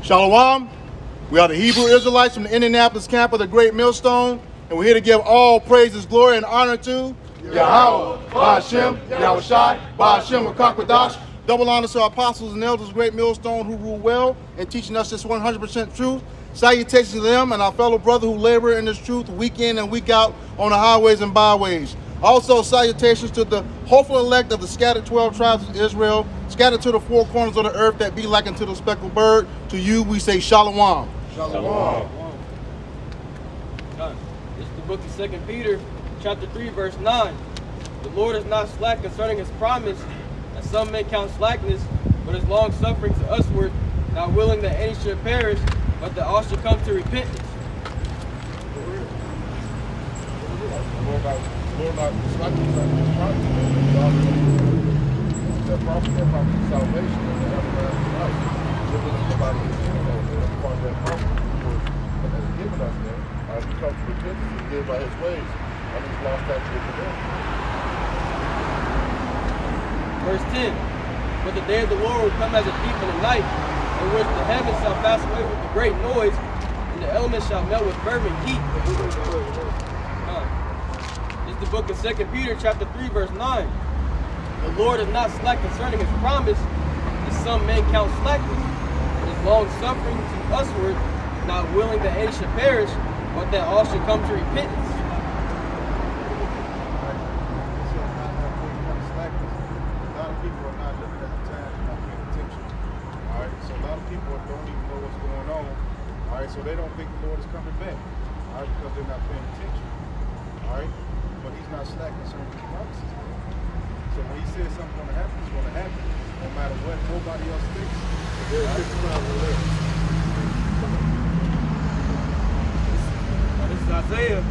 Shalom. We are the Hebrew Israelites from the Indianapolis camp of the Great Millstone, and we're here to give all praises, glory, and honor to Yahweh, Ba'ashem, Yahushai, Ba'ashem, Rakakwadash. Double honor to our apostles and elders of Great Millstone who rule well and teaching us this 100% truth. Salutations to them and our fellow brother who labor in this truth week in and week out on the highways and byways. Also, salutations to the hopeful elect of the scattered 12 tribes of Israel, scattered to the four corners of the earth that be like unto the speckled bird. To you we say shalom. Shalom. This is the book of 2 Peter, chapter 3, verse 9. The Lord is not slack concerning his promise, as some may count slackness, but is long suffering to usward, not willing that any should perish, but that all should come to repentance. Lord not slack concerning his promise, that promise of salvation and the everlasting life. Living in the body of sin, that's part of that promise that has given us, man. As we come to repentance and live by his ways, and his law, statute, and commandments. Verse 10. But the day of the Lord will come as a thief in the night, in which the heavens shall pass away with a great noise, and the elements shall melt with fervent heat. This is the book of 2 Peter, chapter 3, verse 9. The Lord is not slack concerning his promise, as some men count slackness, but is long suffering to usward, not willing that any should perish, but that all should come to repentance. So they don't think the Lord is coming back, all right, because they're not paying attention, all right? But he's not slack concerning his promises. So when he says something's going to happen, it's going to happen, no matter what nobody else thinks. This is Isaiah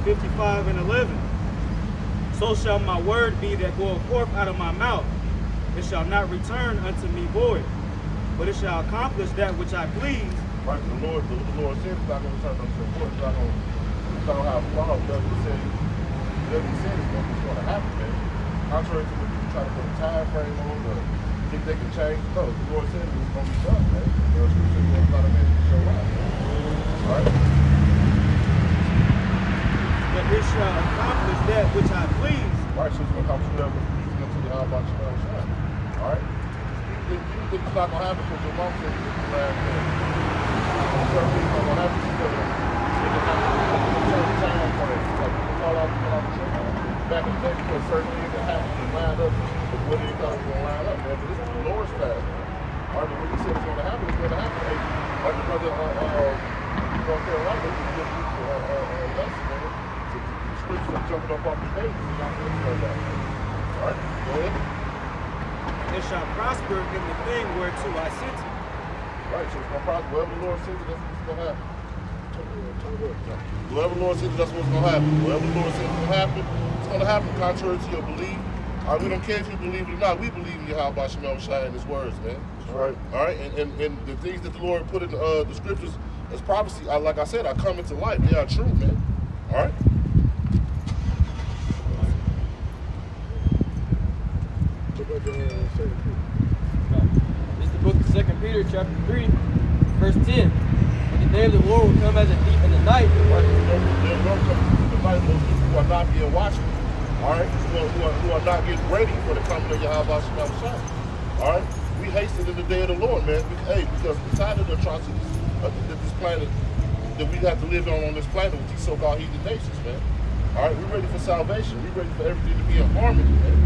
55 and 11. So shall my word be that goeth forth out of my mouth. It shall not return unto me void, but it shall accomplish that which I please. Right, the Lord said it's not going to return unto him void. It's not going to have flaw. It doesn't say it's going to happen, man. Contrary to what people try to put a time frame on or think they can change. No, the Lord said it was going to be done, man. There was scripture going to a minute to show up. Right? But it shall accomplish that which I please. Right, so it's going to accomplish that which pleases unto the Almighty Shine. All right? You think it's not going to happen because your mom said it's the last day. Certain things not going to happen because it can happen in certain time frames. Like people fall out the church back in the day because certain things that happen to line up with what they thought was going to line up, man. But this is the Lord's path. All right, but when he said it's going to happen, it's going to happen. Hey, like the brother North Carolina, he just used a lesson, man. So the scriptures are jumping up off the pages and not going to that. All right, go ahead. It shall prosper in the thing whereto I sent it. Right, so it's going to prosper. Whatever the Lord says, that's what's going to happen. Whatever the Lord says, that's what's going to happen. Whatever the Lord says is going to happen, it's going to happen contrary to your belief. All right, we don't care if you believe it or not. We believe in Yahweh Ba'ashem Yahushai and his words, man. Right. All right, and the things that the Lord put in the scriptures as prophecy, like I said, are coming to life. They are true, man. All right? This is the book of 2 Peter, chapter 3, verse 10. But the day of the Lord will come as a thief in the night. Right, they'll come to the night, those people who are not being watched, all right, who are not getting ready for the coming of Yahweh Ba'ashem Yahushai. All right? We hasten in the day of the Lord, man. Because beside the atrocities that this planet, that we have to live on this planet with these so-called heathen nations, man. All right, we're ready for salvation. We're ready for everything to be in harmony, man.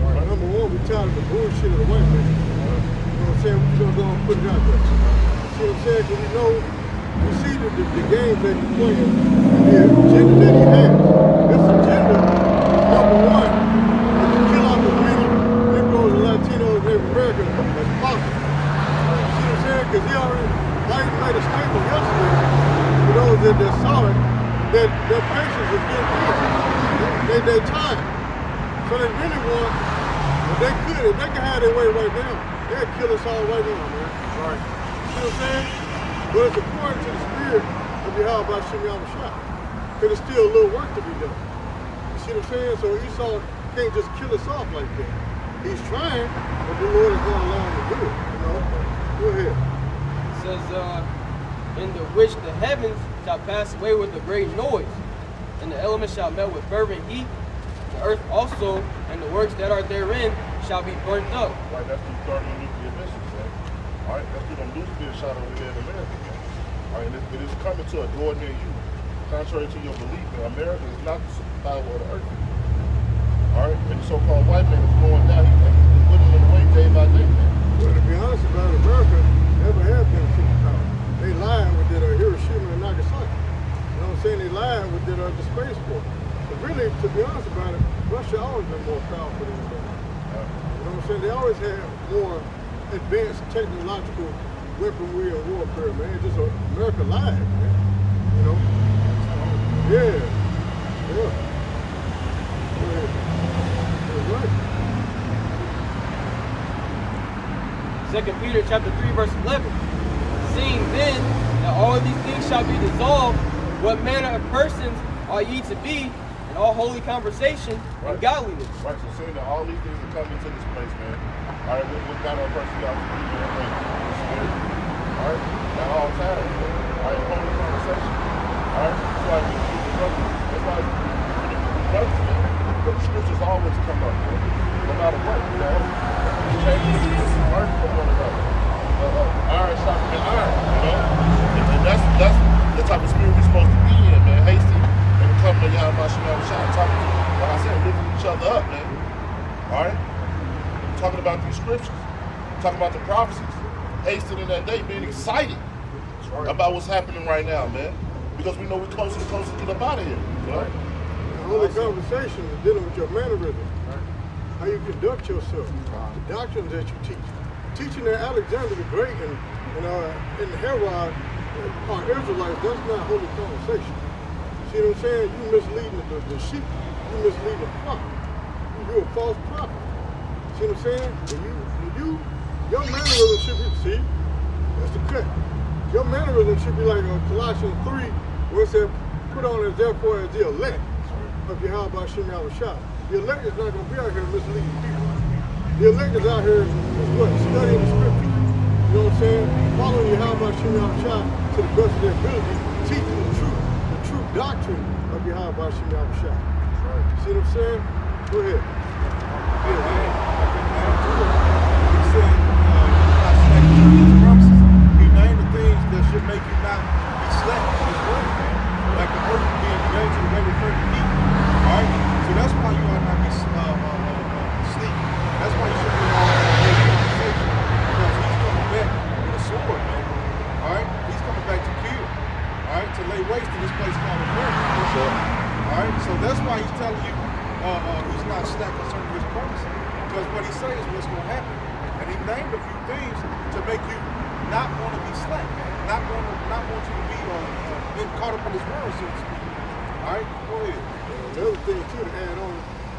All right. Number one, we're tired of the bullshit of the white man. You know what I'm saying? We're just going to put it out there. You see what I'm saying? Because we see the games that he's playing and the agenda that he has. This agenda, number one, is to kill off as many Negroes and Latinos in America as possible. You see what I'm saying? Because he already made a statement yesterday for those that saw it, that their patience is getting thin. They tired. So they really want, if they could have their way right now, they'd kill us all right now, man. Right. You see what I'm saying? But it's according to the spirit of Yahweh Ba'ashem Yahushai. Because there's still a little work to be done. You see what I'm saying? So Esau can't just kill us off like that. He's trying, but the Lord is going to allow him to do it, you know? Go ahead. says, in the which the heavens shall pass away with a great noise, and the elements shall melt with fervent heat. The earth also and the works that are therein shall be burnt up. Right, that's the thermonuclear missiles, man. All right, that's through them nuclear shot over here in America, man. All right, and it is coming to a door near you. Contrary to your belief, America is not the superpower of the earth. All right, and the so-called white man is going down. He's whittling away day by day, man. Well, to be honest about it, America never have been a superpower. They lied with that Hiroshima and Nagasaki. You know what I'm saying? They lied with that the spaceport. But really, to be honest about it, Russia always been more powerful than America. You know what I'm saying? They always had more advanced technological weaponry and warfare, man. It's just America lied, man. You know? Yeah. Yeah. That's right. 2 Peter chapter 3, verse 11. Seeing then that all these things shall be dissolved, what manner of persons are ye to be in all holy conversation and godliness? Right, so seeing that all these things are coming to this place, man. All right, what manner of person you got to be, man? Spirit. All right, at all times. All right, holy conversation. All right, that's why you keep the brothers. That's why you keep the brothers, man. But the scriptures always come up, man. No matter what, you know. Change the learn from one another. Iron sharpening iron, you know? And that's the type of spirit we're supposed to be in, man. Hasty and coming to Yahweh Shem Shah, talking to, like I said, lifting each other up, man. All right? Talking about these scriptures, talking about the prophecies. Hasted in that day, being excited about what's happening right now, man. Because we know we're closer and closer to get up out of here. Right? The only conversation is dealing with your mannerisms. How you conduct yourself, the doctrines that you teach. Teaching that Alexander the Great and Herod are Israelites, that's not holy conversation. See what I'm saying? You misleading the sheep, you misleading the flock. You're a false prophet. See what I'm saying? Your mannerism should be, see, that's the cut. Your mannerism should be like Colossians 3, where it said, put on as therefore as the elect of Yahweh Shem Shah. The elect is not going to be out here misleading people. The elect is out here what? Studying the scriptures. You know what I'm saying? Following Yahweh Shem Shah to the best of their ability, teaching the true doctrine of Yahweh Shem Shah. See what I'm saying? Go ahead. Yeah, man. He said, not slack to his promises. He named the things that should make you not be slack to his word, man. Like the earth being ready to the way with certain heat. Alright? So that's why you ought not be sleep. That's why you should be all conversation. Because he's coming back with a sword, man. Alright? He's coming back to kill. Alright? To lay waste to this place called America. Alright? So that's why he's telling you he's not slack concerning his promise. Because what he says is what's going to happen. And he named a few things to make you not want to be slack, man. Not want you to be caught up in his world, so to speak. Alright? Go ahead. The other thing too to add on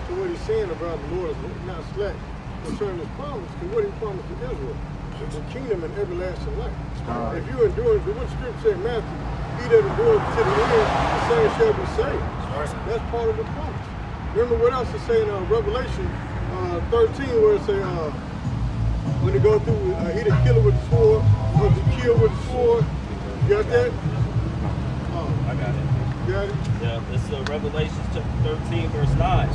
to what he's saying about the Lord is not slack concerning his promise, because what he promised to Israel is the kingdom and everlasting life. If you endure, what scripture say in Matthew, he that endures to the end, the same shall be saved. That's part of the promise. Remember what else it say in Revelation 13, where it say when they go through, he that killeth with the sword, or to kill with the sword. You got that? I got it. Got it? Yeah, this is Revelation chapter 13, verse 9.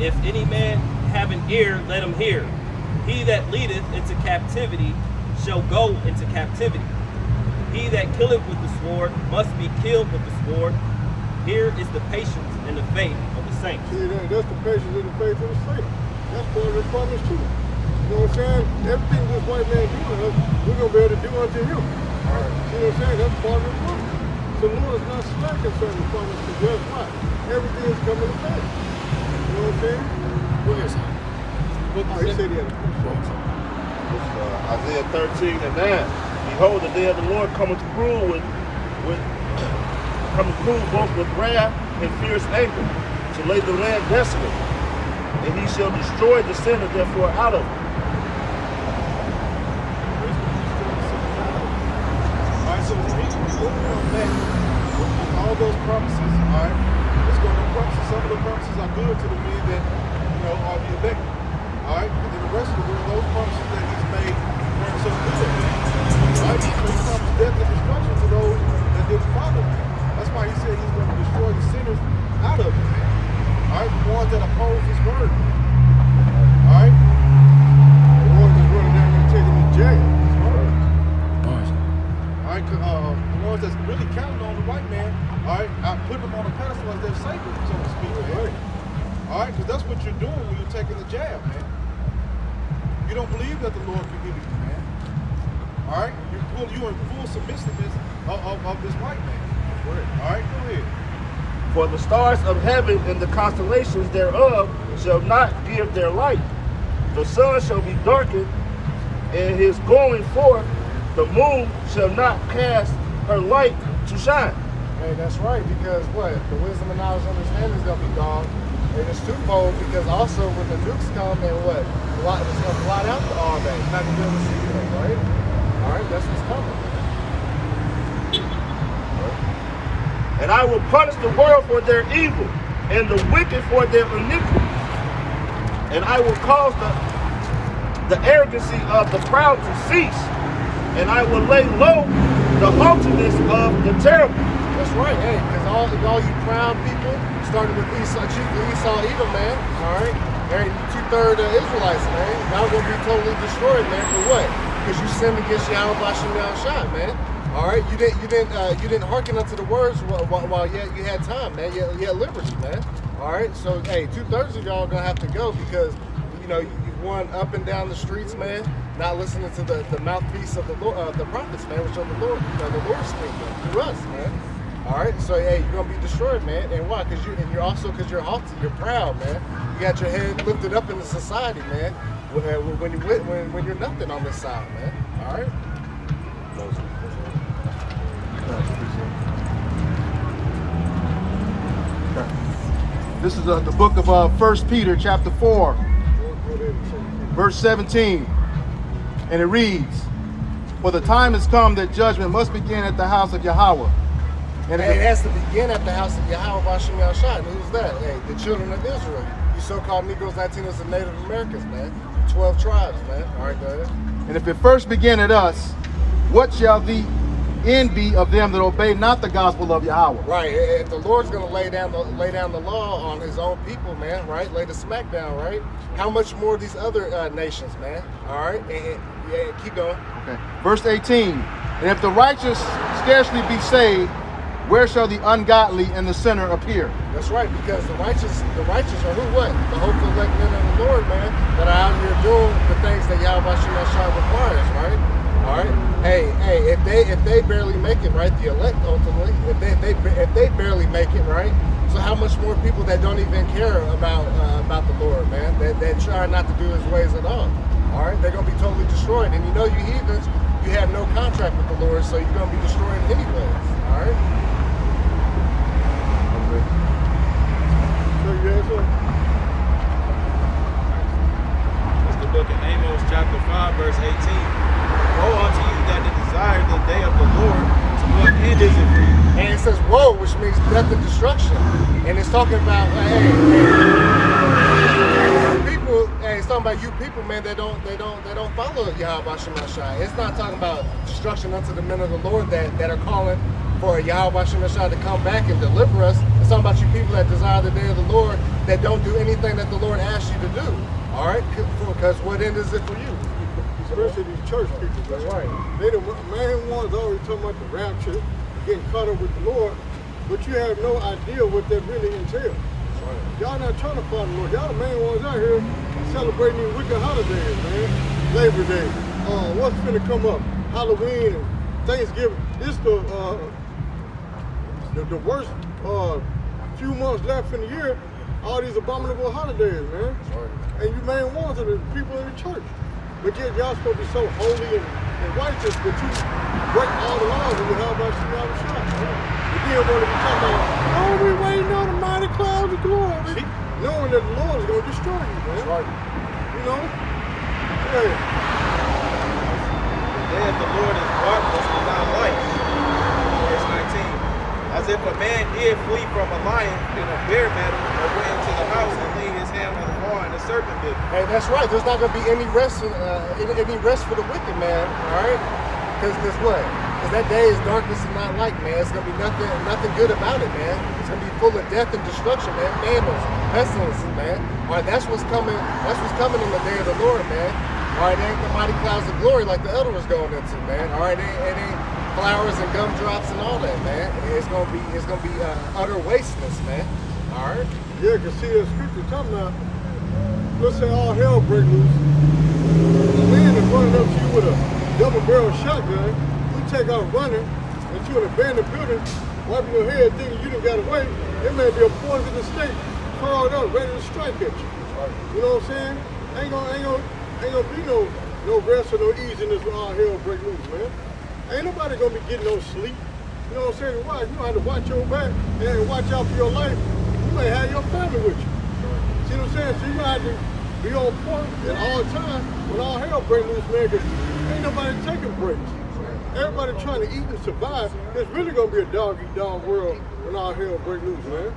If any man have an ear, let him hear. He that leadeth into captivity shall go into captivity. He that killeth with the sword must be killed with the sword. Here is the patience and the faith of the saints. See, that's the patience and the faith of the saints. That's part of the promise too. You know what I'm saying? Everything this white man doing, we're going to be able to do unto him. See what I'm saying? That's part of the promise. The Lord is not slack concerning the promise, because guess what? Everything is coming to pass. You know what I'm saying? Go ahead, son. He said he had a question. Isaiah 13 and 9. Behold, the day of the Lord cometh cruel both with wrath and fierce anger, to lay the land desolate, and he shall destroy the sinner therefore out of it. Alright, so he's moving on back with all those promises, alright? Let's go to the promises. Some of the promises are good to the men that, are the elected. Alright? And then the rest of the world, those promises that he's made weren't so good. death and destruction to those that didn't follow him. That's why he said he's going to destroy the sinners out of it, man. All right, the ones that oppose his word. All right, the ones that's running down there taking him to jail. All right, the ones that's really counting on the white man. All right, I put them on a pedestal as their savior, so to speak. Man. All right, because that's what you're doing when you're taking the jab, man. You don't believe that the Lord forgives you, man. All right, you're in full submissiveness of this white man. All right, go ahead. For the stars of heaven and the constellations thereof shall not give their light. The sun shall be darkened, and his going forth, the moon shall not cast her light to shine. Hey, that's right, because what? The wisdom and knowledge and understanding is going to be gone. And it's twofold, because also when the nukes come and what? It's going to blot out the arm bag. You're not going to be able to see them, right? All right, that's what's coming. And I will punish the world for their evil, and the wicked for their iniquity. And I will cause the arrogancy of the proud to cease, and I will lay low the haughtiness of the terrible. That's right, hey, because all you proud people, starting with Esau, Edom, man, all right? Hey, 2/3 Israelites, man. Y'all gonna be totally destroyed, man. For what? Because you sinned against Yahweh Bashim Yahushua, man. All right, you didn't hearken unto the words while you had time, man. You had liberty, man. All right, so hey, 2/3 of y'all gonna have to go because you know you won up and down the streets, man. Not listening to the mouthpiece of the Lord, the prophets, man, which are the Lord, the Lord speaking through us, man. All right, so hey, you're gonna be destroyed, man. And why? Because you're haughty, you're proud, man. You got your head lifted up in the society, man. When you're nothing on this side, man. All right. This is the book of 1 Peter, chapter 4, verse 17, and it reads, "For the time has come that judgment must begin at the house of Yahweh." And it has to begin at the house of Yahweh Bashim Yahushua. And who's that? Hey, the children of Israel. You so-called Negroes, Latinos, and Native Americans, man. 12 tribes, man. All right, go ahead. "And if it first begin at us, what shall the end be of them that obey not the gospel of Yahweh?" Right. If the Lord's going to lay down the law on his own people, man, right? Lay the smack down, right? How much more these other nations, man? All right. And keep going. Okay. Verse 18. "And if the righteous scarcely be saved, where shall the ungodly and the sinner appear?" That's right, because the righteous are who? What? The hopeful elect men of the Lord, man, that are out here doing the things that Yahweh Shemashah requires, right? All right. Hey, if they barely make it, right? The elect ultimately, if they barely make it, right? So how much more people that don't even care about the Lord, man? That try not to do his ways at all. All right, they're gonna be totally destroyed. And you know, you heathens, you have no contract with the Lord, so you're gonna be destroyed anyways. All right. Yes, sir. That's the book of Amos, chapter 5, verse 18. Woe unto you that desire the day of the Lord. To what end is it for you? And it says woe, which means death and destruction. And it's talking about people. Hey, it's talking about you people, man. They don't follow Yahweh Shemashah. It's not talking about destruction unto the men of the Lord that are calling for Yahweh Shemashah to come back and deliver us. It's talking about you people that desire the day of the Lord that don't do anything that the Lord asks you to do. All right, because what end is it for you? Especially these church people. That's right. They the main ones always talking about the rapture, getting caught up with the Lord, but you have no idea what that really entails. Right. Y'all not trying to follow the Lord. Y'all the main ones out here celebrating these wicked holidays, man. Labor Day, what's finna come up? Halloween and Thanksgiving. This the worst few months left in the year. All these abominable holidays, man. Right. And you main ones are the people in the church. But yet y'all supposed to be so holy and righteous, but you break all the laws and you have about Shemashah. You then want to be talking about, oh, we waiting on the mighty clouds of glory, knowing that the Lord is going to destroy you, man. Right. You know? Hey. The day of the Lord is darkness without light. Verse 19. As if a man did flee from a lion in a bear battle, or went into the house and laid his hand on the wall and a serpent bit. Hey, that's right. There's not going to be any rest for the wicked man, all right? Because what? Because that day is darkness and not light, man. It's gonna be nothing good about it, man. It's gonna be full of death and destruction, man. Famines, pestilences, man. All right, that's what's coming. That's what's coming in the day of the Lord, man. All right, it ain't the mighty clouds of glory like the elder was going into, man. All right, it ain't flowers and gumdrops and all that, man. It's gonna be utter wasteness, man. All right. Yeah, because see that scripture talking about, let's say all hell break loose. A man is running up to you with a double-barrel shotgun. You take out running, and you in an abandoned building, wiping your head, thinking you done got away. There may be a poisonous snake crawled up, ready to strike at you. You know what I'm saying? Ain't gonna be no rest or no ease in this all hell break loose, man. Ain't nobody gonna be getting no sleep. You know what I'm saying? Why? You have to watch your back and watch out for your life. You may have your family with you. See what I'm saying? So you gonna have to be on point at all times when all hell break loose, man, because ain't nobody taking breaks. Everybody trying to eat and survive. It's really gonna be a dog-eat-dog world when all hell break loose, man.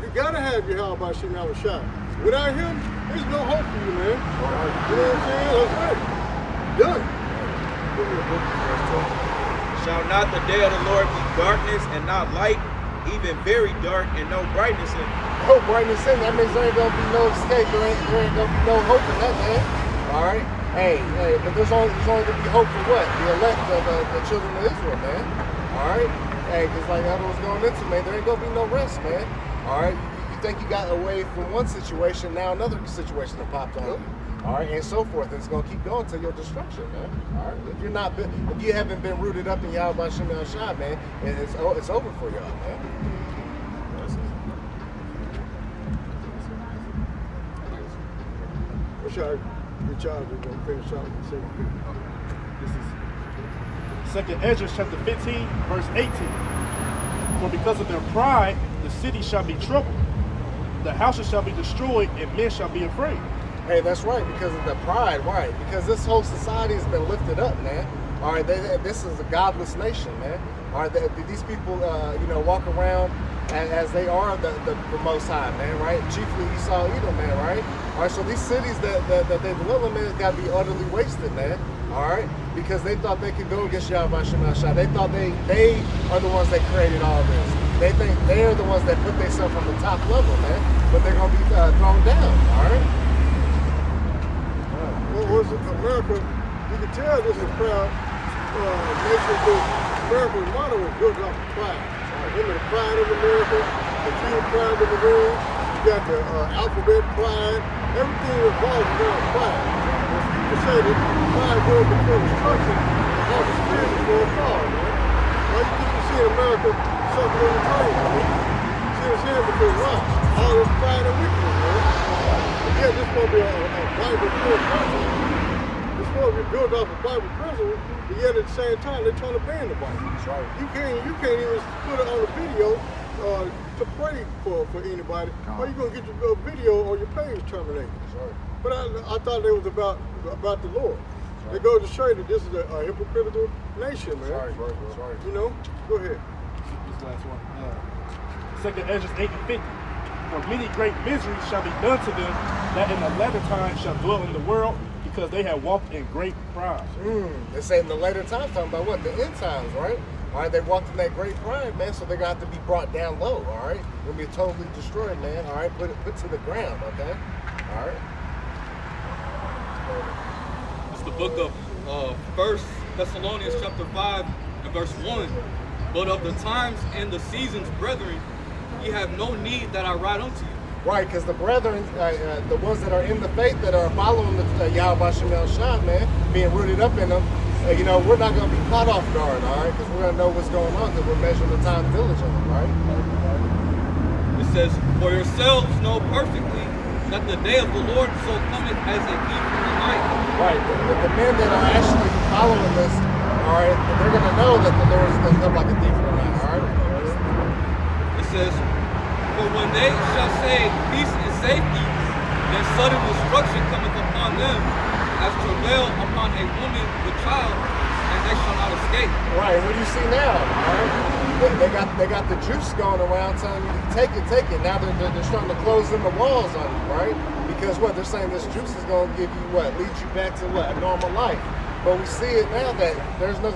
You gotta have your help by shooting out a shot. Without him, there's no hope for you, man. You know what I'm saying? That's right. Done. Shall not the day of the Lord be darkness and not light, even very dark and no brightness in it? No brightness in. That means there ain't gonna be no escape. There ain't gonna be no hope in that, man. All right. Hey, but there's only gonna be hope for what? The elect of the children of Israel, man. All right. Hey, because like I was going into, man, there ain't gonna be no rest, man. All right. You think you got away from one situation, now another situation that popped on you. All right, and so forth. And it's gonna keep going to your destruction, man. All right. If you haven't been rooted up in Yahweh Shem El Shai, man, it's over for y'all, man. What's your charge? We're gonna finish out with the second period. This is 2nd Ezra chapter 15, verse 18. For because of their pride, the city shall be troubled, the houses shall be destroyed, and men shall be afraid. Hey, that's right, because of the pride, right? Because this whole society has been lifted up, man. All right, this is a godless nation, man. All right, these people, walk around as they are the Most High, man, right? Chiefly Esau, Edom, man, right? All right, so these cities that they dwell in, man, got to be utterly wasted, man. All right, because they thought they could go against Yahweh Shem El Shai. They thought they are the ones that created all this. They think they're the ones that put themselves on the top level, man. But they're gonna be thrown down. All right. Well, America, you can tell this is proud nation, because America's motto is built off of pride. Remember the pride of America, the field pride of the world, you got the alphabet pride, everything revolves around pride. When people say that pride goes before destruction, the Holy Spirit before a fall, man. Why you think you see America suffering in the train, man? See what I'm saying? Because why? All this pride and weakness, man. Yeah, this is supposed to be a Bible-filled country. It's supposed to be built off of Bible principles, but yet at the same time they're trying to ban the Bible. That's right. You can't even put it on the video to pray for anybody. Or you're gonna get your video or your page terminated. That's right. But I thought it was about the Lord. Right. It goes to show you that this is a hypocritical nation, man. That's right. That's right. You know? Go ahead. This last one. 2nd Ezra 8 and 50. For many great miseries shall be done to them that in the latter times shall dwell in the world, because they have walked in great pride. They say in the later times, talking about what? The end times, right? All right, they walked in that great pride, man, so they're going to have to be brought down low, all right? They're going to be totally destroyed, man, all right? Put to the ground, okay? All right? It's the book of 1 Thessalonians chapter 5 and verse 1. But of the times and the seasons, brethren, ye have no need that I write unto you. Right, because the brethren, the ones that are in the faith, that are following the Yahweh Shem El Shai, man, being rooted up in them, we're not going to be caught off guard, all right? Because we're going to know what's going on, because we're measuring the time diligently, right? It says, for yourselves know perfectly that the day of the Lord so cometh as a thief in the night. Right, the men that are actually following this, all right, they're going to know that the Lord is going to come like a thief in the night, all right? It says, for when they shall say peace and safety, then sudden destruction cometh upon them, as travail upon a woman with child, and they shall not escape. Right, what do you see now? All right? They got the juice going around telling you, take it. Now they're starting to close in the walls on you, right? Because what? They're saying this juice is going to give you what? Lead you back to what? A normal life. But we see it now that there's not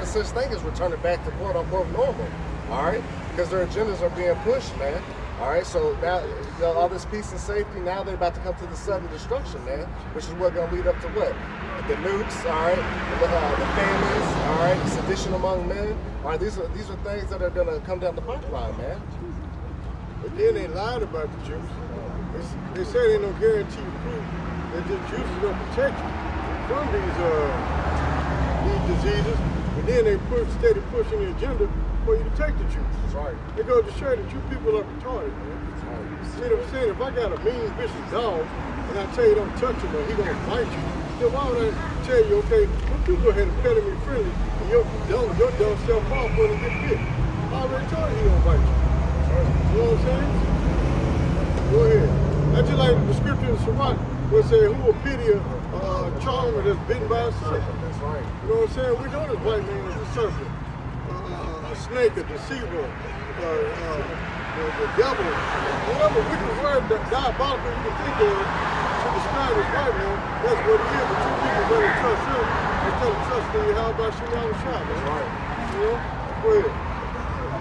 a such thing as returning back to quote unquote normal. All right, because their agendas are being pushed, man. All right, so now all this peace and safety, now they're about to come to the sudden destruction, man, which is what gonna lead up to what? The nukes, all right, the famines, all right, sedition among men. All right, these are things that are gonna come down the pipeline, man. But then they lied about the juice. They say they don't guarantee you proof that the juice is gonna protect you from these diseases. But then they steady pushing the agenda for you to take the juice. That's right. It goes to show that you people are retarded, man. See what I'm saying? If I got a mean, vicious dog and I tell you don't touch him or he gonna bite you, then why would I tell you, okay, well, you go ahead and pet him in friendly and your dumb self off when he get bit? I already told you he gonna bite you. You know what I'm saying? Go ahead. That's just like the scripture in Sirach where it say, who will pity a charmer that's bitten by a serpent? That's right. You know what I'm saying? We know this white man is a serpent, a snake, a deceiver, the devil, whatever wicked word that diabolical you can think of to describe this white man, that's what he is. But you people better trust him instead of trusting you. How about you down the shot, man? That's right. You know? Go ahead.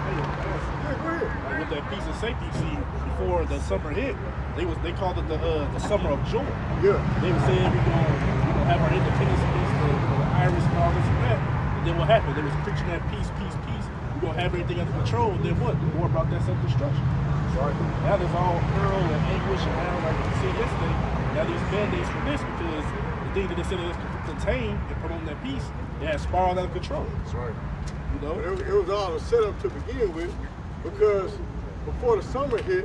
Yeah, go ahead. With that peace and safety, see, before the summer hit, they called it the summer of joy. Yeah. They were saying we're gonna have our independence against the Irish and all this and that. And then what happened? They was preaching that peace, peace, peace. We're gonna have everything under control. And then what? The war brought that self-destruction. Right. Now there's all hurl and anguish and now, like we said yesterday, now there's band-aids for this because the thing that they said it was contain and promoting that peace, it has spiraled out of control. That's right. You know? But it was all a setup to begin with, because before the summer hit,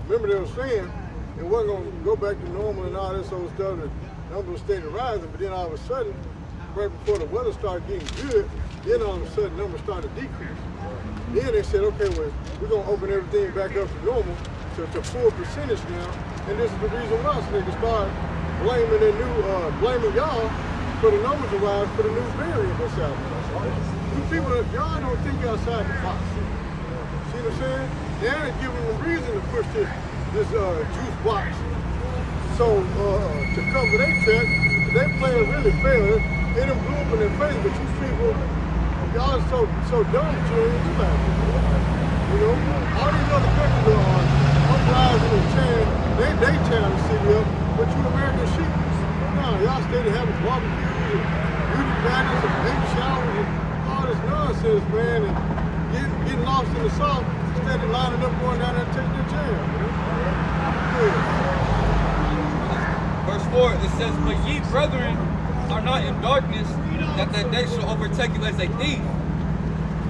remember they were saying it wasn't going to go back to normal and all this old stuff, the numbers stayed rising, but then all of a sudden, right before the weather started getting good, then all of a sudden numbers started to decrease. Then they said, okay, well, we're going to open everything back up to normal, to full percentage now, and this is the reason why, so they can start blaming y'all for the numbers to rise for the new variant that's out there. You people, y'all don't think outside the box. See what I'm saying? Now they're giving them reason to push this juice box. So to cover their track, they playing really fair. They done blew up in their face, but you people, y'all are so dumb that you don't even realize it. You know? All these other countries are uprising and tearing they tearing the city up, but you American sheep. No, y'all stay to having barbecues and beauty pageants and baby showers and all this nonsense, man, and getting lost in the sauce instead of lining up, going down there and taking their jam, man. Verse 4, it says, but ye brethren are not in darkness, that day shall overtake you as a thief.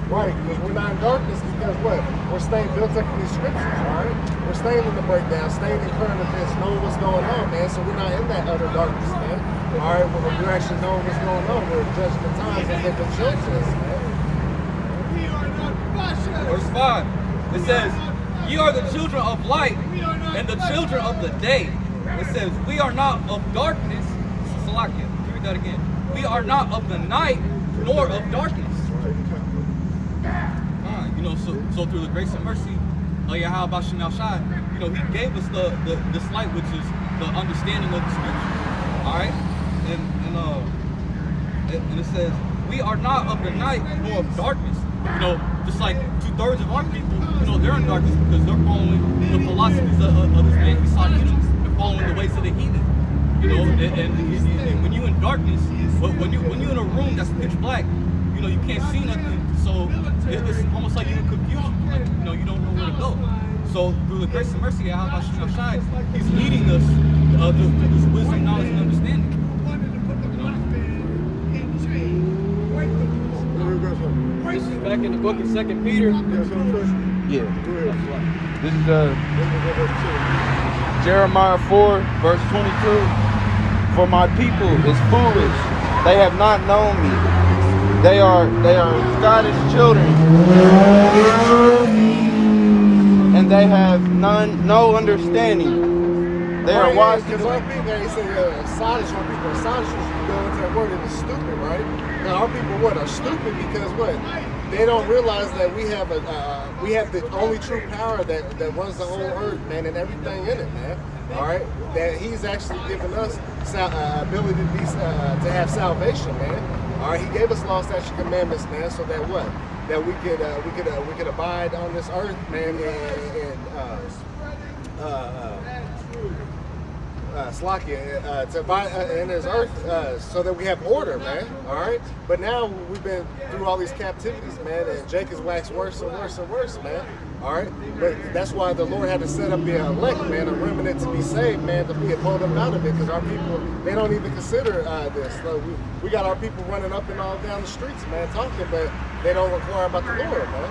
Right, because we're not in darkness because what? We're staying built up in these scriptures, all right? We're staying in the breakdown, staying in current events, knowing what's going on, man. So we're not in that utter darkness, man. All right, we're actually knowing what's going on. We're judging the times as they've been shown to us, man. Verse 5, it says, ye are the children of light and the children of the day. It says, we are not of darkness. Salakia, read that again. We are not of the night nor of darkness. You know, so through the grace and mercy of Yahweh Shem Shai, you know, he gave us this light, which is the understanding of the scriptures. All right, and it says, we are not of the night nor of darkness. You know, just like 2/3 of our people, you know, they're in darkness because they're following the philosophies of this man Esau Edom. They're following the ways of the heathen. You know, and when you're in darkness, when you're in a room that's pitch black, you know, you can't see nothing. So it's almost like you're in confusion. Like, you know, you don't know where to go. So through the grace and mercy of Yahweh Shem Shai, he's leading us to this wisdom, knowledge, and understanding. This is back in the book of 2 Peter. Yeah. This is Jeremiah 4, verse 22. For my people is foolish; they have not known me. They are Scottish children, and they have no understanding. They are wise to because our people, they say Scottish people. Scottish people go into that word and it's stupid, right? Now our people what are stupid because what? They don't realize that we have the only true power that runs the whole earth, man, and everything in it, man. all right, that He's actually given us ability to be to have salvation, man. All right, He gave us law, statutes, commandments, man, so that what? That we could abide on this earth, man, to abide in this earth, so that we have order, man. All right, but now we've been through all these captivities, man, and Jake has waxed worse and worse and worse, man. All right, but that's why the Lord had to set up the elect, man, a remnant to be saved, man, to be pulled up out of it, because our people, they don't even consider this. Like, we got our people running up and all down the streets, man, talking, but they don't inquire about the Lord, man.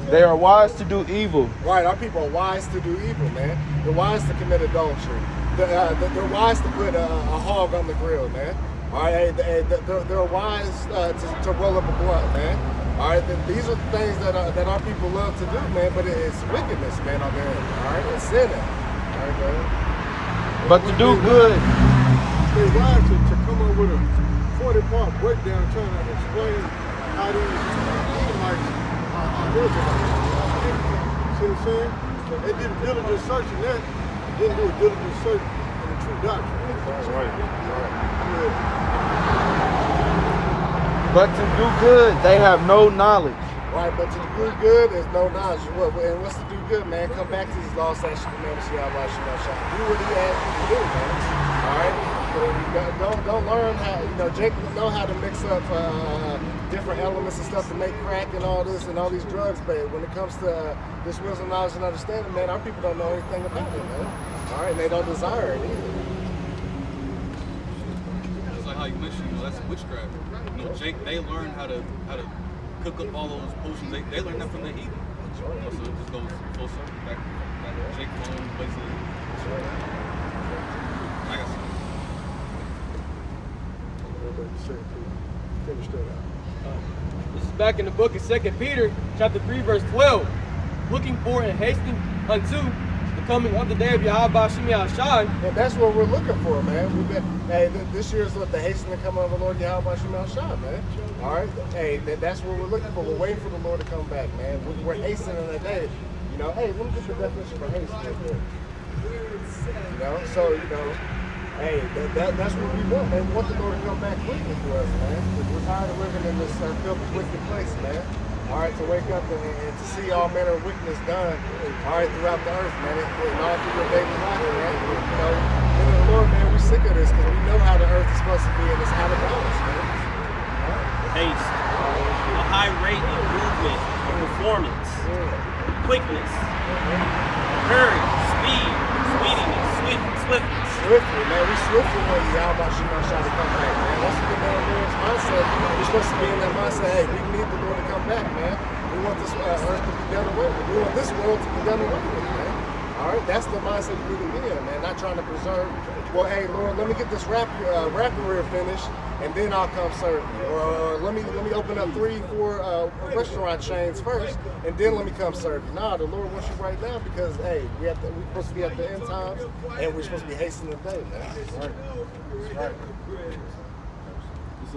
They are wise to do evil. Right, our people are wise to do evil, man. They're wise to commit adultery. They're wise to put a hog on the grill, man. All right, they're wise to roll up a blunt, man. All right, these are things that our people love to do, man. But it's wickedness, man, on their end. All right, it's sinning. All right, man. But to do good, They wise to come up with a 40-part breakdown trying to explain how these Edomites are Israelites. See what I'm saying? They did a diligent search in that, didn't do a diligent search in the true doctrine. That's right. but to do good, they have no knowledge. Right, but to do good, there's no knowledge. And what's to do good, man? Come back to these law, statutes, commandments, do what He asked you to do, man. All right? Don't learn how, Jake know how to mix up different elements and stuff to make crack and all this and all these drugs, but when it comes to this wisdom, knowledge, and understanding, man, our people don't know anything about it, man. All right, and they don't desire it either. It's like how you mentioned, that's witchcraft. Jake, they learn how to cook up all those potions. They learn that from the heathen. So it just goes full circle back to Jake phone places. Like I said. Finish that out. This is back in the book of 2 Peter, chapter 3, verse 12. Looking for and hastening unto the coming of the day of Yahweh Shem Shai. And that's what we're looking for, man. This year's the hastening coming of the Lord Yahweh Shem Shai, man. All right? Hey, that's what we're looking for. We're waiting for the Lord to come back, man. We're hastening that day. Hey, let me get the definition for haste right there. So, hey, that's what we want, man. We want the Lord to come back quickly for us, man. We're tired of living in this filthy, wicked place, man. All right, to wake up and to see all manner of wickedness done, all right, throughout the earth, man, and all through your daily life, man. In the Lord, man, we're sick of this because we know how the earth is supposed to be and it's out of balance, man. Haste, a high rate of movement, of performance, quickness, hurry, speed, speediness, swiftness. Swiftly, man. We swiftly want Yahweh Shem Shai to come back, man. That's what the Lord's mindset. We're supposed to be in that mindset. Hey, we need the Lord to come back, man. We want this earth to be done away with. We want this world to be done away with, man. All right, that's the mindset we need to be in, man. Not trying to preserve. Well, hey, Lord, let me get this rap career finished, and then I'll come serve you. Or let me open up 3-4 restaurant chains first, and then let me come serve you. Nah, the Lord wants you right now because, hey, we're supposed to be at the end times, and we're supposed to be hastening the day, man. Right. That's right. It's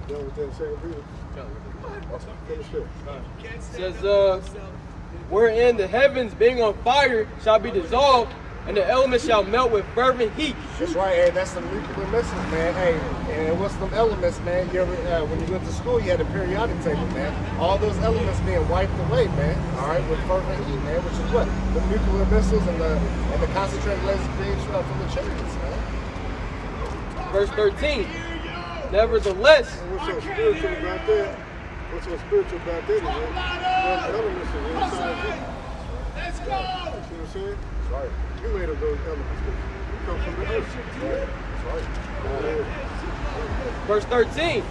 done with that second Peter. Finish it. It says, wherein the heavens being on fire shall be dissolved, and the elements shall melt with fervent heat. That's right, hey, that's some nuclear missiles, man. Hey, and what's them elements, man? You ever, when you went to school, you had a periodic table, man. All those elements being wiped away, man. All right, with fervent heat, man. Which is what? The nuclear missiles and the concentrated laser beams from the chariots, man. Verse 13. Nevertheless, And what's so spiritual about that? What's so spiritual about that is that those elements are inside of you. Let's go! See what I'm saying? That's right. You made up those elements. You come from the earth. That's right. verse 13.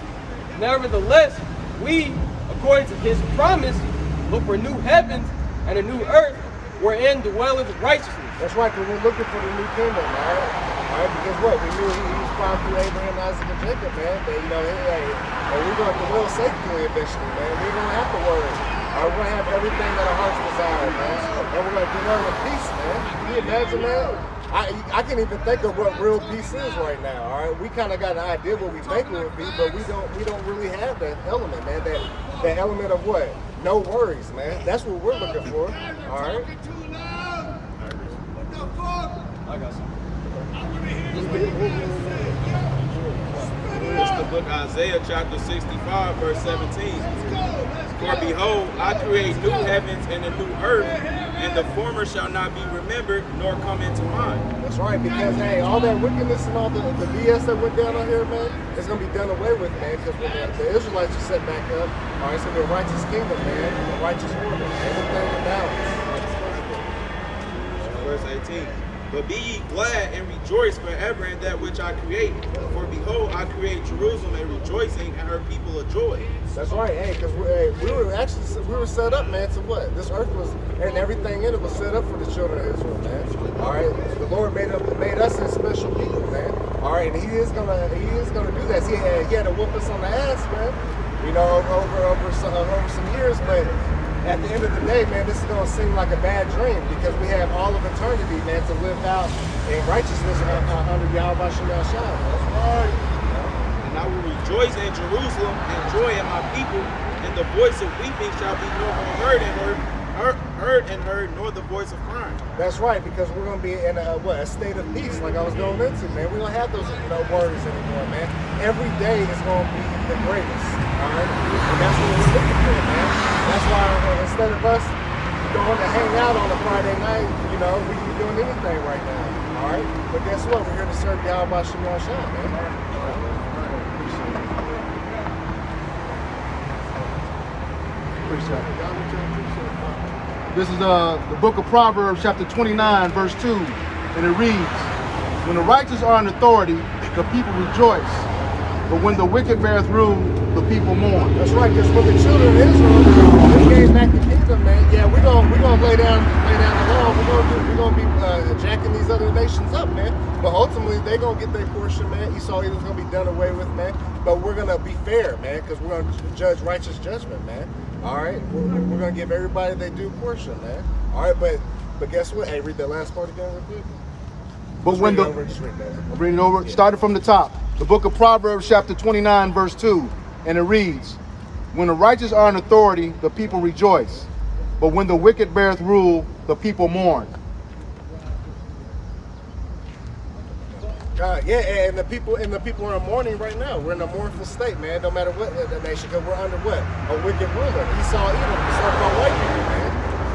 Nevertheless, we, according to his promise, look for new heavens and a new earth wherein dwelleth righteousness. That's right, because we're looking for the new kingdom, all right? All right, because what? We knew he was promised through Abraham, Isaac, and Jacob, man. That, and we're going to dwell safely eventually, man. We're going to have to worry. We're going to have everything that our hearts desire, man. And we're going to dwell in peace, man. Can you imagine that? I can't even think of what real peace is right now, all right? We kind of got an idea what we think it would be, but we don't really have that element, man. That element of what? No worries, man. That's what we're looking for, all right? I got some. It's the book Isaiah chapter 65 verse 17. For behold, I create new heavens and a new earth, and the former shall not be remembered nor come into mind. That's right, because hey, all that wickedness and all the BS that went down on here, man, is gonna be done away with, man. Because when the Israelites are set back up, all right, it's gonna be a righteous kingdom, man, a righteous order, everything in balance. Verse 18. But be ye glad and rejoice forever in that which I create. For behold, I create Jerusalem a rejoicing and her people a joy. That's right, hey, because we were set up, man, to what? This earth was, and everything in it was set up for the children of Israel, man. All right, the Lord made us a special people, man. All right, and He is gonna do that. He had to whoop us on the ass, man. You know, over some years, but at the end of the day, man, this is gonna seem like a bad dream because we have all of eternity, man, to live out in righteousness under Yahweh Shem Yahshua. That's right. And I will rejoice in Jerusalem and joy in my people, and the voice of weeping shall be no more heard, nor the voice of crying. That's right, because we're gonna be in a state of peace, like I was going into, man. We don't have those worries anymore, man. Every day is gonna be the greatest, all right? And that's what we're looking for, man. That's why instead of us going to hang out on a Friday night, you know, we can be doing anything right now, all right? But guess what? We're here to serve Yahweh Shem Yahshua, man. Appreciate it. This is the book of Proverbs, chapter 29, verse 2, and it reads, when the righteous are in authority, the people rejoice, but when the wicked beareth rule, the people mourn. That's right, because when the children of Israel gain back the kingdom, man, yeah, we're gonna lay down the law. We're gonna be jacking these other nations up, man. But ultimately, they're gonna get their portion, man. Esau is gonna be done away with, man. But we're gonna be fair, man, because we're gonna judge righteous judgment, man. All right, we're gonna give everybody their due portion, man. All right, but guess what? Hey, read that last part again, real quick. But when Just read that. I'll bring it over, started from the top. The book of Proverbs, chapter 29, verse 2, and it reads, when the righteous are in authority, the people rejoice, but when the wicked beareth rule, the people mourn. Yeah, and the people are mourning right now. We're in a mournful state, man. No matter what the nation, because we're under what? A wicked ruler. Esau, Edom, it's all about white people, man.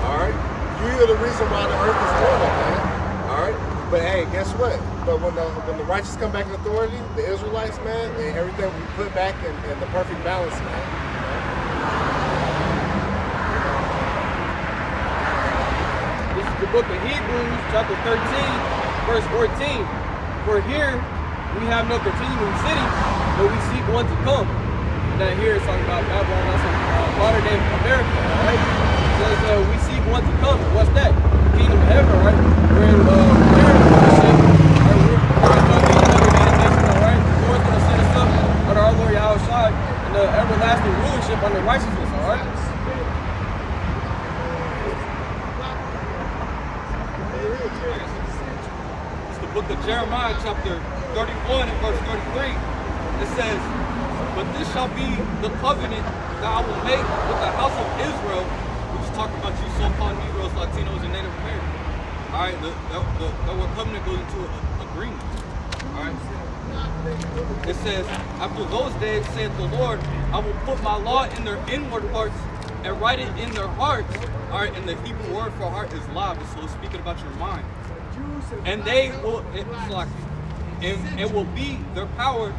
All right, you are the reason why the earth is torn up, man. All right, but hey, guess what? But when the righteous come back in authority, the Israelites, man, and everything will be put back in the perfect balance, man. This is the book of Hebrews, chapter 13, verse 14. For here we have no continuing city, but we seek one to come. And that here is talking about Babylon, that's modern day America, right? It says we seek one to come. What's that? The kingdom of heaven, right? We're in America, right? We're going to be another nation, right? The Lord's going to set us up under our Lord Yahushua and the everlasting rulership under righteousness, all right? Book of Jeremiah, chapter 31 and verse 33, it says, but this shall be the covenant that I will make with the house of Israel, which is talking about you so-called Negroes, Latinos, and Native Americans. All right, the word covenant goes into agreement. All right. It says, after those days, saith the Lord, I will put my law in their inward parts and write it in their hearts. All right, and the Hebrew word for heart is lav, so it's speaking about your mind. And they will, it will be their power,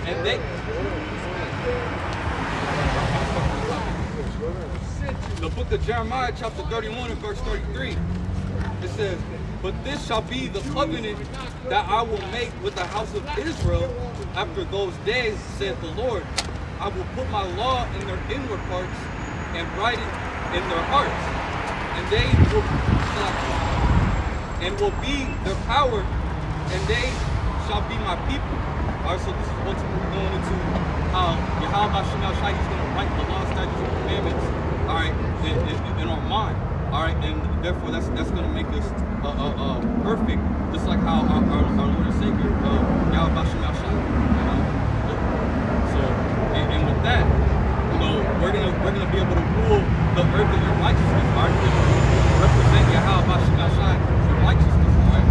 and they. The book of Jeremiah, chapter 31 and verse 33, it says, but this shall be the covenant that I will make with the house of Israel after those days, saith the Lord. I will put my law in their inward parts and write it in their hearts, and they will be their power, and they shall be my people. All right, so this is ultimately going into how Yahweh Shem Yahshua is going to write the law, statutes, and commandments, all right, in our mind. All right, and therefore that's going to make us perfect, just like how our Lord and Savior Yahweh Shem Yahshua. You know? So, and with that, you know, we're gonna be able to rule the earth in your righteousness. All right, represent Yahweh Shem Yahshua in righteousness. All right.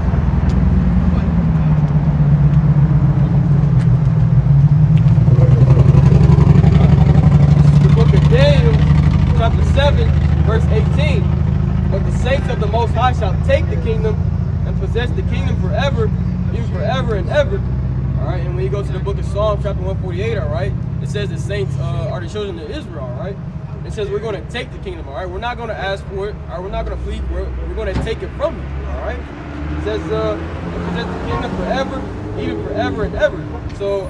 take the kingdom and possess the kingdom forever, even forever and ever. All right, and when you go to the book of Psalms, chapter 148, all right, it says the saints are the children of Israel, all right? It says we're going to take the kingdom, all right? We're not going to ask for it, all right? We're not going to plead for it. We're going to take it from you, all right? It says possess the kingdom forever, even forever and ever. So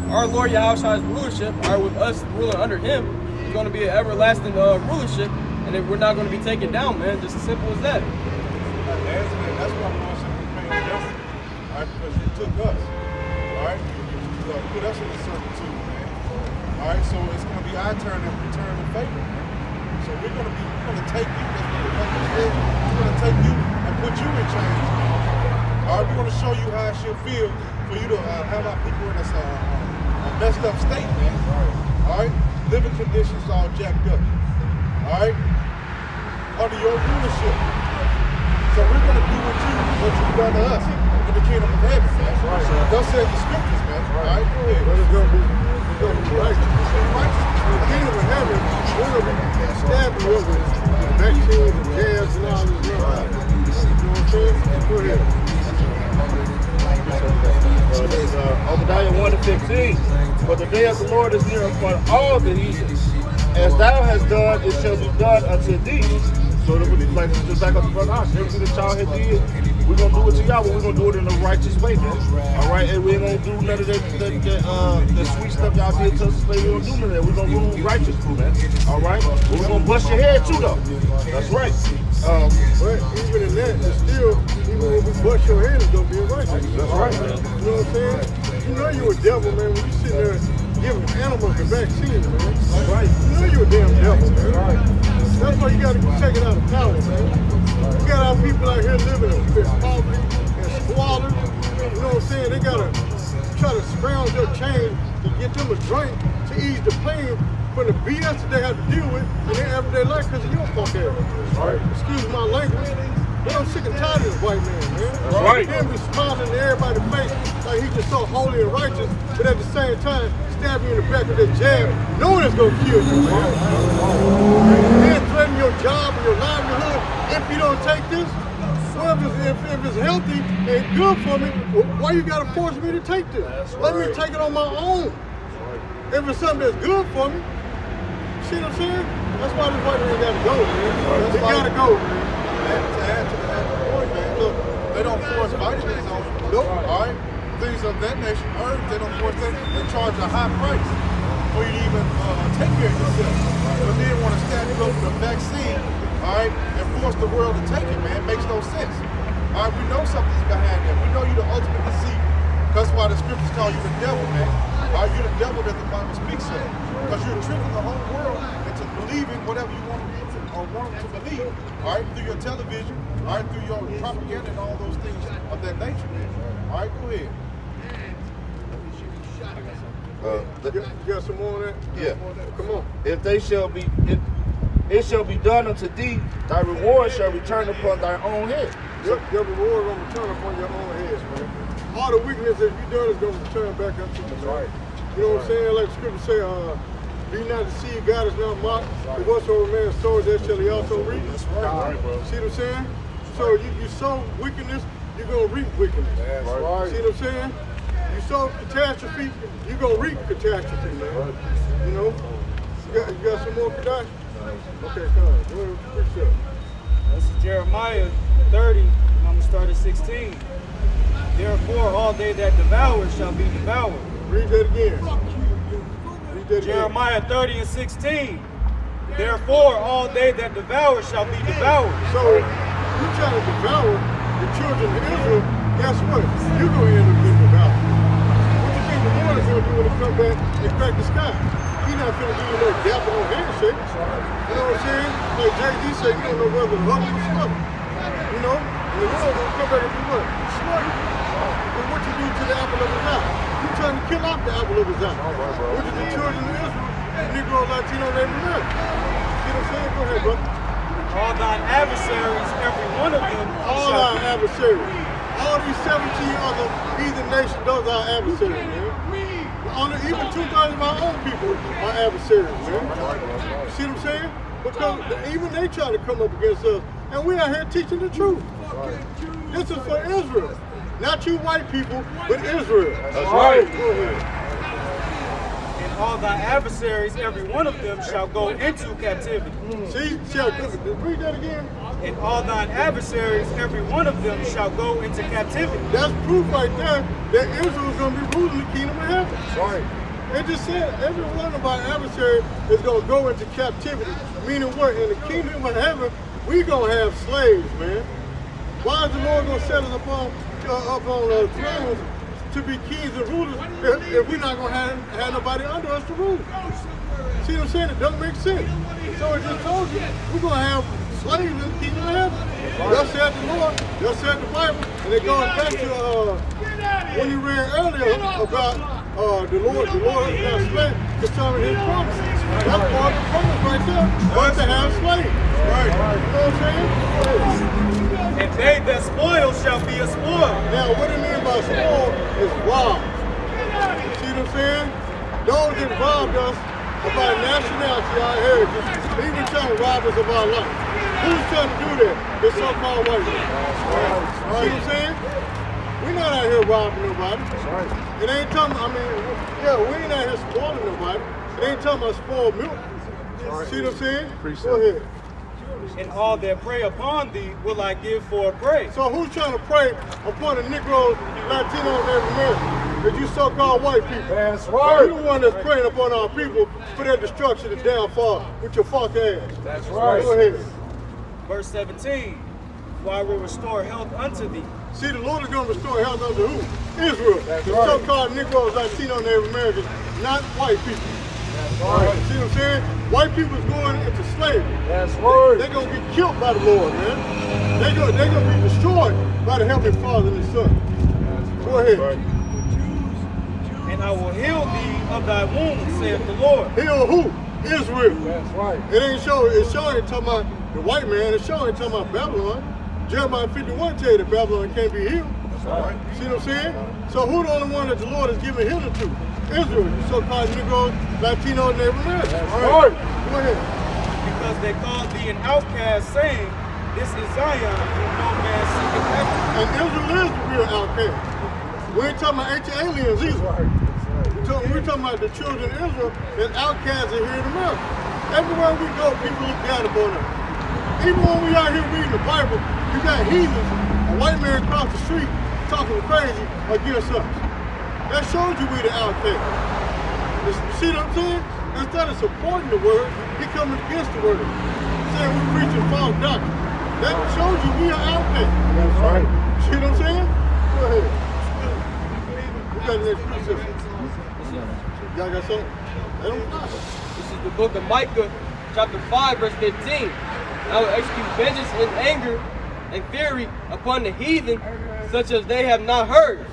our Lord Yahushua's rulership, all right, with us ruling under him, is going to be an everlasting rulership, and then we're not going to be taken down, man. Just as simple as that. That's why I'm also paying attention. All right, because you took us. All right, you put us in the servitude, man. All right, so it's going to be our turn to return the favor, man. So we're going to take you. That's what the Bible said. We're going to take you and put you in chains. All right, we're going to show you how it should feel for you to have our people in this messed up state, man. All right, living conditions all jacked up. All right, under your rulership. So we're going to do what you've done to us in the kingdom of heaven, man. Thus said the scriptures, man. All right, go ahead. But it's going to be righteous. The kingdom of heaven, we're going to be stabbing you with vaccines and jabs and all this stuff. You know what I'm saying? Go ahead. This is Obadiah 1:15. For the day of the Lord is near upon all the heathen. As thou hast done, it shall be done unto thee. So that we like just back up the front house. Everything that y'all had did, we're gonna do it to y'all, but we're gonna do it in a righteous way, man. All right, and we ain't gonna do none of the sweet stuff y'all did to us. We ain't gonna do none of that. We're gonna rule righteously, man. All right, but we're gonna bust your head too, though. That's right. But even in that, it's still, even when we bust your head, it's gonna be righteous. That's right, man. You know what I'm saying? You know you a devil, man, when you sitting there giving animals the vaccine, man. That's right. You know you a damn devil, man. Right. That's why you gotta be taken out of power, man. You got our people out here living in poverty and squalor. You know what I'm saying? They gotta try to scrounge their change to get them a drink to ease the pain from the BS that they have to deal with in their everyday life because of your fuck ass. Right. Excuse my language. But I'm sick and tired of this white man, man. That's right. Him be smiling in everybody's face like he's just so holy and righteous, but at the same time, stab you in the back with that jab, knowing it's gonna kill you, man. And threaten your job and your livelihood if you don't take this. Well, if it's healthy and good for me, why you gotta force me to take this? Let me take it on my own. If it's something that's good for me, see what I'm saying? That's why this white man gotta go, man. He gotta go, man. And to add to that point, man, look, they don't force vitamins on you. Nope. All right? Things of that nation, herbs, they don't force that. They charge a high price for you to even take care of yourself. But then want to stand you up with a vaccine, all right, and force the world to take it, man. It makes no sense. All right, we know something's behind that. We know you're the ultimate deceiver. That's why the scriptures call you the devil, man. All right, you're the devil that the Bible speaks of. Because you're tricking the whole world into believing whatever you want or want them to believe. All right, through your television, all right, through your propaganda and all those things of that nature, man. All right, go ahead. You got some more on that? Yeah. Come on. If they shall be, it shall be done unto thee, thy reward shall return upon thy own head. Your reward gonna return upon your own heads, man. All the weakness that you done is gonna return back unto you. That's right. You know what I'm saying? Like the scripture say, be not deceived, God is not mocked. Right. Whatsoever man sows, that shall he also reap. That's right, bro. See what I'm saying? So you sow wickedness, you're gonna reap wickedness. That's right. See what I'm saying? You sow catastrophe, you're gonna reap catastrophe, man. Right. You know? You got some more, Kadai? Okay, come on. Go ahead, preach up. This is Jeremiah 30, and I'm going to start at 16. Therefore, all they that devour shall be devoured. Read that again. Read that Jeremiah 30 and 16. Therefore, all they that devour shall be devoured. So, you trying to devour the children of Israel, guess what? You're going to end up getting devoured. What do you think the Lord is going to do when he come back and crack the sky? He's not going to give you no dap or no handshake. You know what I'm saying? Like Jay-Z said, you don't know whether to love or to smother. You know? And the Lord will come back and do what? Smother. And what you do to the apple of his eye? You trying to kill off the apple of his eye. What did the children of Israel, Negro, Latino, Native American? See what I'm saying? Go ahead, brother. All thine adversaries, every one of them, all our adversaries. All these 17 other heathen nations, those are our adversaries, man. Even 2,000 of our own people are adversaries, man. See what I'm saying? Because even they try to come up against us And we are here teaching the truth. This is for Israel. Not you white people, but Israel. That's right. Go ahead. And all thy adversaries, every one of them, shall go into captivity. See, read that again. And all thine adversaries, every one of them, shall go into captivity. That's proof right there that Israel is going to be ruling the kingdom of heaven. That's right. It just said every one of our adversaries is going to go into captivity. Meaning what? In the kingdom of heaven, we're going to have slaves, man. Why is the Lord going to set us upon thrones to be kings and rulers if we're not going to have nobody under us to rule? See what I'm saying? It doesn't make sense. So it just told you, we're going to have slaves in the kingdom of heaven. Thus said the Lord, thus said the Bible. And it goes back to when you read earlier about the Lord is not slaves concerning his promises. That's part of the promise right there, was to have slaves. Right. You know what I'm saying? And they that spoil shall be a spoil. Now, what do you mean by spoil is robbed. See what I'm saying? Those that robbed us of our nationality, our heritage, even trying to rob us of our life. Who's trying to do that? The so-called white man. See what I'm saying? We're not out here robbing nobody. It ain't talking, we ain't out here spoiling nobody. It ain't talking about spoiled milk. See what I'm saying? Go ahead. And all that prey upon thee will I give for a prey. So who's trying to prey upon the Negroes, Latinos, and Americans? It's you so-called white people. That's right. You're the one that's preying upon our people for their destruction and downfall with your fuck ass. That's right. Go ahead. Verse 17, for I will restore health unto thee. See, the Lord is going to restore health unto who? Israel. That's the right. so-called Negroes, Latinos, and Native Americans, not white people. That's right. See what I'm saying? White people is going into slavery. That's right. They're going to get killed by the Lord, man. They're going to be destroyed by the Heavenly Father and His Son. Go ahead. Right. And I will heal thee of thy wounds, saith the Lord. Heal who? Israel. That's right. It ain't showing. It's showing talking about the white man. It's showing talking about Babylon. Jeremiah 51 tell you that Babylon can't be healed. That's right. See what I'm saying? So who the only one that the Lord is giving healing to? Israel, the so-called Negroes, Latinos, and Native Americans. That's right. Go ahead. Because they called thee an outcast, saying, this is Zion, whom no man seeketh after. And Israel is the real outcast. We ain't talking about ancient aliens either. We're talking about the children of Israel and outcasts are here in America. Everywhere we go, people look down upon us. Even when we out here reading the Bible, you got heathens, a white man across the street talking crazy against us. That shows you we the outcast. You see what I'm saying? Instead of supporting the word, he coming against the word. Saying we're preaching false doctrine. That shows you we are outcast. That's right. See what I'm saying? Go ahead. We got the next precept. Y'all got something? Let them fly. This is the book of Micah, chapter 5, verse 15. I will execute vengeance in anger and fury upon the heathen, such as they have not heard.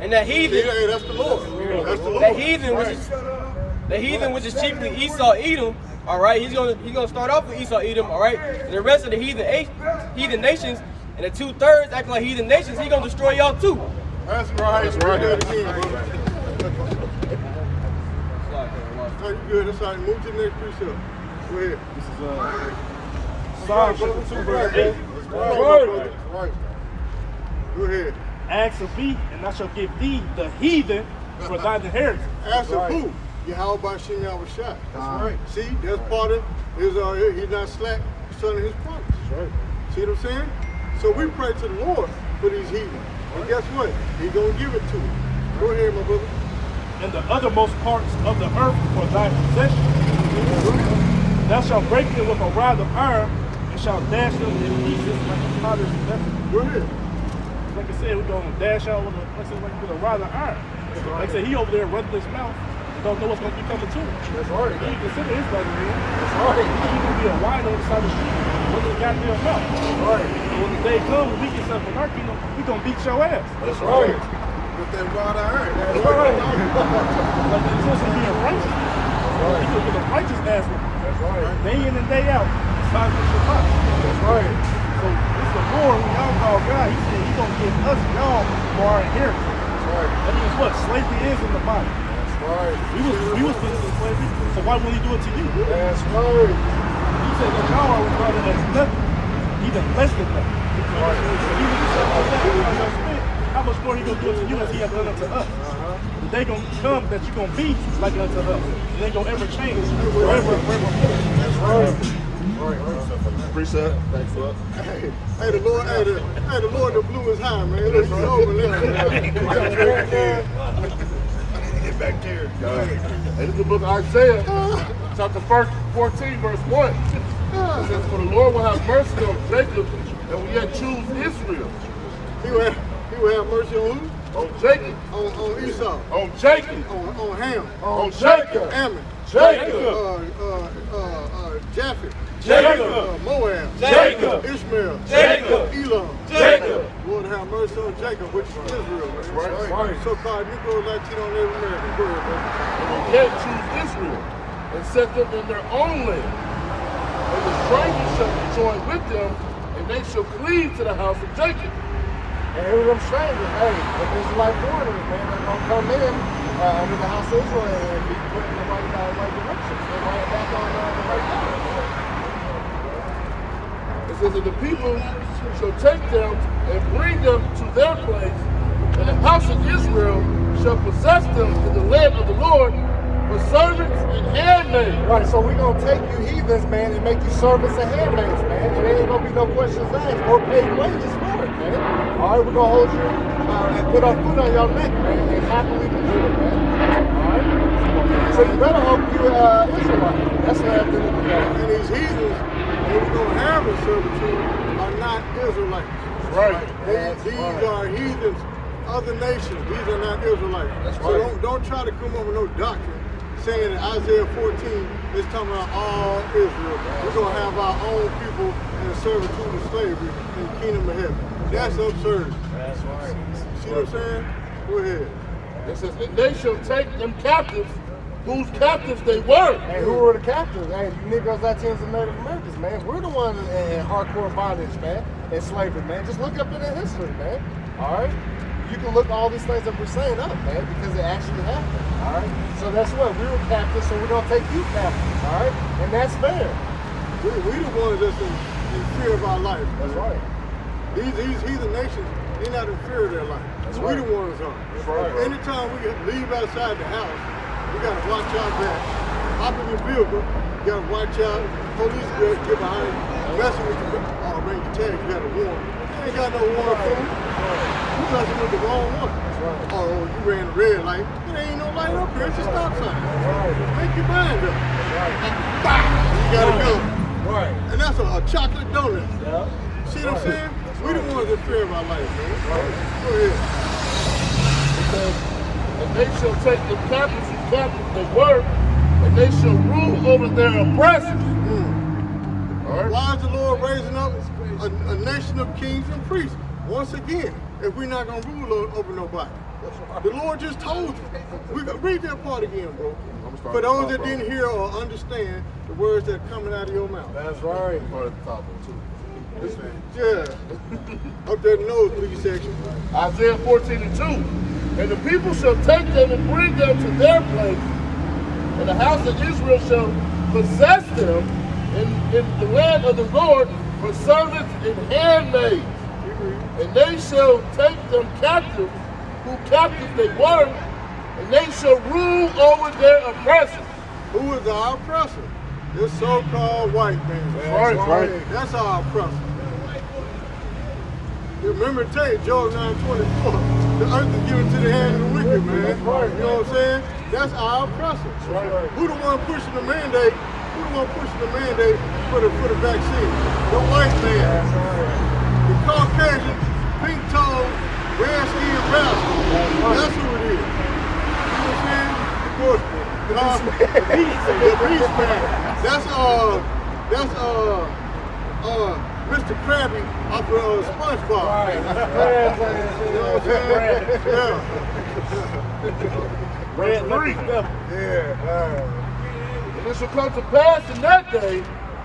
And that heathen, Yeah, that's the Lord. That's the Lord. the heathen, which is chiefly Esau, Edom. All right, he's gonna start off with Esau, Edom. All right, and the rest of the heathen nations, and the 2/3 acting like heathen nations, he's gonna destroy y'all too. That's right. That's right. Do that again, bro. No, you good. That's all right. Move to the next precept. Go ahead. This is Psalm Psalm 2, verse 8. right. Right. Go ahead. Ask of me, and I shall give thee the heathen for thine inheritance. Ask of right. who? Yahweh Bashim Yahushua. That's right. See, that's part of his, he's not slack concerning his promise. That's right. See what I'm saying? So we pray to the Lord for these heathen. And guess what? He's going to give it to us. Go ahead, my brother. And the othermost parts of the earth for thy possession. Thou shalt break them with a rod of iron, and shalt dash them in pieces like a potter's vessel. Go ahead. Like I said, we're going to dash out with a rod of iron. Like I said, he over there running his mouth and don't know what's going to be coming to him. That's right. He didn't consider his brother, man. That's right. He can be a wine on the side of the street with his goddamn mouth. That's right. So when the day comes, when we get something in our kingdom, we going to beat your ass. That's right. With that rod of iron. That's right. Like it's supposed to be a righteous. Right. He could get a righteous ass with him. That's right. Day in and day out. Side with your pot. That's right. So it's the Lord who y'all call God. He said he's gonna give us y'all for our inheritance. That's right. That means what? Slavery is in the body. That's right. We was put into slavery. So why wouldn't he do it to you? That's right. He said that y'all are regarded as nothing. even less than that. How much more he gonna do it to you as he has done unto us? The day gonna come that you're gonna be like unto us. It ain't gonna ever change. Forever. That's right. Appreciate it. Thanks a lot. Hey, the Lord that blew his high, man. It's over now. Get back there. Hey, this is the book of Isaiah, chapter 14, verse 1. It says, for the Lord will have mercy on Jacob and will yet choose Israel. He will have mercy on who? On Jacob. On Esau. On Jacob. On Ham. On Jacob. Ammon. Jacob. Japheth. Jacob. Moab. Jacob. Ishmael. Jacob. Elam. Jacob. Lord have mercy on Jacob, which is Israel. Man. Right. So-called Negro Latino Native American. Go ahead, man. And will yet choose Israel and set them in their own land. And the strangers shall be joined with them, and they shall cleave to the house of Jacob. And who them strangers? Hey, if Israelite foreigners, man, they're gonna come in under the house of Israel and be put in the right direction. They're right back on the right path. It says that the people shall take them and bring them to their place, and the house of Israel shall possess them in the land of the Lord for servants and handmaids. Right, so we're gonna take you heathens, man, and make you servants and handmaids, man. And there ain't gonna be no questions asked or paid wages for it, man. All right, we're gonna hold you and put our foot on your neck, man, and happily do it, man. All right? So you better hope you Israelite. That's what I have to look at. And these heathens that we're going to have in servitude are not Israelites. Right. These are heathens, other nations. These are not Israelites. That's so right. don't try to come up with no doctrine saying that Isaiah 14 is talking about all Israel. We're going to have our own people in servitude and slavery in the kingdom of heaven. That's absurd. That's right. See what I'm saying? Go ahead. It says, and they shall take them captives, whose captives they were. Hey, who were the captives? Hey, you Negroes, Latinos, and Native Americans, man. We're the ones in hardcore bondage, man, and slavery, man. Just look up in the history, man. All right? You can look all these things that we're saying up, man, because it actually happened. All right? So that's what we were captives, so we're gonna take you captives, all right? And that's fair. We the ones that's in fear of our life. That's right. These heathen nations, they're not in fear of their life. That's we right. the ones are. That's right. Anytime we leave outside the house, we gotta watch our back. Hop in your vehicle, you gotta watch out. Police get behind you, messing with you. Oh man, you tag, you got a warrant. You ain't got no warrant for you. You messing with the wrong one. Right. Oh, you ran a red light. There ain't no light up here, it's a stop sign. Right. Make your mind up. Bah! You gotta go. Right. And that's a chocolate donut. Yeah. See what I'm saying? We the ones that fear of our life, man. Go ahead. Because, and they shall take the captives whose captives they were, and they shall rule over their oppressors. All right? Why is the Lord raising up a nation of kings and priests? Once again, if we're not going to rule over nobody. The Lord just told you. We can read that part again, bro. For those that didn't hear or understand the words that are coming out of your mouth. That's right. Part at the top of it, too. Yeah. Up there in the nosebleed section. Isaiah 14 and 2. And the people shall take them and bring them to their place, and the house of Israel shall possess them in the land of the Lord for servants and handmaids. And they shall take them captive, who captives they were, and they shall rule over their oppressors. Who is our oppressor? This so-called white man. That's right. That's our oppressor. Remember to tell you, Job 9:24, the earth is given to the hand of the wicked, man. That's right. You know what I'm saying? That's our oppressor. Right. Who the one pushing the mandate? Who the one pushing the mandate for the vaccine? The white man. That's right. The Caucasian, pink-toed, red-skinned bastard. That's who it is. You know what I'm saying? Of course, the beast man. That's Mr. Krabby off of SpongeBob. Right. You know what I'm saying? Yeah. Red Three. Yeah. And it shall come to pass in that day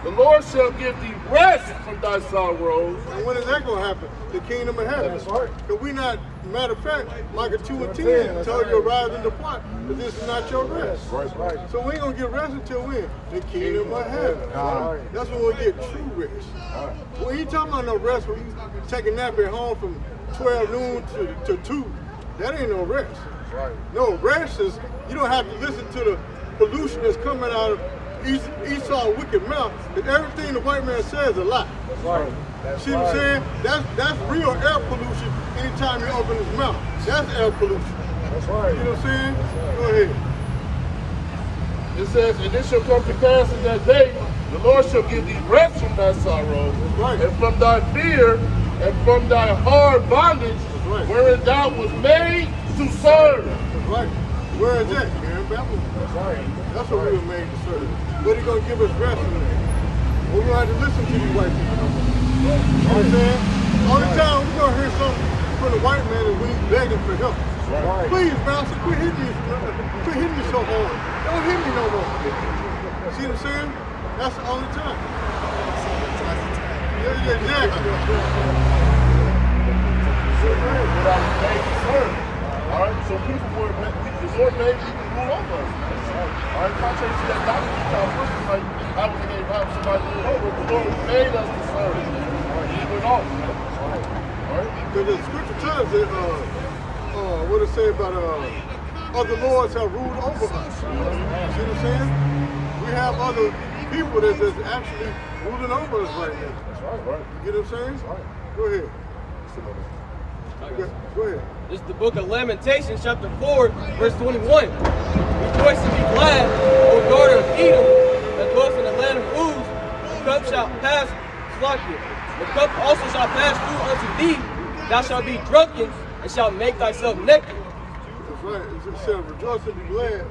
the Lord shall give thee rest from thy sorrows. And when is that going to happen? The kingdom of heaven. That's right. Because we not, matter of fact, Micah 2:10 told you to rise and depart, but this is not your rest. Right. So we ain't going to get rest until when? The kingdom of heaven. That's when we'll get true rest. When you talking about no rest, when you take a nap at home from 12 noon to 2, that ain't no rest. Right. No, rest is, you don't have to listen to the pollution that's coming out of Esau's wicked mouth, because everything the white man says is a lie. Right. See what I'm saying? That's real air pollution anytime you open his mouth. That's air pollution. That's right. You know what I'm saying? Go ahead. It says, and it shall come to pass in that day, the Lord shall give thee rest from thy sorrows, Right. and from thy fear, and from thy hard bondage, Right. wherein thou was made to serve. That's right. Where is that? Here in Babylon. That's right. That's what we were made to serve. But he's going to give us rest from that. We're going to have to listen to these white people. You know what I'm saying? All the time we're going to hear something from the white man is when he's begging for help. Right. Please, bouncer, quit hitting me so hard. Don't hit me no more. See what I'm saying? That's the only time. Yeah, exactly. But I was made to serve. All right, so people were, the Lord made people rule over us. All right, contrary to that doctrine, you tell us, like, I was going to have somebody rule over. The Lord made us to serve. He went off. All right? Because the scripture tells us that, what it say about other lords have ruled over us. See what I'm saying? We have other people that's actually ruling over us right now. That's right. You get what I'm saying? Go ahead. Go ahead. This is the book of Lamentations, chapter 4, verse 21. Rejoice and be glad, O daughter of Edom, that dwells in the land of Uz. The cup shall pass, the cup also shall pass through unto thee. Thou shalt be drunken, and shalt make thyself naked. That's right. It said, rejoice and be glad.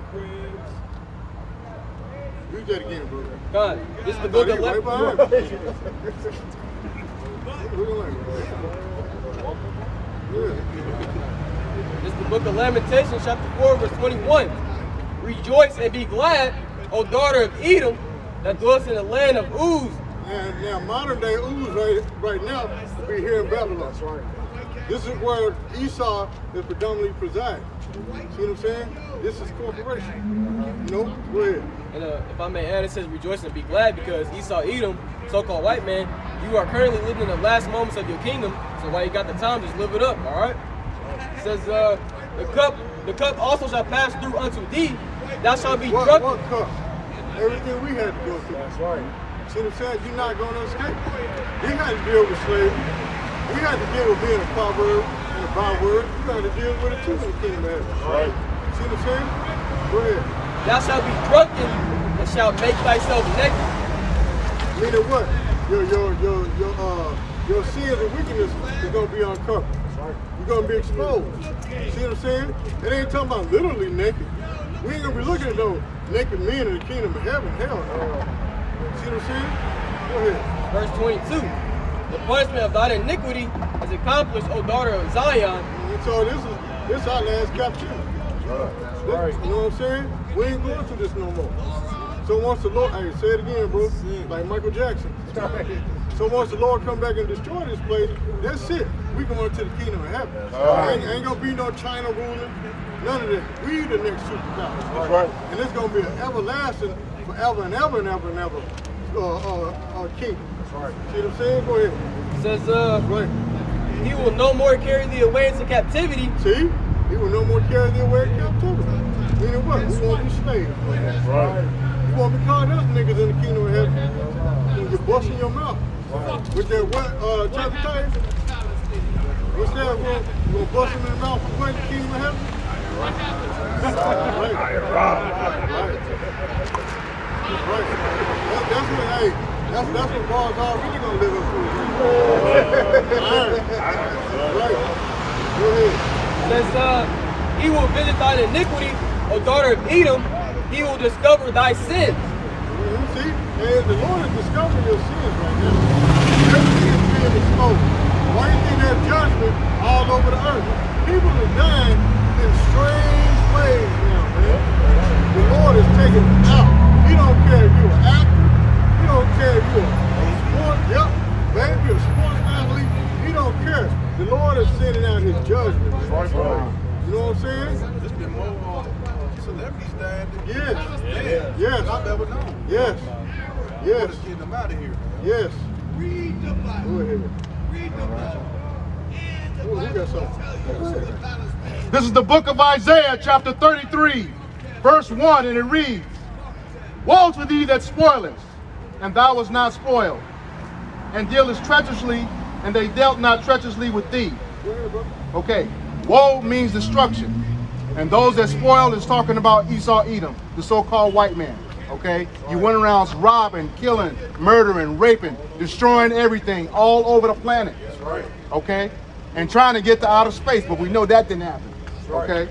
Read that again, bro. God, this is the book of Right behind Lamentations. This is the book of Lamentations, chapter 4, verse 21. Rejoice and be glad, O daughter of Edom, that dwells in the land of Uz. And now modern day Uz right now will be here in Babylon. This is where Esau is predominantly presiding. See what I'm saying? This is corporation. You know? Go ahead. And if I may add, it says rejoice and be glad because Esau, Edom, so-called white man, you are currently living in the last moments of your kingdom. So while you got the time, just live it up, all right? It says the cup also shall pass through unto thee. Thou shalt be drunk. What cup? Everything we had to go through. That's right. See what I'm saying? You're not going to escape. We had to deal with slavery. We had to deal with being a proverb and a byword. You got to deal with it too in the kingdom of heaven. Right. See what I'm saying? Go ahead. Thou shalt be drunken and shalt make thyself naked. Meaning what? Your sins and wickedness is going to be uncovered. You're going to be exposed. See what I'm saying? It ain't talking about literally naked. We ain't going to be looking at those naked men in the kingdom of heaven. Hell no. See what I'm saying? Go ahead. Verse 22. The punishment of thine iniquity is accomplished, O daughter of Zion. And so this our last captivity. Right. You know what I'm saying? We ain't going through this no more. So once the Lord, hey, say it again, bro, like Michael Jackson. So once the Lord come back and destroy this place, that's it. We going to the kingdom of heaven. Ain't gonna be no China ruling, none of that. We the next superpower. That's right. And it's gonna be an everlasting, forever and ever and ever and ever kingdom. That's right. See what I'm saying? Go ahead. It says, Right. he will no more carry thee away into captivity. See? He will no more carry thee away in captivity. Meaning what? We won't be slaves. That's right. You won't be calling us niggas in the kingdom of heaven. You're busting your mouth. With that what, chapter tag? What's that? We're gonna bust him in the mouth for what? The kingdom of heaven? Right. That's what, hey, that's what Paul's already gonna live up to. Right. Go ahead. It says, he will visit thine iniquity, O daughter of Edom. He will discover thy sins. See, and the Lord is discovering your sins right now. Everything is being exposed. Why do you think there's judgment all over the earth? People are dying in strange ways now, man. The Lord is taking it out. He don't care if you're an actor. He don't care if If he's standing, Yes. Yes. I've ever known. Yes. Yes. Just getting them out of here. Yes. Read the Bible. Go ahead. Read the Bible. Oh, you got something. This is the book of Isaiah, chapter 33, verse 1, and it reads, Woe to thee that spoilest, and thou wast not spoiled, and dealest treacherously, and they dealt not treacherously with thee. Okay, woe means destruction. And those that spoil is talking about Esau Edom, the so-called white man. Okay, you went around robbing, killing, murdering, raping, destroying everything all over the planet. Okay, and trying to get to outer space, but we know that didn't happen. Okay,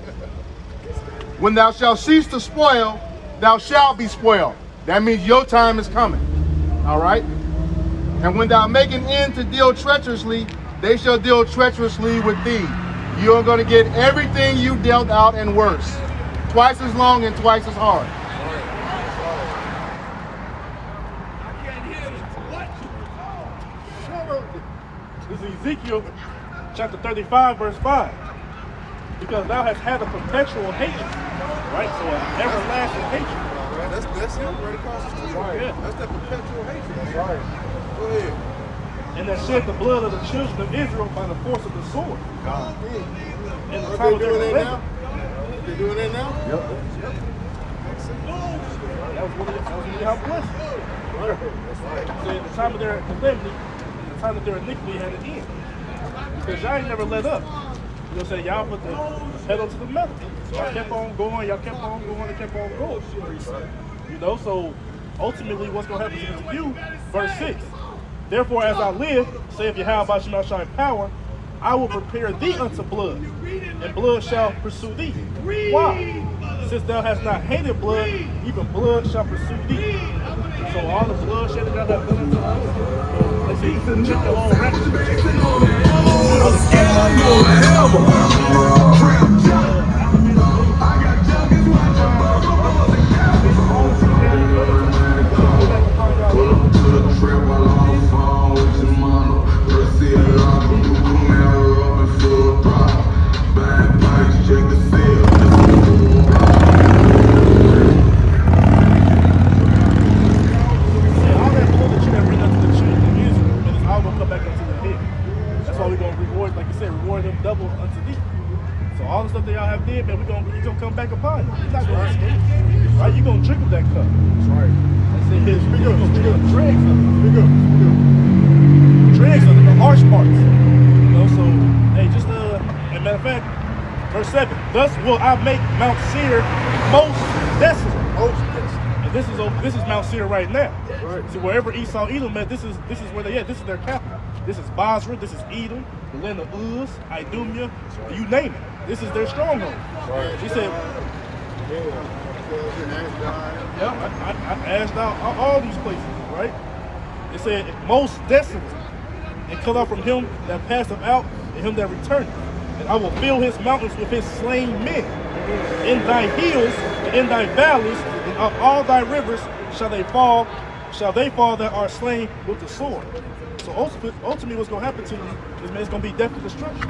when thou shalt cease to spoil, thou shalt be spoiled. That means your time is coming. All right, and when thou make an end to deal treacherously, they shall deal treacherously with thee. You're going to get everything you dealt out and worse, twice as long and twice as hard. This is Ezekiel chapter 35, verse 5. Because thou hast had a perpetual hatred, right? So an everlasting hatred. That's him right across the street. Yeah. That's that perpetual hatred. That's right. Go ahead. And that shed the blood of the children of Israel by the force of the sword. In the Are time they of their doing that calamity. now? They doing that now? That was one of Yahweh's blessings. So in the time of their calamity, the time of their iniquity had an end. Because y'all ain't never let up. You know what I'm saying? Y'all put the pedal to the metal. Y'all kept on going, y'all kept on going, and kept on going. You know, so ultimately what's going to happen to you, verse 6. Therefore, as I live, saith Yahweh Shema Shai power, I will prepare thee unto blood, and blood shall pursue thee. Why? Since thou hast not hated blood, even blood shall pursue thee. So all the bloodshed that y'all have done unto us, let's see, check your own come back upon you. You're not going to escape. Right? You're going to drink of that cup. That's right. I said, here's dregs of it. Dregs of it, the harsh parts. You know, so, hey, just, and matter of fact, verse 7, thus will I make Mount Seir most desolate. And this is Mount Seir right now. Right. So wherever Esau, Edom met, this is where they at. This is their capital. This is Basra, this is Edom, the land of Uz, Idumea, you name it. This is their stronghold. Right. He said, I asked out all these places, right? It said, most desolate, and cut off from him that passeth out, and him that returneth. And I will fill his mountains with his slain men. In thy hills, and in thy valleys, and of all thy rivers shall they fall that are slain with the sword. So ultimately what's going to happen to you is, man, it's going to be death and destruction,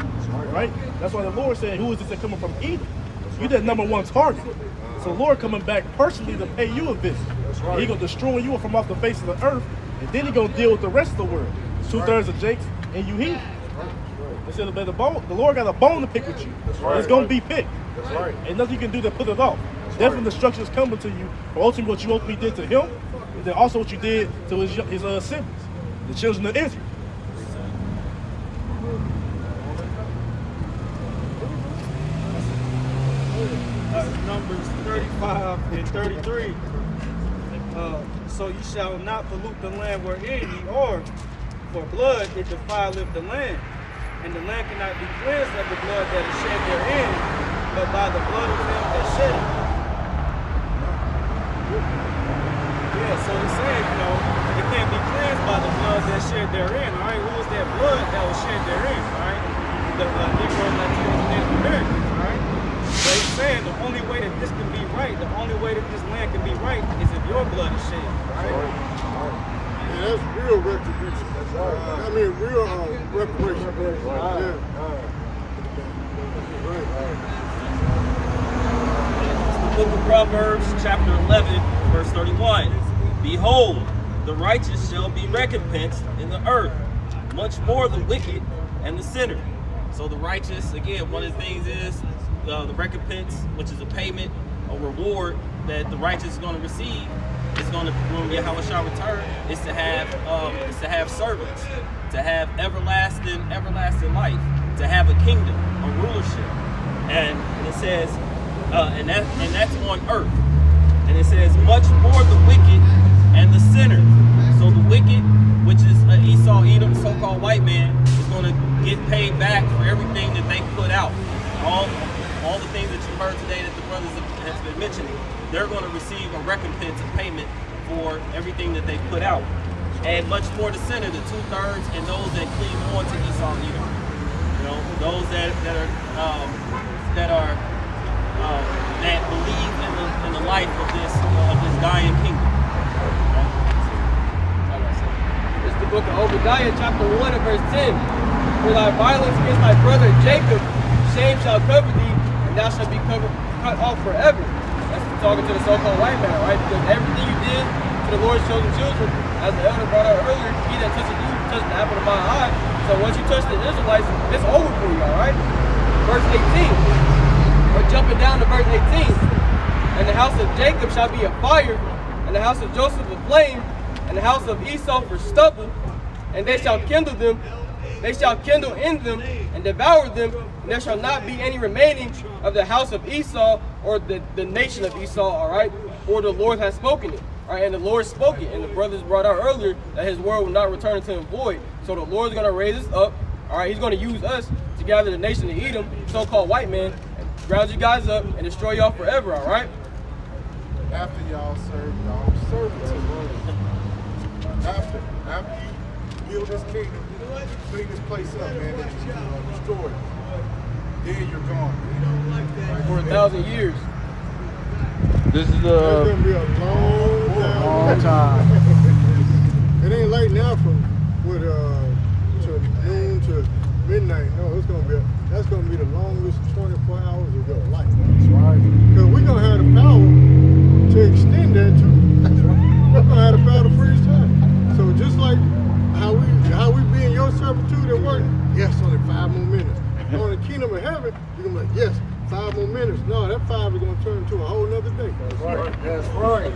right? That's why the Lord said, who is this that coming from Edom? You're that number one target. So the Lord coming back personally to pay you a visit. He's going to destroy you from off the face of the earth, and then he's going to deal with the rest of the world. 2/3 of Jakes, and you heal. They said, the Lord got a bone to pick with you. It's going to be picked. Ain't nothing you can do to put it off. Death and destruction is coming to you, but ultimately what you ultimately did to him, and then also what you did to his siblings. The children of Israel. Numbers 35 and 33. So you shall not pollute the land wherein ye are, for blood it defileth the land, and the land cannot be cleansed of the blood that is shed therein, but by the blood of him that shed it. Yeah, so he's saying, you know, it can't be cleansed by the blood that's shed therein. All right, who was that blood that was shed therein? All right, the Negro, Latino, Native Americans. All right, so he's saying the only way that this can be right, the only way that this land can be right, is if your blood is shed. All right. And that's real retribution. That's right. I mean, real reparation. Right. Yeah. book of Proverbs, chapter 11, verse 31. Behold, the righteous shall be recompensed in the earth, much more the wicked and the sinner. So the righteous, again, one of the things is the recompense, which is a payment, a reward that the righteous is going to receive. It's going to, when Yahweh shall return, is to have servants, to have everlasting life, to have a kingdom, a rulership, and it says, and that's on earth, and it says much more the wicked and the sinner. So the wicked, which is Esau, Edom, so-called white man, is going to get paid back for everything that they put out. All the things that you heard today that the brothers have been mentioning, they're going to receive a recompense, a payment for everything that they put out. And much more the sinner, the 2/3, and those that cleave on to Esau, Edom. You know, those that believe in the life of this dying kingdom. It's the book of Obadiah, chapter 1 and verse 10. For thy violence against thy brother Jacob, shame shall cover thee, and thou shalt be cut off forever. That's talking to the so-called white man, right? Because everything you did to the Lord's chosen children, as the elder brought out earlier, he that touches you, touched the apple of my eye. So once you touch the Israelites, it's over for you, all right? Verse 18. We're jumping down to verse 18. And the house of Jacob shall be a fire, and the house of Joseph a flame, and the house of Esau for stubble, and they shall kindle them. They shall kindle in them and devour them, and there shall not be any remaining of the house of Esau or the nation of Esau, all right? For the Lord has spoken it, all right? And the Lord spoke it, and the brothers brought out earlier that his word will not return unto him void. So the Lord's going to raise us up, all right? He's going to use us to gather the nation of Edom, so-called white man, and round you guys up and destroy y'all forever, all right? After y'all serve servitude. After you build this kingdom, clean this place up, man, that you destroyed. Then you're gone, man. For 1,000 years. This is gonna be a long time. It ain't late now from to noon to midnight. No, that's gonna be the longest 24 hours of your life. That's right. Because we're gonna have the power to extend that too. We're gonna have the power to freeze time. So just like how we be in your servitude at work, yes, only 5 more minutes. On the kingdom of heaven, you're gonna be like, yes, 5 more minutes. No, that 5 is gonna turn into a whole nother day. That's right. That's right.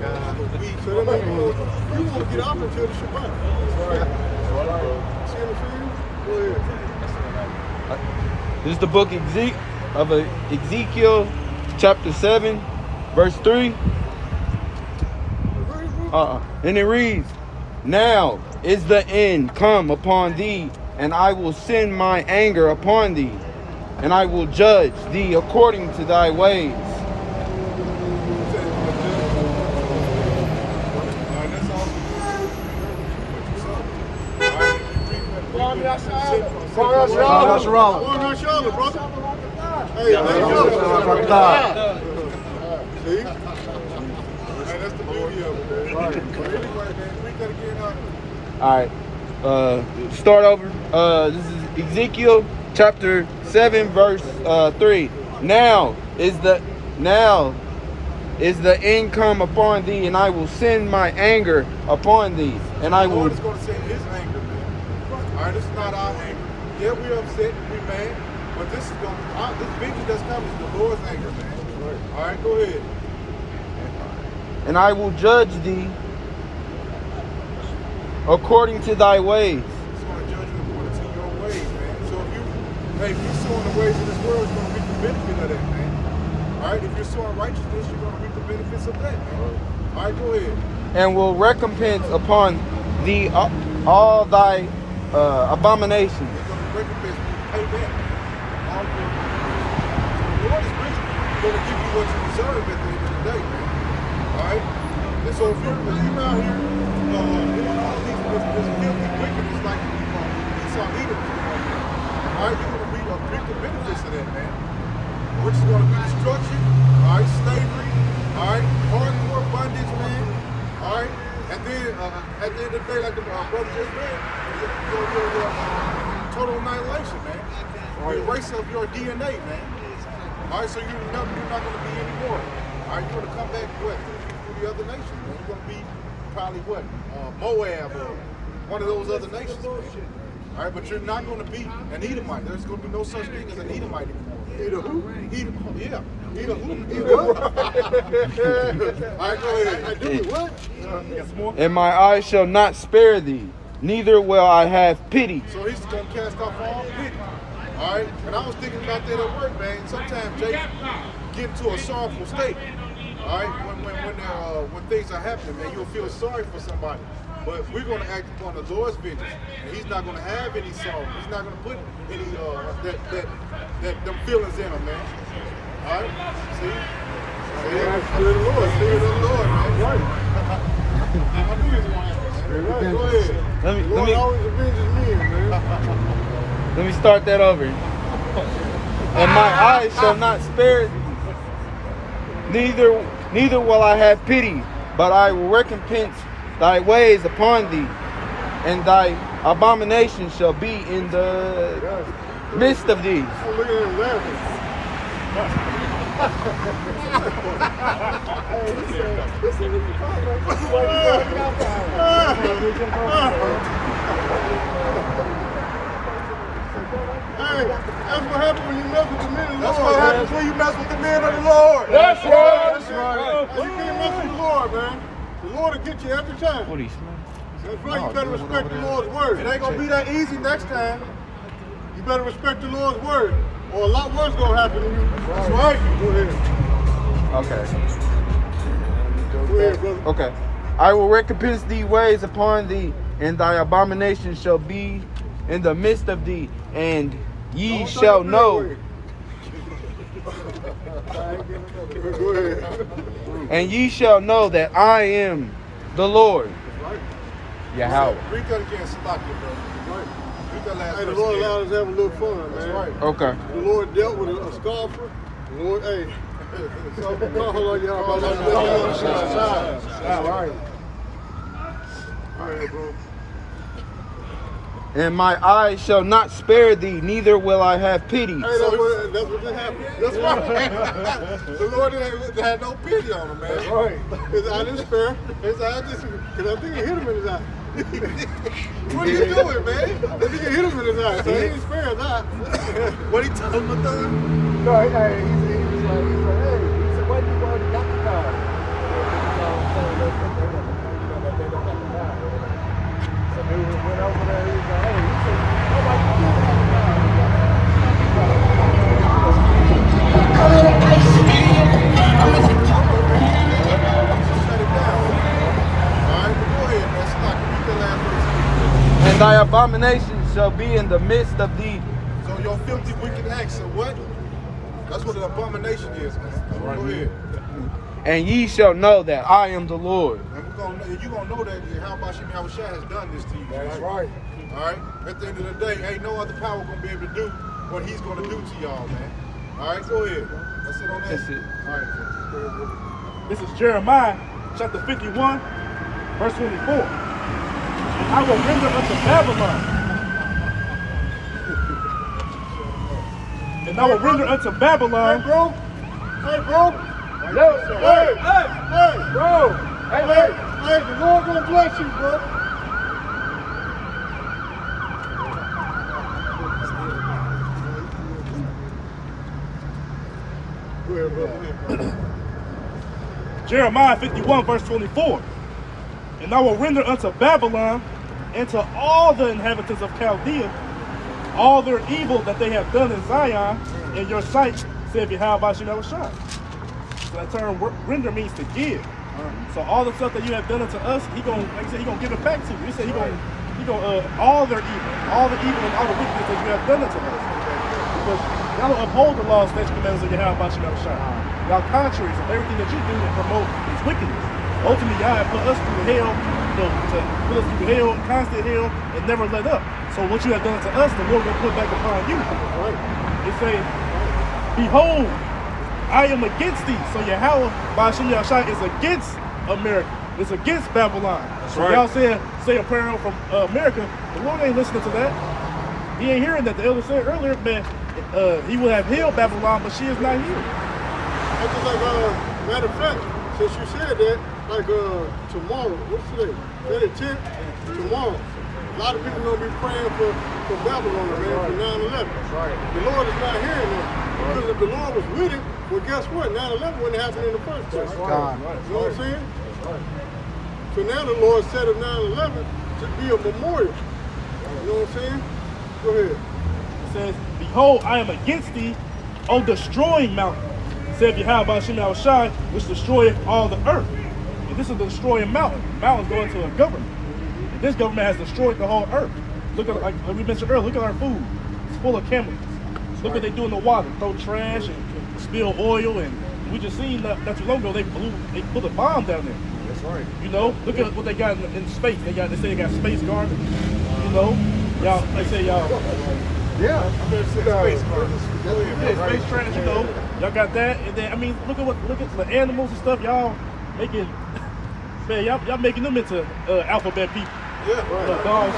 So that means you won't get off until the Shabbat. That's right. See what I'm saying? Go ahead. This is the book of Ezekiel, chapter 7, verse 3. And it reads, now is the end come upon thee, and I will send my anger upon thee, and I will judge thee according to thy ways. All right, start over. This is Ezekiel chapter 7, verse 3. Now is the end come upon thee, and I will send my anger upon thee, and I will. The Lord is going to send his anger, man. All right, this is not our anger. Yeah, we're upset, we mad, but this is going to, this victory that's coming is the Lord's anger, man. All right, go ahead. And I will judge thee according to thy ways. It's going to judge you according to your ways, man. So if you're sowing the ways of this world, you're going to reap the benefit of that, man. All right, if you're sowing righteousness, you're going to reap the benefits of that, man. All right, go ahead. And will recompense upon thee all thy abominations. You're going to recompense, pay back. The Lord is rich. He's going to give you what you deserve at the end of the day, man. All right? And so if you're out here, doing all these filthy wickedness like Esau, Edom, all right, you're going to reap the benefits of that, man. Which is going to be destruction, all right, slavery, all right, hardcore bondage, man, all right. And then at the end of the day, like the brother just read, your total annihilation, man. The erase of your DNA, man. All right, so you're not going to be anymore. All All right, you're gonna come back what? Through the other nations, man. You're gonna be probably what? Moab or one of those other nations, man. All right, but you're not gonna be an Edomite. There's gonna be no such thing as an Edomite anymore. Either who? Edom, yeah. Edom who? What? All right, go ahead. I do it, what? And my eyes shall not spare thee, neither will I have pity. So he's gonna cast off all pity. All right, and I was thinking about that at work, man. Sometimes Jay get into a sorrowful state. All right, when things are happening, man, you'll feel sorry for somebody. But we're gonna act upon the Lord's vengeance, and He's not gonna have any sorrow. He's not gonna put any them feelings in him, man. All right, see, Spirit of the Lord, Spirit of the Lord, man. Right. I knew this was gonna happen. Go ahead. Let The Lord me always avenges men, man. let me start that over. And my eyes shall not spare thee, neither will I have pity, but I will recompense thy ways upon thee, and thy abomination shall be in the midst of thee. I'm looking at him laughing. Hey, that's what happens when you mess with the men of the Lord. That's what happens when you mess with the men of the Lord. That's right. That's right. You can't mess with the Lord, man. The Lord will get you every time. What are you That's right. You better respect the Lord's word. It ain't gonna be that easy next time. You better respect the Lord's word, or a lot worse gonna happen to you. That's right. Go ahead. Okay. Go ahead, brother. Okay. I will recompense thee ways upon thee, and thy abomination shall be in the midst of thee, and ye Don't shall say it know, that way. Go ahead. and ye shall know that I am the Lord. Yahweh. Read that again, Salakia, bro. Read that last Hey, the verse Lord again. allowed us to have a little fun, man. That's right. Okay. The Lord dealt with a scoffer. The Lord, hey. So, hold on, y'all. All All right. right, bro. And my eyes shall not spare thee, neither will I have pity. Hey, that's what just happened. That's right. The Lord had no pity on him, man. That's right. His eye didn't spare. His eye just, because I think it hit him in his eye. What are you doing, man? I think it hit him in his eye, so he didn't spare his eye. What he told him to do? No, hey, he was like, hey, he said, why you already got the car? So he went over there, he was like, hey, he said, nobody can do And thy abomination shall be in the midst of thee. So your filthy, wicked acts are what? That's what an abomination is, man. Go ahead. And ye shall know that I am the Lord. And you're going to know that how Bashim Yahushua has done this to you. That's right. All right? At the end of the day, ain't no other power going to be able to do what he's going to do to y'all, man. All right, go ahead. That's it on that. That's it. All right. This is Jeremiah chapter 51, verse 24. I will render unto Babylon. And I will render unto Babylon. Hey, bro. Hey, bro. Yo, Hey, bro. Hey, the Lord gonna bless you, bro. Go ahead, bro. Jeremiah 51, verse 24. And I will render unto Babylon and to all the inhabitants of Chaldea all their evil that they have done in Zion in your sight, said Yahweh Shai. So that term render means to give. So all the stuff that you have done unto us, he gonna, like I said, he gonna give it back to you. He said he gonna all their evil, all the evil and all the wickedness that you have done unto us. Because y'all don't uphold the laws, statutes, and commandments of Yahweh Shai. Y'all contrary, so everything that you do to promote is wickedness. Ultimately, y'all have put us through hell, to put us through hell, constant hell, and never let up. So what you have done to us, the Lord will put back upon you. Right? It say, behold, I am against thee. So Yahweh Bashim Yahshai is against America. It's against Babylon. So right. y'all say a prayer from America. The Lord ain't listening to that. He ain't hearing that. The elder said earlier, man, he will have healed Babylon, but she is not here. That's just like Matter of fact, since you said that, like tomorrow, what's today? Today the 10th? Tomorrow. A lot of people gonna be praying for Babylon, man, for 9/11. Right. The Lord is not hearing that. Because if the Lord was with it, well, guess what? 9/11 wouldn't happen in the first place. That's You right. know what I'm saying? That's right. So now the Lord set up 9/11 to be a memorial. You know what I'm saying? Go ahead. It says, behold, I am against thee, O destroying mountain, said Yahweh Hashem Shai, which destroyeth all the earth. And this is the destroying mountain. The mountain's going to a government. And this government has destroyed the whole earth. Look at, like we mentioned earlier, look at our food. It's full of chemicals. Look what they do in the water. Throw trash and spill oil. And we just seen not too long ago, they put a bomb down there. That's right. You know, look at what they got in space. They say they got space garbage. You know, y'all, they say y'all. Yeah. I'm going to say space cars. Yeah, space trash, you know. Y'all got that, and then I mean, look at the animals and stuff. Y'all making, man, y'all making them into alphabet people. Yeah, right. Dogs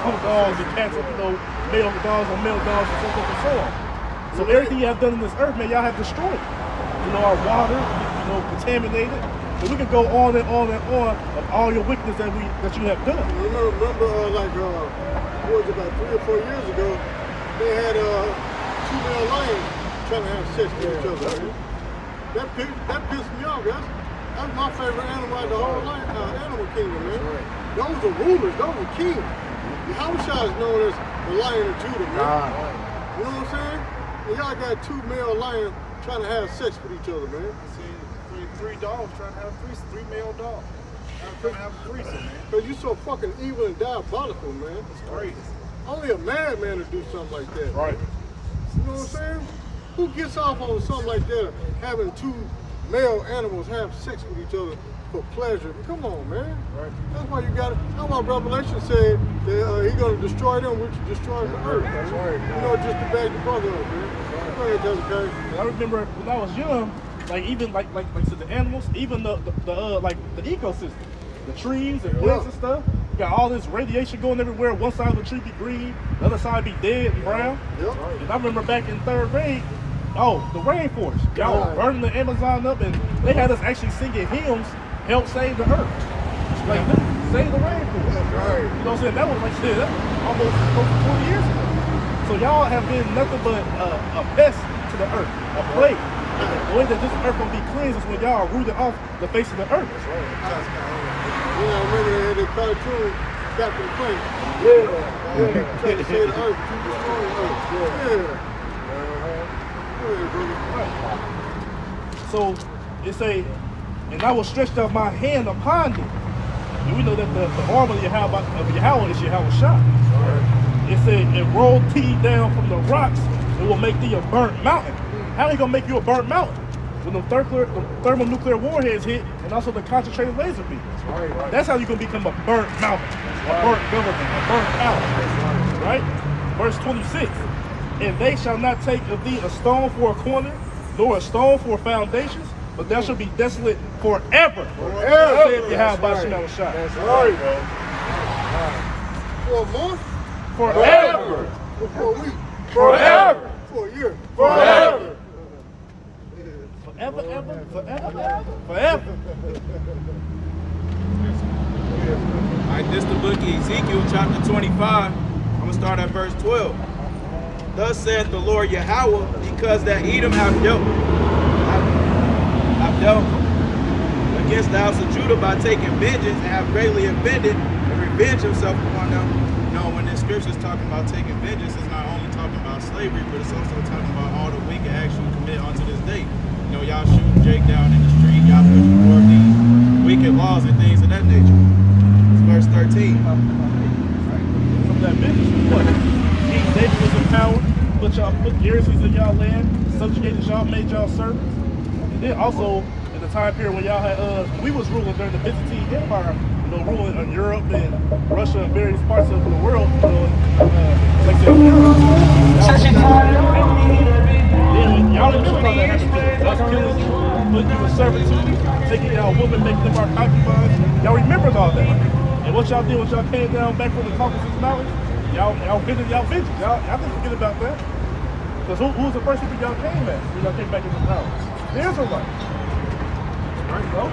and cats, you know, male dogs and male dogs and so forth and so on. So everything you have done in this earth, man, y'all have destroyed. You know, our water, you know, contaminated. So we could go on and on and on of all your wickedness that you have done. Remember like what was it, about 3 or 4 years ago, they had 2 male lions trying to have sex with each other. That pissed me off. That's my favorite animal out of the whole animal kingdom, man. Those are rulers, those are kings. Yahushua is known as the Lion of Judah, man. You know what I'm saying? And y'all got 2 male lions trying to have sex with each other, man. Three dogs trying to have three male dogs. Trying to have a threesome, man. Because you're so fucking evil and diabolical, man. It's crazy. Only a madman would do something like that. Right. You know what I'm saying? Who gets off on something like that, having 2 male animals have sex with each other for pleasure? Come on, man. Right. That's why you got it. That's why Revelation said that he's going to destroy them, which destroys the earth. That's right. You know, just to back the brother up, man. Go ahead, Jessica. I remember when I was young, like even like I said, the animals, even the ecosystem, the trees and plants and stuff. You got all this radiation going everywhere. One side of the tree be green, the other side be dead and brown. Yep. And I remember back in 3rd grade, the rainforest. Y'all burning the Amazon up, and they had us actually singing hymns, help save the earth. Like, save the rainforest. That's right. You know what I'm saying? That was like shit, that was almost close to 20 years ago. So y'all have been nothing but a pest to the earth, a plague. The way that this earth gonna be cleansed is when y'all are rooted off the face of the earth. Yeah, I remember they had that cartoon, Captain Plank. Yeah. Trying to save the earth, keep destroying the earth. Yeah. Go ahead, brother. So it say, and I will stretch out my hand upon thee. And we know that the arm of Yahweh is Yahweh Shai. It said, and roll thee down from the rocks, it will make thee a burnt mountain. How he gonna make you a burnt mountain? When the thermonuclear warheads hit, and also the concentrated laser beams. Right. That's how you gonna become a burnt mountain, a burnt government, a burnt town. Right? Verse 26. And they shall not take of thee a stone for a corner, nor a stone for foundations, but thou shalt be desolate forever. Forever. Said Yahweh Hashem Shai. That's right. For a month? Forever. For a week? Forever. For a year? Forever. Forever, forever. All right, this is the book of Ezekiel, chapter 25. I'm going to start at verse 12. Thus saith the Lord Yahweh, because that Edom have dealt against the house of Judah by taking vengeance and have greatly offended and revenged himself upon them. You know, when the scriptures talking about taking vengeance, it's not only talking about slavery, but it's also talking about all the wicked acts you commit unto this day. You know, y'all shooting Jake down in the street, y'all pushing for these wicked laws and things of that nature. It's verse 13. From that vengeance was what? King David was in power, put garrisons in y'all land, subjugated y'all, made y'all servants. And then also, in the time period when y'all had, we was ruling during the Byzantine Empire, you know, ruling in Europe and Russia and various parts of the world, you know, like the Europe. Y'all remember how that happened? Us killing you, putting you in servitude, taking y'all women, making them our concubines. Y'all remembered all that. And what y'all did when y'all came down back from the Caucasus Mountains, y'all vengeance. Y'all didn't forget about that. Because who was the first people y'all came at when y'all came back into power? The Israelites. Right, bro.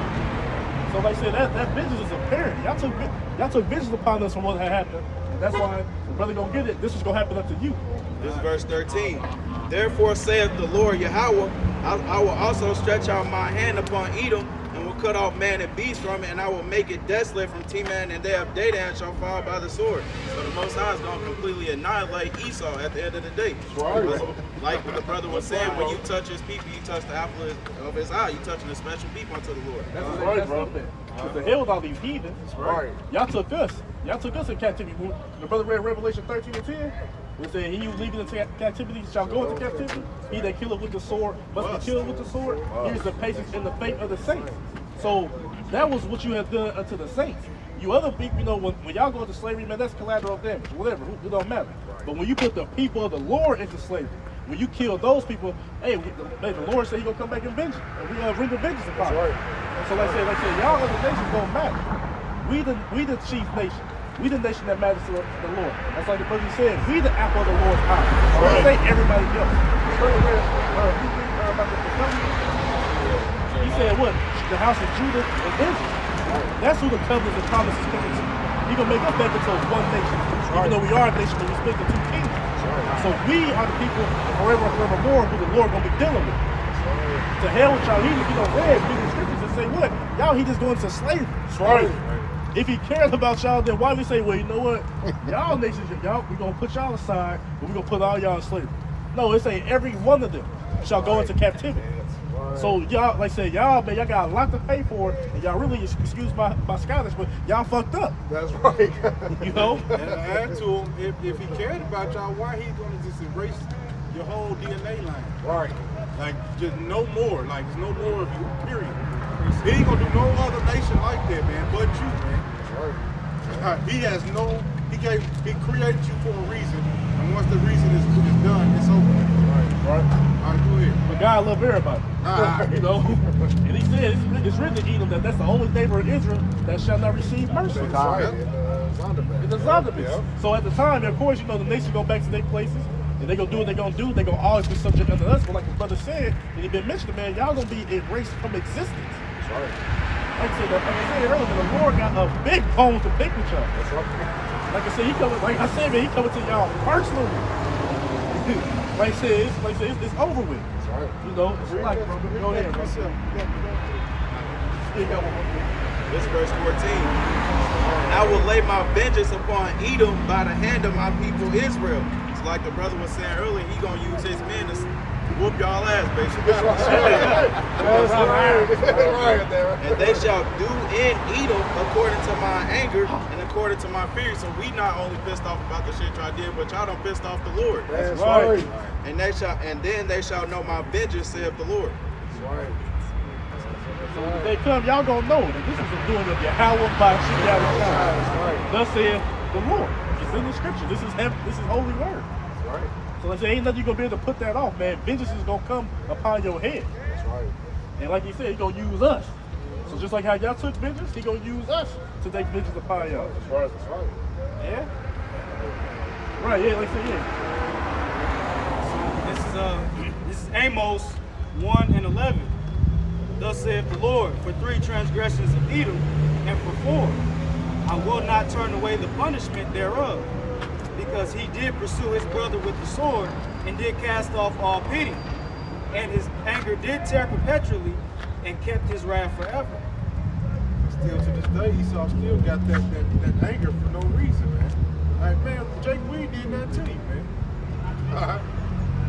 So like I said, that vengeance is apparent. Y'all took vengeance upon us from what had happened. And that's why the brother gonna get it. This is gonna happen unto you. This is verse 13. Therefore saith the Lord Yahweh, I will also stretch out my hand upon Edom, and will cut off man and beast from it, and I will make it desolate from Teman, and they of Dedan shall fall by the sword. So the Most High is going to completely annihilate Esau at the end of the day. Like what the brother was saying, when you touch his people, you touch the apple of his eye. You touching a special people unto the Lord. That's right, bro. Because the hell with all these heathens. Right. Y'all took us. Y'all took us in captivity. The brother read Revelation 13 and 10. We said, he who leaving into captivity shall go into captivity. He that killeth with the sword must be killed with the sword. Here's the patience and the faith of the saints. So that was what you have done unto the saints. You other people, you know, when y'all go into slavery, man, that's collateral damage, whatever, it don't matter. But when you put the people of the Lord into slavery, when you kill those people, hey, the Lord said he gonna come back and vengeance, and we gonna render vengeance upon it. So like I said, y'all other nations don't matter. We the chief nation. We the nation that matters to the Lord. That's like the brother said. We the apple of the Lord's eye. Don't say everybody else. He said what? The house of Judah and Israel. That's who the covenants and promises coming to. He gonna make us back into one nation. Even though we are a nation, but we split the two kingdoms. So we are the people forever and forevermore who the Lord gonna be dealing with. To hell with y'all heathens, you know, read the scriptures and say, what? Y'all heathens going to slavery. That's right. If he cares about y'all, then why we say, well, you know what? Y'all nations, y'all, we gonna put y'all aside, but we gonna put all y'all in slavery. No, it say every one of them shall go into captivity. So y'all, like I said, y'all, man, y'all got a lot to pay for, and y'all really, excuse my Scottish, but y'all fucked up. That's right. You know? And to add to him, if he cared about y'all, why he gonna just erase your whole DNA line? Right. Like, just no more. Like, there's no more of you, period. He ain't gonna do no other nation like that, man, but you, man. Right. He has no, he created you for a reason, and once the reason is done, it's over. Right. All right, go ahead. But God love everybody. You know? And he said, it's written in Edom that that's the only neighbor in Israel that shall not receive mercy. That's right. In the Zondervan. Yeah. So at the time, of course, you know, the nation go back to their places, and they gonna do what they gonna do. They gonna always be subject unto us. But like the brother said, and he been mentioned, man, y'all gonna be erased from existence. That's right. Like I said earlier, the Lord got a big bone to pick with y'all. That's right. Like I said, he coming. Like I said, man, he coming to y'all personally. Like I said, it's over with. That's right. You know, it's like, go ahead, bro. This verse 14. And I will lay my vengeance upon Edom by the hand of my people Israel. It's like the brother was saying earlier, he gonna use his men to whoop y'all ass, basically. And they shall do in Edom according to my anger and according to my fury. So we not only pissed off about the shit y'all did, but y'all done pissed off the Lord. That's right. And then they shall know my vengeance, saith the Lord. That's right. So when they come, y'all gonna know that this is the doing of Yahweh by Shah. Thus saith the Lord. It's in the scripture. This is holy word. That's right. So like I said, ain't nothing you gonna be able to put that off, man. Vengeance is gonna come upon your head. That's right. And like he said, he gonna use us. So just like how y'all took vengeance, he gonna use us to take vengeance upon y'all. That's right. That's right. Yeah. Right. Yeah. Like I said, yeah. This is Amos 1 and 11. Thus saith the Lord, for 3 transgressions of Edom, and for 4, I will not turn away the punishment thereof, because he did pursue his brother with the sword, and did cast off all pity, and his anger did tear perpetually, and kept his wrath forever. Still to this day, Esau still got that anger for no reason, man. Like, man, Jake Weed did that to you, man.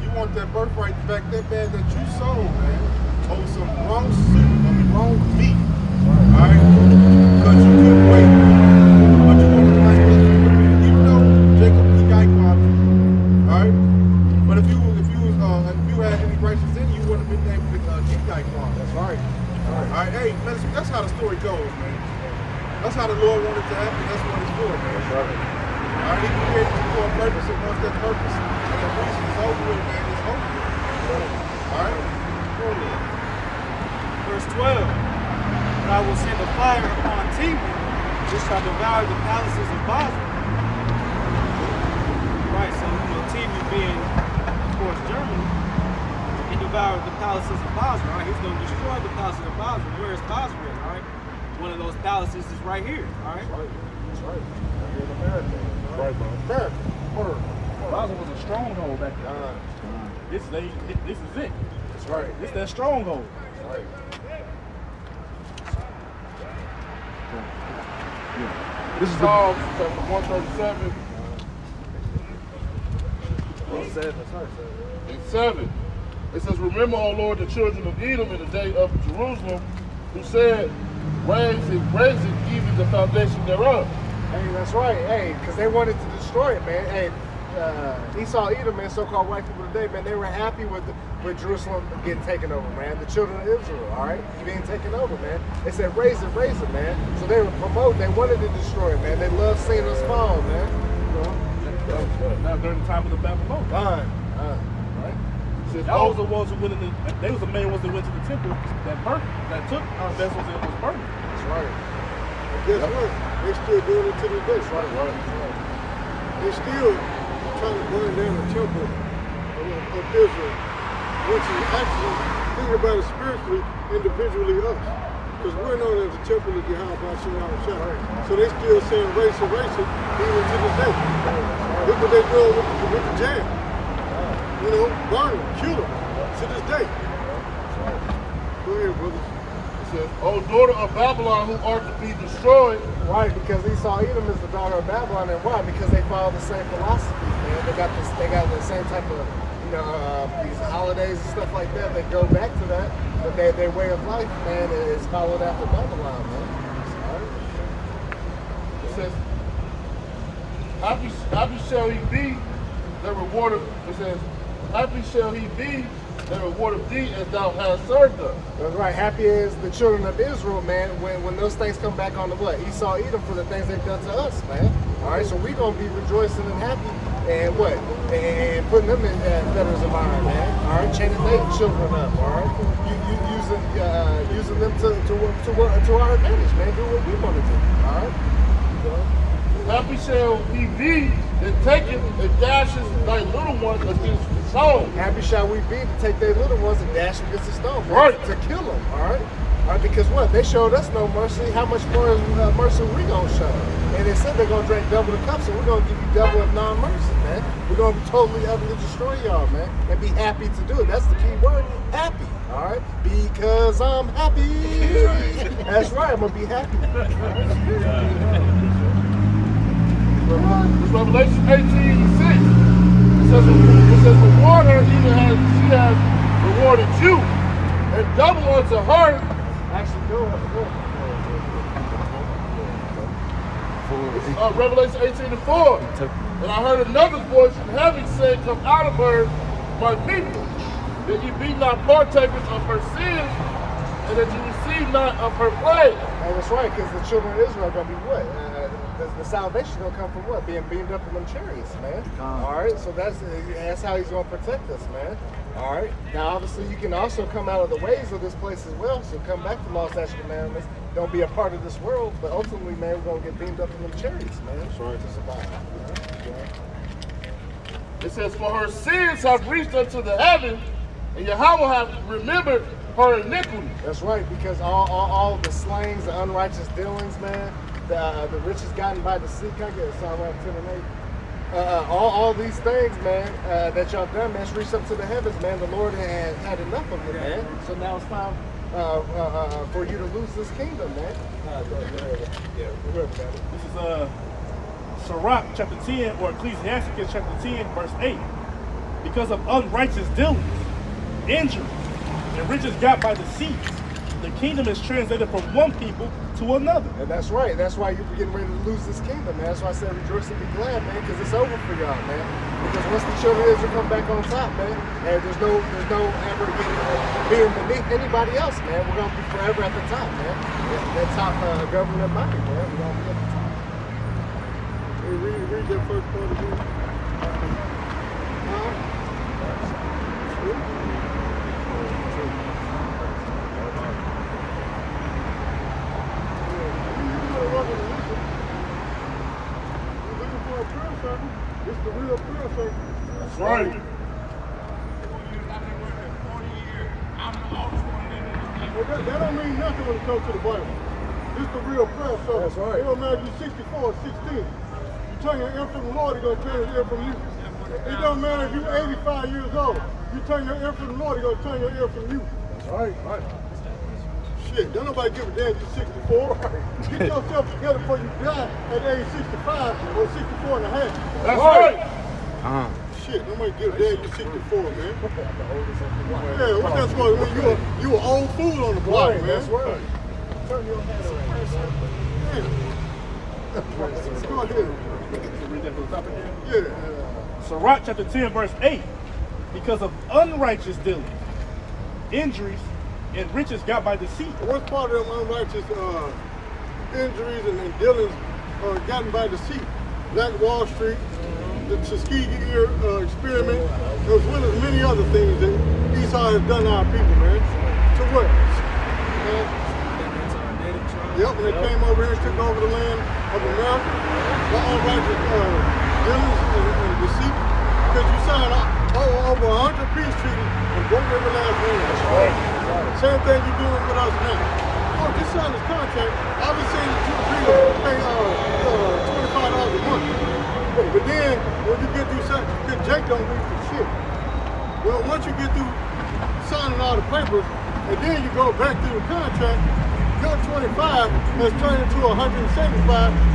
You want that birthright back that bad that you sold, man. Oh, some wrong suit, wrong meat. Alright? Because you couldn't wait. But you want to like this, even though Jacob, he got caught. Alright? But if you had any righteousness in you, you wouldn't have been able to keep that caught. That's right. Alright, hey, man, that's how the story goes, man. That's how the Lord wanted to happen. That's what it's for, man. That's right. Alright, he created you for a purpose, and once that purpose and the reason is over with, man, it's over with. Alright? Verse 12, and I will send a fire upon Teman, which shall devour the palaces of Basel. Right, so Teman being, of course, Germany. And the devour the palaces of Basra, all right? He's going to destroy the palaces of Basra. Where is Basra, all right? One of those palaces is right here, all right? That's right. Here in America. Right, bro. America. Word. Basra was a stronghold back then. This is it. That's right. This is that stronghold. That's right. This is Psalms chapter 137. And 7. It says, remember, O Lord, the children of Edom in the day of Jerusalem, who said, raise it, even the foundation thereof. Hey, that's right. Hey, because they wanted to destroy it, man. Hey, Esau, Edom, man, so-called white people today, man, they were happy with Jerusalem getting taken over, man. The children of Israel, all right, being taken over, man. They said, raise it, man. So they were promoting. They wanted to destroy it, man. They loved seeing us fall, man. You know? Now during the time of the Babylonians. Right? Says, Y'all was the ones who went in they was the main ones that went to the temple that took our vessels and was burning. That's right. And guess what? They still doing it to this day. Right. They still trying to burn down the temple of Israel, which is actually, think about it spiritually, individually us. Because we're known as the temple of Yahweh Shah. So they still saying race it, even to this day. Look what they're doing with the jam. You know, burn them, kill them, to this day. Go ahead, brothers. It says, O daughter of Babylon, who art to be destroyed. Right, because Esau Edom is the daughter of Babylon, and why? Because they follow the same philosophy, man. They got the same type of, these holidays and stuff like that. They go back to that, but their way of life, man, is followed after Babylon, man. It says, happy shall he be that reward of, it says, happy shall he be that reward of thee as thou hast served us. That's right. Happy is the children of Israel, man, when those things come back on the what? Esau, Edom for the things they've done to us, man. All right, so we going to be rejoicing and happy and what? And putting them in fetters of iron, man. All right, chaining their children up, all right? Using them to our advantage, man. Do what we want to do, all right? Happy shall he be that taketh and dashes thy little ones against the stone. Happy shall we be to take their little ones and dash them against the stone, man, right? To kill them, all right? All right, because what? They showed us no mercy. How much more mercy we going to show? And they said they're going to drink double the cup, so we're going to give you double of non-mercy, man. We're going to totally, utterly destroy y'all, man, and be happy to do it. That's the key word, happy, all right? Because I'm happy. That's right, I'm going to be happy. It's Revelation 18:6. It says, reward her even as she has rewarded you, and double unto her. Actually, go ahead. Revelation 18:4. And I heard another voice from heaven saying, come out of her, my people, that ye be not partakers of her sins, and that you receive not of her plague. And that's right, because the children of Israel are going to be what? The salvation is going to come from what? Being beamed up in them chariots, man. All right, so that's how he's going to protect us, man. All right. Now, obviously, you can also come out of the ways of this place as well. So come back to law, statutes, commandments. Don't be a part of this world, but ultimately, man, we're going to get beamed up in them chariots, man. That's right. To survive. It says, for her sins have reached unto the heaven, and Yahweh hath remembered her iniquity. That's right, because all the slayings, the unrighteous dealings, man, the riches gotten by the sea. Can I get Psalm 10 and 8? All these things, man, that y'all done, man, it's reached up to the heavens, man. The Lord had enough of it, man. So now it's time for you to lose this kingdom, man. This is Sirach chapter 10, or Ecclesiasticus chapter 10, verse 8. Because of unrighteous dealings, injury, and riches got by the seas, the kingdom is translated from one people to another. And that's right. That's why you're getting ready to lose this kingdom, man. That's why I said rejoice and be glad, man, because it's over for y'all, man. Because once the children of Israel come back on top, man, and there's no ever being beneath anybody else, man. We're gonna be forever at the top, man. That top government body, man. We're gonna be at the top. Hey, read that first part again. That's right. when it comes to the Bible. This is the real prayer, so That's right. it don't matter if you're 64 or 16. You turn your ear from the Lord, He's going to turn His ear from you. It don't matter if you're 85 years old. You turn your ear from the Lord, He's going to turn your ear from you. That's right. Right. Shit, don't nobody give a damn you're 64. Get yourself together before you die at age 65 or 64 and a half. That's right. Shit, nobody give a damn you're 64, man. Yeah, what that's what when you an old fool on the block, Right, man. that's right. Turn your head around. Go ahead. Read that from the top again. Yeah. Sirach chapter 10, verse 8. Because of unrighteous dealing, injuries, and riches got by deceit. What's part of them unrighteous injuries and dealings gotten by deceit? Black Wall Street, the Tuskegee experiment, as well as many other things that Esau has done to our people, man. To what? Yep, when they came over here and took over the land of America, the unrighteous dealings and deceit. Because you signed over 100 peace treaties and broke every last one. That's right. Same thing you're doing with us now. Oh, just sign this contract. I've been saying that you agree to pay $25 a month. But then, when you get through signing, because Jake don't read for shit. Well, once you get through signing all the papers, and then you go back through the contract, your 25 has turned into 175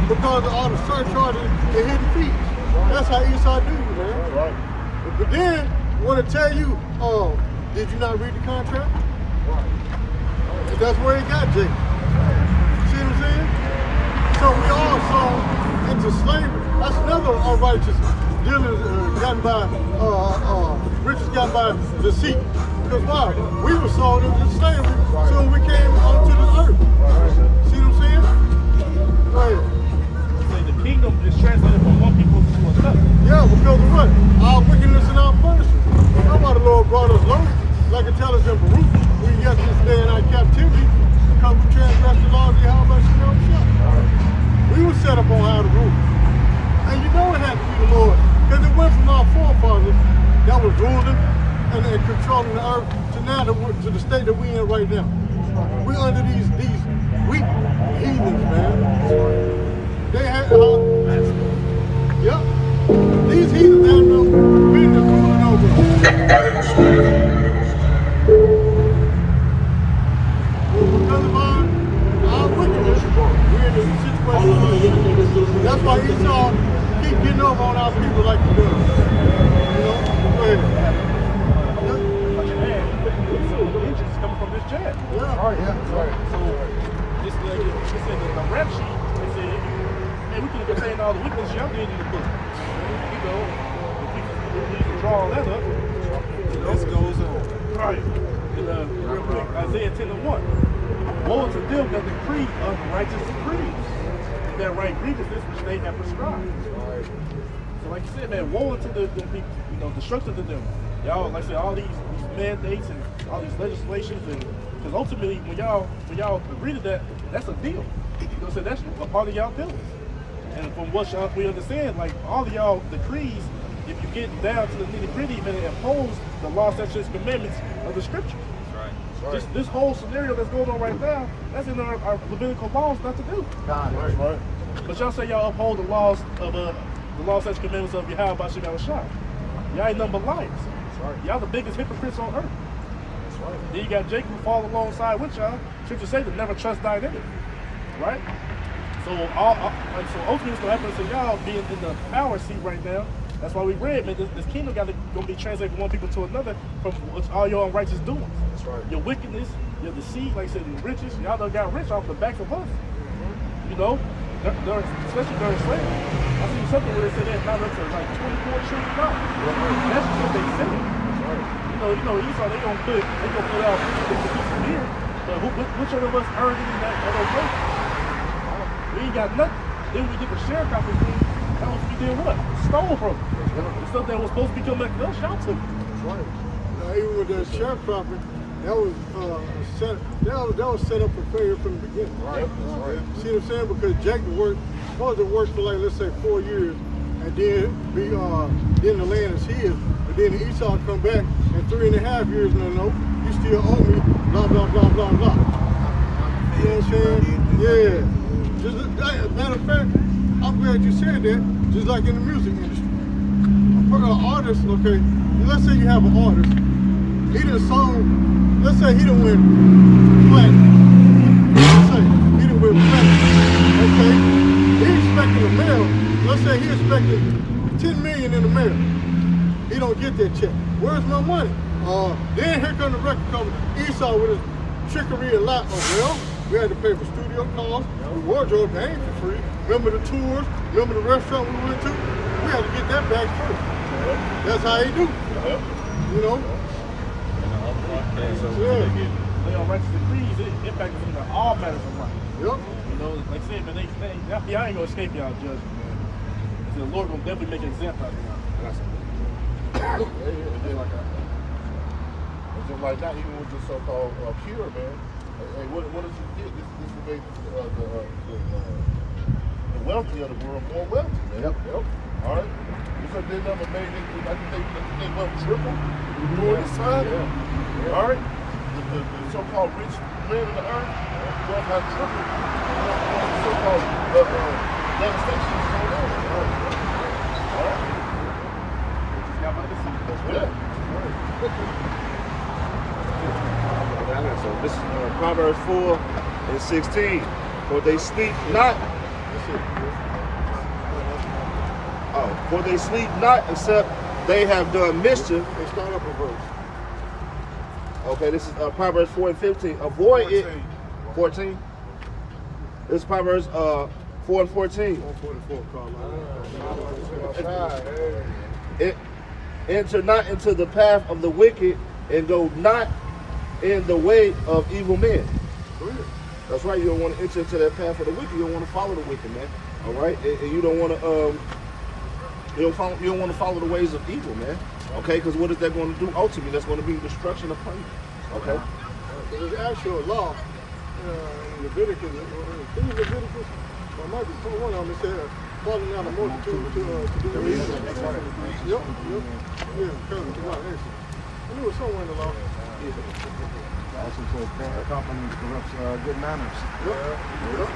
because of all the surcharges and hidden fees. That's how Esau do you, man. Right. But then, want to tell you, did you not read the contract? And that's where he got Jake. See what I'm saying? So we all sold into slavery. That's another unrighteous dealings gotten by, riches gotten by deceit. Because why? We were sold into slavery soon we came onto the earth. See what I'm saying? Go ahead. The kingdom is translated from one people to another. Yeah, because of what? Our wickedness and our punishment. That's why the Lord brought us low, like it tells us in Baruch. We yet this day in our captivity because we transgressed the laws of Yahweh Shah. We were set up on how to rule. And you know it had to be the Lord. Because it went from our forefathers that was ruling and controlling the earth to now to the state that we in right now. We under these weak heathens, man. They had yep. These heathens have no business ruling over us. Because of our wickedness, we're in this situation. That's why Esau keep getting over on our people like he does. You know? Go ahead. So the injuries coming from this jet. Yeah. Right. Yeah. Right. So this in the rap sheet, they said, hey, we can contain all the weaknesses y'all did in the book. You know, if we can draw all that up. This goes on. Right. And real quick, Isaiah 10:1. Woe to them that decree unrighteous decrees, that right grievousness which they have prescribed. So like you said, man, woe to the people, you know, destruction to them. Y'all, like I said, all these mandates and all these legislations, and because ultimately when y'all agree to that, that's a deal. You know what I'm saying? That's a part of y'all dealings. And from what we understand, like all of y'all decrees, if you get down to the nitty-gritty, man, it impose the law, statutes, commandments of the scriptures. This whole scenario that's going on right now, that's in our Levitical laws not to do. Right. But y'all say y'all uphold the laws of the law, statutes, commandments of Yahweh Bashim Yahushua. Y'all ain't nothing but liars. Y'all the biggest hypocrites on earth. Then you got Jacob who fall alongside with y'all. Scripture say to never trust thine enemy. Right? So ultimately what's gonna happen to y'all being in the power seat right now. That's why we read, man, this kingdom gonna be translated from one people to another from all your unrighteous doings. That's right. Your wickedness, your deceit, like I said, your riches. Y'all done got rich off the backs of us. You know, especially during slavery. I seen something where they said that not up to like $24 trillion. That's just what they said. You know, Esau, they gonna put out $50 a year. But which one of us earned any of that other place? We ain't got nothing. Then we did the sharecropping thing. That was we did what? Stole from them. The stuff that was supposed to become like us, y'all took it. That's right. Now, even with that sharecropping, that was set up for failure from the beginning. Right. See what I'm saying? Because Jacob supposed to work for like, let's say 4 years, and then then the land is his. But then Esau come back in 3.5 years, no, you still owe me, blah, blah, blah, blah, blah. You know what I'm saying? Yeah. Just, matter of fact, I'm glad you said that, just like in the music industry. For an artist, okay, let's say you have an artist, he done song, let's say he done went platinum. Let's say he done went platinum, okay? He expecting the mail, let's say he expecting 10 million in the mail. He don't get that check. Where's my money? Then here come the record company, Esau with his trickery and lie. Oh, well, we had to pay for studio costs, the wardrobe, they ain't for free. Remember the tours, remember the restaurant we went to? We had to get that back first. That's how he do. You know? They on righteous decrees, it impacts them in all matters of life. Yep. You know, like I said, man, y'all ain't gonna escape y'all judgment, man. The Lord gonna definitely make an example out of y'all. It's just like that, even with the so-called cure, man. Hey, what does it get? This will make the wealthy of the world more wealthy, man. Yep. All right. It's like they never made it. I think they went triple during this time. Yeah. All right. The so-called rich men of the earth, wealth has tripled. The so-called devastation is going on. All right. So this is Proverbs 4:16. For they sleep not. For they sleep not except they have done mischief. They start up a verse. Okay, this is Proverbs 4:15. Avoid 14. It. 14. This is Proverbs 4:14. 144, Enter not into the path of the wicked, and go not in the way of evil men. That's right. You don't want to enter into that path of the wicked. You don't want to follow the wicked, man. All right, and you don't want to you don't want to follow the ways of evil, man. Okay, because what is that going to do? Ultimately, that's going to be destruction upon you. Okay. There's actual law in Leviticus. Or might be one of them. It said falling out of multitude to do evil. Yep. Yeah, cousin to God. I knew it was somewhere in the law. Also says bad company corrupts good manners. Yep.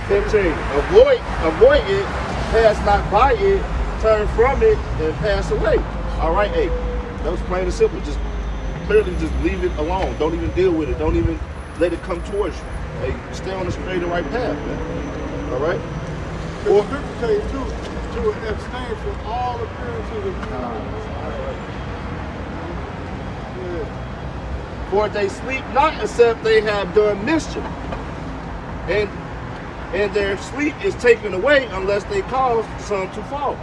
15. Avoid it, pass not by it, turn from it, and pass away. All right, hey, that was plain and simple. Just clearly just leave it alone. Don't even deal with it. Don't even let it come towards you. Hey, stay on the straight and right path, man. All right? The scripture tell you too, to abstain from all appearances of evil. For they sleep not except they have done mischief. And their sleep is taken away unless they cause some to fall.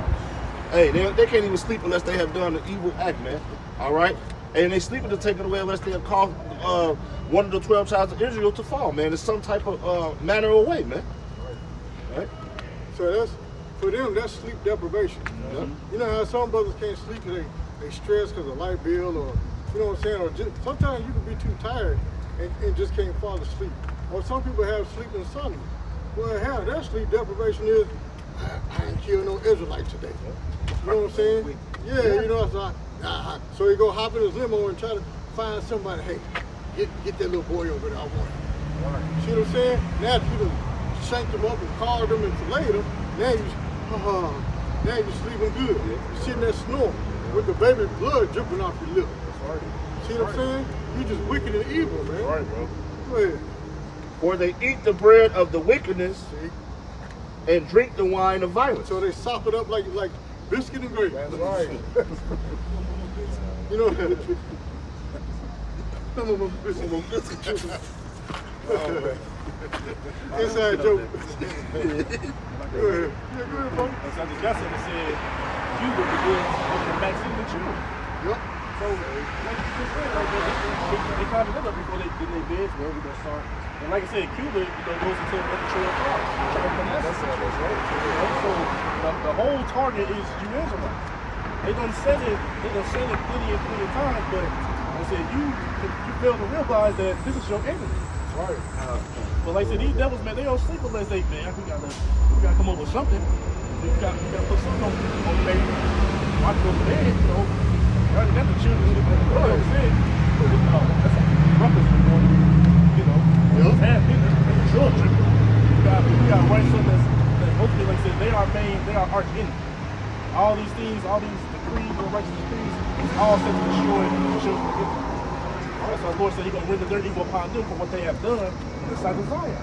Hey, they can't even sleep unless they have done an evil act, man. All right? And they sleep is taken away unless they have caused one of the 12 tribes of Israel to fall, man. It's some type of manner or way, man. Right? So that's, for them, that's sleep deprivation. Yeah. You know how some brothers can't sleep because they stress because of light bill, or, you know what I'm saying? Or just, sometimes you can be too tired and just can't fall asleep. Or some people have sleep insomnia. Well, hell, that sleep deprivation is, I ain't kill no Israelite today. You know what I'm saying? Yeah, you know, so he go hop in his limo and try to find somebody, hey, get that little boy over there, I want him. See what I'm saying? Now if you done shanked him up and carved him and filleted him, now you sleeping good. You're sitting there snoring with the baby blood dripping off your lip. See what I'm saying? You just wicked and evil, man. Right, bro. Go ahead. For they eat the bread of the wickedness and drink the wine of violence. So they sop it up like biscuit and gravy. That's right. You know, inside joke. Go ahead. Yeah, go ahead, bro. So I just got something that said Cuba begins with the vaccine with Cuba. Yep. So they called it up before they did their bids. Well, we're gonna start. And like I said, Cuba goes into a control clause. So the whole target is you Israelites. They done said it plenty of times, but I said you fail to realize that this is your enemy. Right. But like I said, these devils, man, they don't sleep unless they, man, we gotta come up with something. We gotta put something on the baby. Watch those bed, you know. Already got the children. You know what I'm saying? brothers are doing it, you know, and children. You got right son that hopefully, like I said, they are arch enemies. All these things, all these decrees and righteous decrees, it's all set to destroy the children of Israel. That's why the Lord said He's going to render their evil upon them for what they have done in the sight of Zion.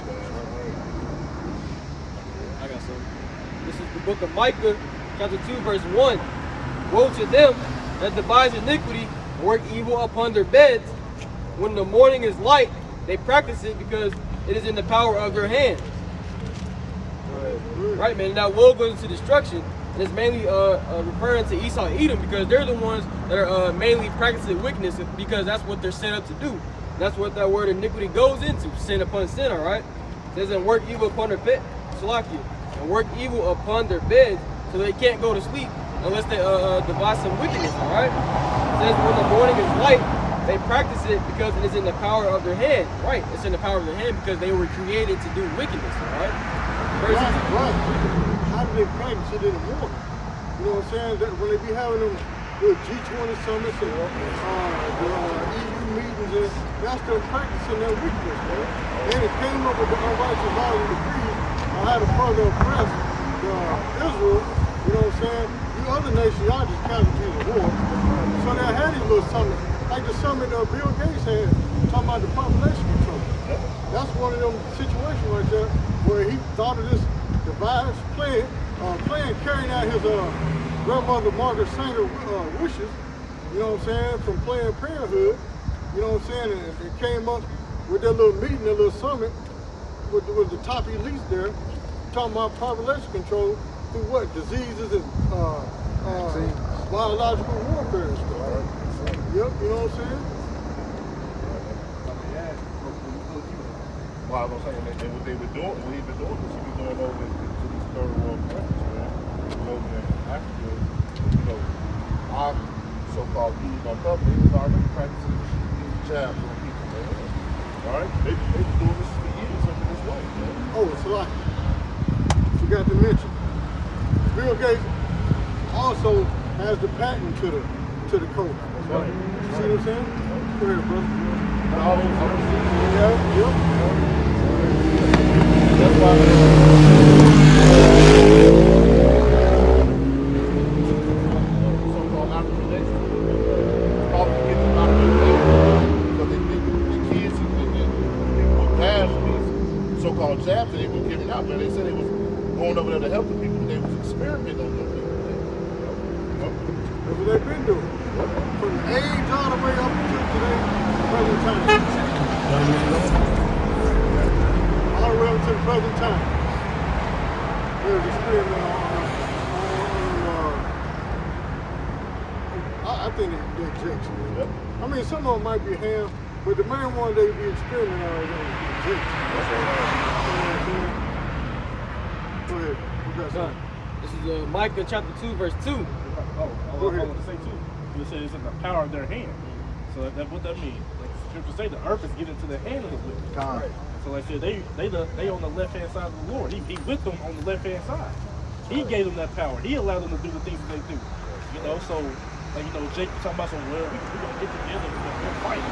I got some. This is the book of Micah, chapter 2, verse 1. Woe to them that devise iniquity and work evil upon their beds. When the morning is light, they practice it because it is in the power of their hand. Right, man. Now woe goes into destruction. And it's mainly referring to Esau and Edom because they're the ones that are mainly practicing wickedness because that's what they're set up to do. That's what that word iniquity goes into, sin upon sin, all right? It says, and work evil upon their bed, and work evil upon their beds so they can't go to sleep unless they devise some wickedness, all right? It says when the morning is light, they practice it because it is in the power of their hand. Right, it's in the power of their hand because they were created to do wickedness, all right? Right. How do they practice it in the morning? You know what I'm saying? That when they be having them little G20 summits and the EU meetings, and that's them practicing their wickedness, man. And it came up with the unrighteous laws and decrees on how to further oppress Israel. You know what I'm saying? You other nations, y'all just casualties of war. So they had these little summits, like the summit Bill Gates had, talking about the population control. That's one of them situations right there where he thought of this device, carrying out his grandmother Margaret Sanger wishes, you know what I'm saying, from Planned Parenthood, you know what I'm saying, and it came up with that little meeting, that little summit with the top elites there, talking about population control through what, diseases and biological warfare and stuff. Yep, you know what I'm saying? Well, I was saying, and what they were doing, what he been doing, is he been going over into these third world countries, man. Over in Africa, you know, our so-called Jews on top, they started practicing these jabs on people, man. All right? They've been doing this for years under this way, man. Oh, it's a lot. Forgot to mention, Bill Gates also has the patent to the code. That's right. You see what I'm saying? Go ahead, brother. Yep. That's why so-called African nations often get them out of their way because they think the kids and were passed these so-called jabs that they were giving out, man. They said they was going over there to help the people, but they was experimenting on them people. That's what they've been doing. From the age all the way up to today, present time. All the way up to the present time. There's experiment I think they're jakes, man. Yep. I mean, some of them might be ham, but the main one they be experimenting on is jakes. Go ahead. You got something? This is Micah chapter 2, verse 2. I want to say too. You said it's in the power of their hand. So what that means? Like the scripture say, the earth is given to the hand of the wicked. Right. So like I said, they on the left hand side of the Lord. He with them on the left hand side. He gave them that power. He allowed them to do the things that they do. You know, so like Jake was talking about some, well, we're gonna get together, we're gonna fight.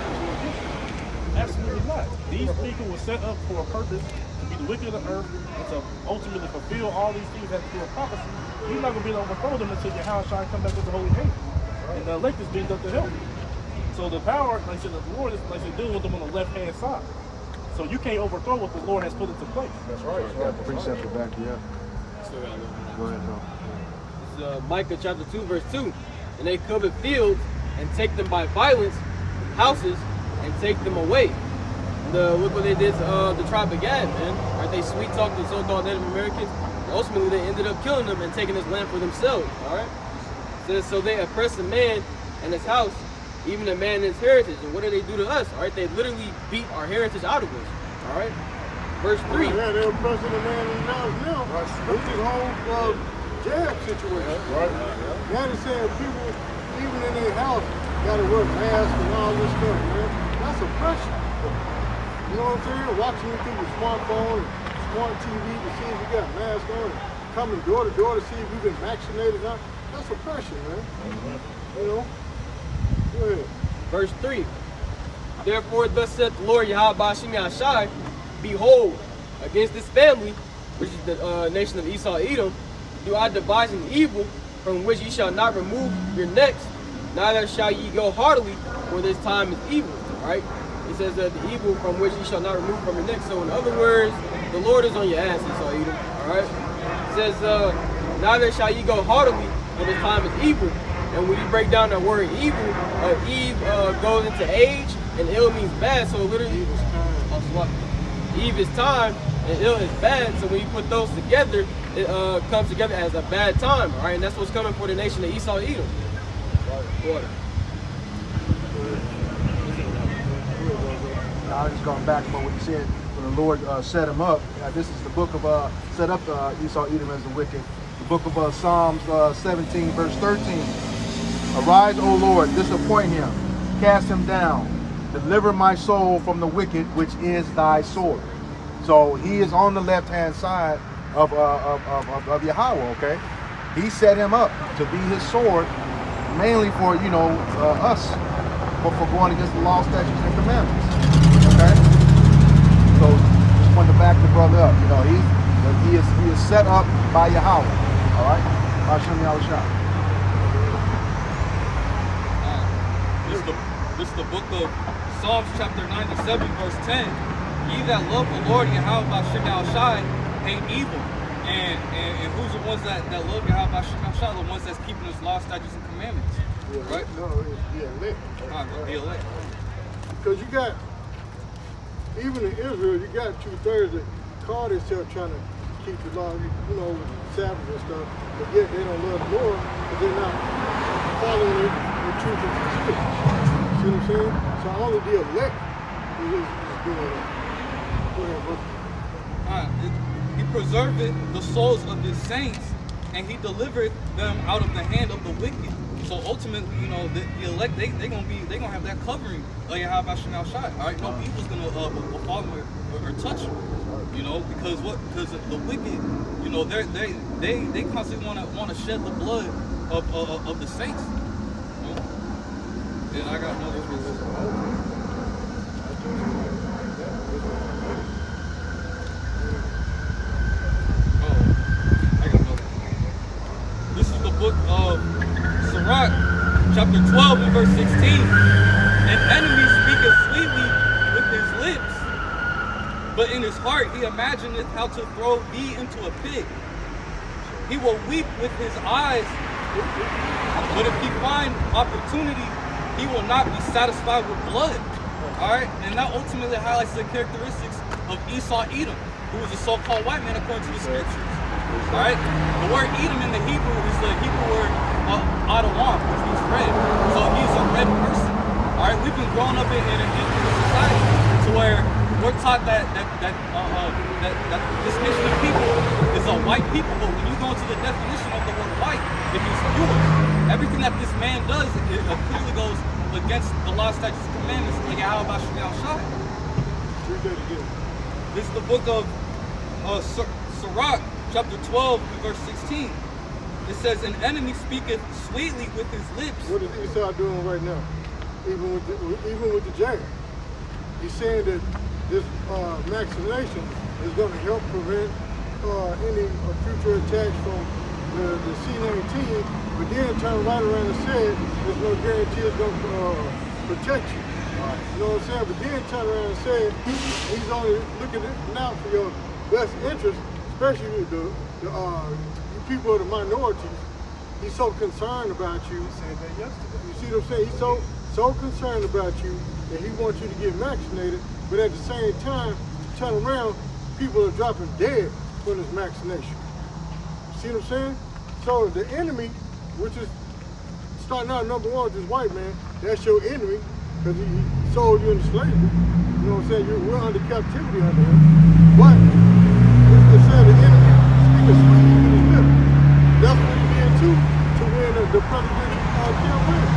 Absolutely not. These people were set up for a purpose to be the wicked of the earth and to ultimately fulfill all these things that do a prophecy. You're not gonna be able to overthrow them until your house shall come back with the holy hand. And the elect is being done to help. So the power, like I said, the Lord is like I said, dealing with them on the left hand side. So you can't overthrow what the Lord has put into place. That's right. Precept to back you up. Go ahead, bro. This is Micah chapter 2, verse 2. And they covet fields and take them by violence, houses, and take them away. Look what they did to the tribe of Gad, man. Right? They sweet talked the so-called Native Americans. And ultimately, they ended up killing them and taking his land for themselves. All right. It says, so they oppress a man and his house, even a man and his heritage. And what do they do to us? All right. They literally beat our heritage out of us. All right. Verse 3. Yeah, they're oppressing a man and his house now. With this whole jab situation. Right. Now they're saying people, even in their house, got to wear masks and all this stuff, man. That's oppression. You know what I'm saying? Watching you through your smartphone and smart TV to see if you got masks on, and coming door to door to see if you've been vaccinated or not. That's oppression, man. You know? Go ahead. Verse 3. Therefore, thus saith the Lord Yahweh Ba'ashem Yahshai, behold, against this family, which is the nation of Esau Edom, do I devise an evil from which ye shall not remove your necks, neither shall ye go heartily, for this time is evil. Right? It says that the evil from which ye shall not remove from your neck. So in other words, the Lord is on your ass, Esau Edom. Alright? It says, neither shall ye go heartily, for this time is evil. And when you break down the word evil, Eve goes into age, and ill means bad. So literally, Eve is time, and ill is bad. So when you put those together, it comes together as a bad time. All right, and that's what's coming for the nation of Esau Edom. Water. I was just going back about what he said when the Lord set him up. This is the book of set up Esau Edom as the wicked. The book of Psalms 17 verse 13. Arise, O Lord, disappoint him, cast him down, deliver my soul from the wicked, which is thy sword. So he is on the left-hand side of Yahweh, okay? He set him up to be his sword, mainly for, you know, us, for going against the law, statutes, and commandments, okay? So just wanted to back the brother up. You know, he is set up by Yahweh, all right? Hashem Yahushua. This is the book of Psalms chapter 97 verse 10. Ye that love the Lord Yahweh Ba'ashem Yahushai hate evil. And who's the ones that love Yahweh Ba'ashem Yahushai? The ones that's keeping his law, statutes, and commandments. Yeah, right? No, it's the elect. The elect. Because you got, even in Israel, you got 2/3 that call themselves trying to keep the law, you know, with Sabbath and stuff, but yet they don't love the Lord because they're not following the truth of the scripture. See what I'm saying? So only the elect is doing that. Go ahead, bro. He preserved the souls of his saints, and he delivered them out of the hand of the wicked. So ultimately, you know, the elect, they gonna have that covering of Yahweh Ba'ashem Yahushai. All right, no evil's gonna befall them or touch them. You know, because the wicked, you know, they constantly wanna shed the blood of the saints. You know? And I got another verse. This is the book of Sirach, chapter 12 and verse 16. An enemy speaketh sweetly with his lips, but in his heart he imagineth how to throw thee into a pit. He will weep with his eyes, but if he find opportunity, he will not be satisfied with blood. Alright? And that ultimately highlights the characteristics of Esau Edom, who is a so-called white man according to the scriptures. Alright? The word Edom in the Hebrew is the Hebrew word Adawam, which means red. So he's a red person. Alright? We've been growing up in a society to where we're taught that this nation of people is a white people, but when you go into the definition of the word white, it means pure. Everything that this man does, it clearly goes against the law, statutes, and commandments like Yahweh Ba'ashem Yahushai. This is the book of Sirach, chapter 12, verse 16. It says, an enemy speaketh sweetly with his lips. What is Esau doing right now? Even with the jail. He's saying that this vaccination is going to help prevent any future attacks from the C-19, but then turn right around and say there's no guarantee it's going to protect you. You know what I'm saying? But then turn around and say he's only looking out for your best interest, especially with the people of the minorities. He's so concerned about you. You see what I'm saying? He's so concerned about you that he wants you to get vaccinated, but at the same time, turn around, people are dropping dead from this vaccination. See what I'm saying? So the enemy, which is starting out number one with this white man, that's your enemy, because he sold you into slavery. You know what I'm saying? We're under captivity under him. But it said the enemy speaking sweetly with his lips. That's what he did too to win the president campaign.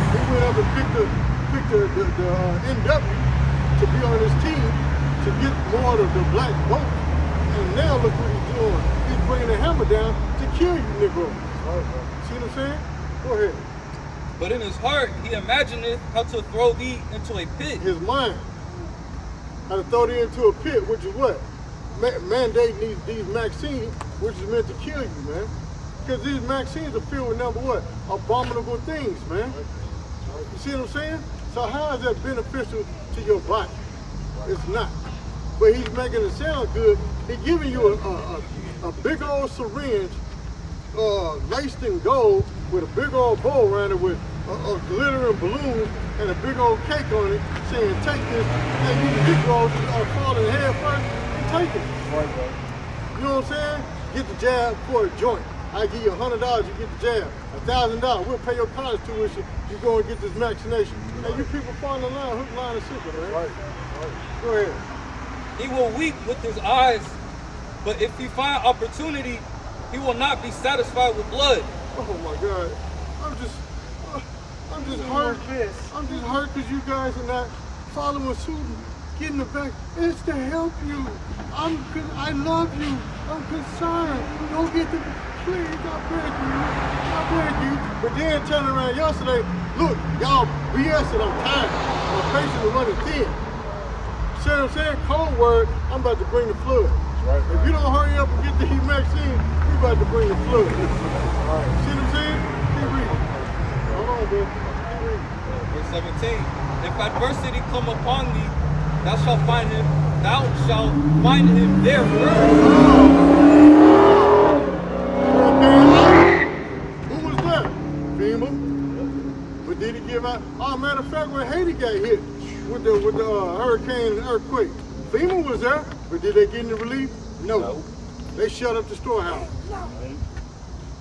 He went up and picked the NW to be on his team to get more of the black vote. And now look what he's doing. He's bringing the hammer down to kill you, Negro. See what I'm saying? Go ahead. But in his heart he imagineth how to throw thee into a pit. His mind. How to throw thee into a pit, which is what? Mandating these vaccines, which is meant to kill you, man. Because these vaccines are filled with number what? Abominable things, man. You see what I'm saying? So how is that beneficial to your body? It's not. But he's making it sound good. He's giving you a big old syringe laced in gold with a big old bowl around it with a glittering balloon and a big old cake on it saying, take this, and you Negroes are falling head first and take it. You know what I'm saying? Get the jab for a joint. I give you $100, you get the jab. $1,000, we'll pay your college tuition, you go and get this vaccination. And you people fall in line, hook, line, and sinker, man. Go ahead. He will weep with his eyes, but if he find opportunity, he will not be satisfied with blood. Oh my God, I'm just hurt. I'm just hurt because you guys are not following suit, getting the back. It's to help you. I love you. I'm concerned. Don't get the, please, I beg you. But then turn around yesterday, look, y'all BS it, I'm tired. My patience is running thin. See what I'm saying? Cold word, I'm about to bring the flood. Right. If you don't hurry up and get the heat vaccine, we about to bring the flood. Right. See what I'm saying? Keep reading. Hold on, bro. Keep reading. Verse 17. If adversity come upon thee, thou shalt find him there first. Okay. Who was that? FEMA. But did he give out? Oh, matter of fact, when Haiti got hit with the hurricane and earthquake, FEMA was there, but did they get any relief? No. They shut up the storehouse.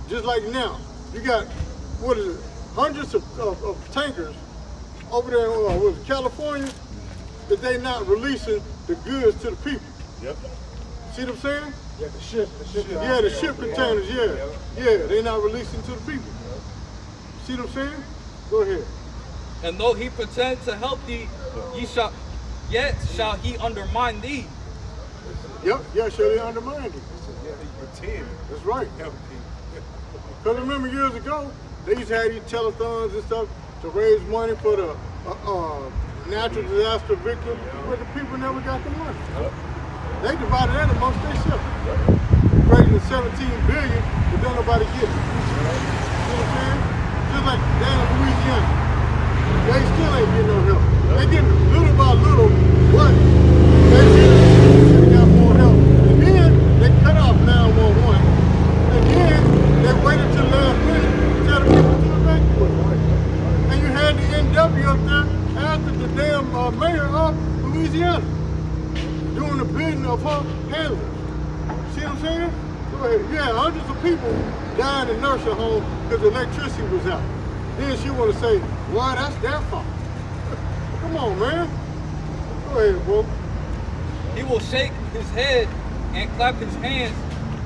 Just like now, you got, what is it, hundreds of tankers over there in California that they not releasing the goods to the people. Yep. See what I'm saying? Yeah, the ship. Yeah, the ship containers, yeah, they not releasing to the people. See what I'm saying? Go ahead. And though he pretend to help thee, yet shall he undermine thee. Yep, yeah, shall they undermine you? Yeah, he pretend. That's right. Because remember years ago, they used to have these telethons and stuff to raise money for the natural disaster victims, but the people never got the money. They divided that amongst themselves. Raising 17 billion, but don't nobody get it. You know what I'm saying? Just like down in Louisiana. They still ain't getting no help. They getting little by little, but they should have got more help. And then they cut off 911. And then they waited till last minute to tell the people to evacuate. And you had the NW up there after the damn mayor of Louisiana doing the bidding of her handlers. See what I'm saying? Go ahead. Yeah, hundreds of people died in nursing home because the electricity was out. Then she want to say, well, that's their fault. Come on, man. Go ahead, bro. He will shake his head and clap his hands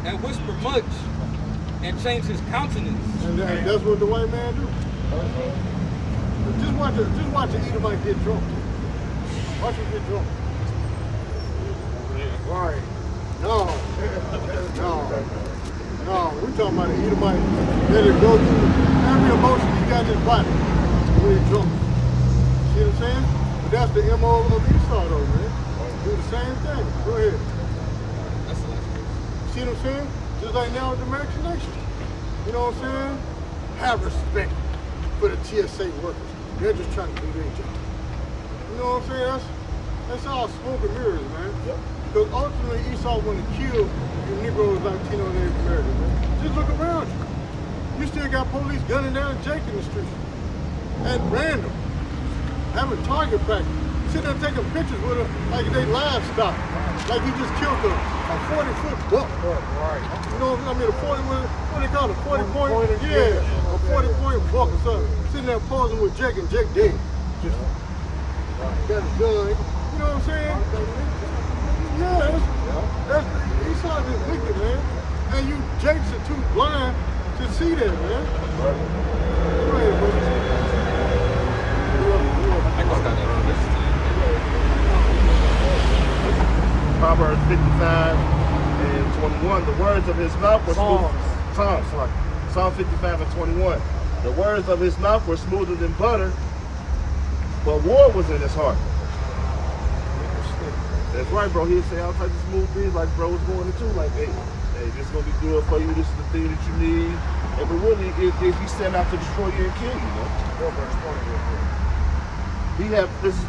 and whisper much and change his countenance. And that's what the white man do. Just watch the Edomite get drunk. Watch him get drunk. Right. No, we're talking about the Edomite. Let it go through every emotion he got in his body when he's drunk. See what I'm saying? But that's the MO of Esau though, man. Do the same thing. Go ahead. See what I'm saying? Just like now with the American nation. You know what I'm saying? Have respect for the TSA workers. They're just trying to do their job. You know what I'm saying? That's all smoke and mirrors, man. Yep. Because ultimately Esau want to kill you Negroes, Latino, and Native Americans, man. Just look around you. You still got police gunning down Jake in the street. At random. Having target practice. Sitting there taking pictures with them like they livestock. Like he just killed a 40-foot buck. Right. You know what I mean? A 40, what do they call it? A 40-point? Yeah, a 40-point buck or something. Sitting there posing with Jake and Jake dead. Just got his gun. You know what I'm saying? Yeah, that's Esau is wicked, man. And you Jakes are too blind to see that, man. Go ahead, bro. Proverbs 55 and 21. The words of his mouth were Psalm 55 and 21. The words of his mouth were smoother than butter, but war was in his heart. That's right, bro. He'd say all types of smooth things like bro was going into, like, hey, this is gonna be good for you, this is the thing that you need. And but really, if he sent out to destroy you and kill you, man. He had, this is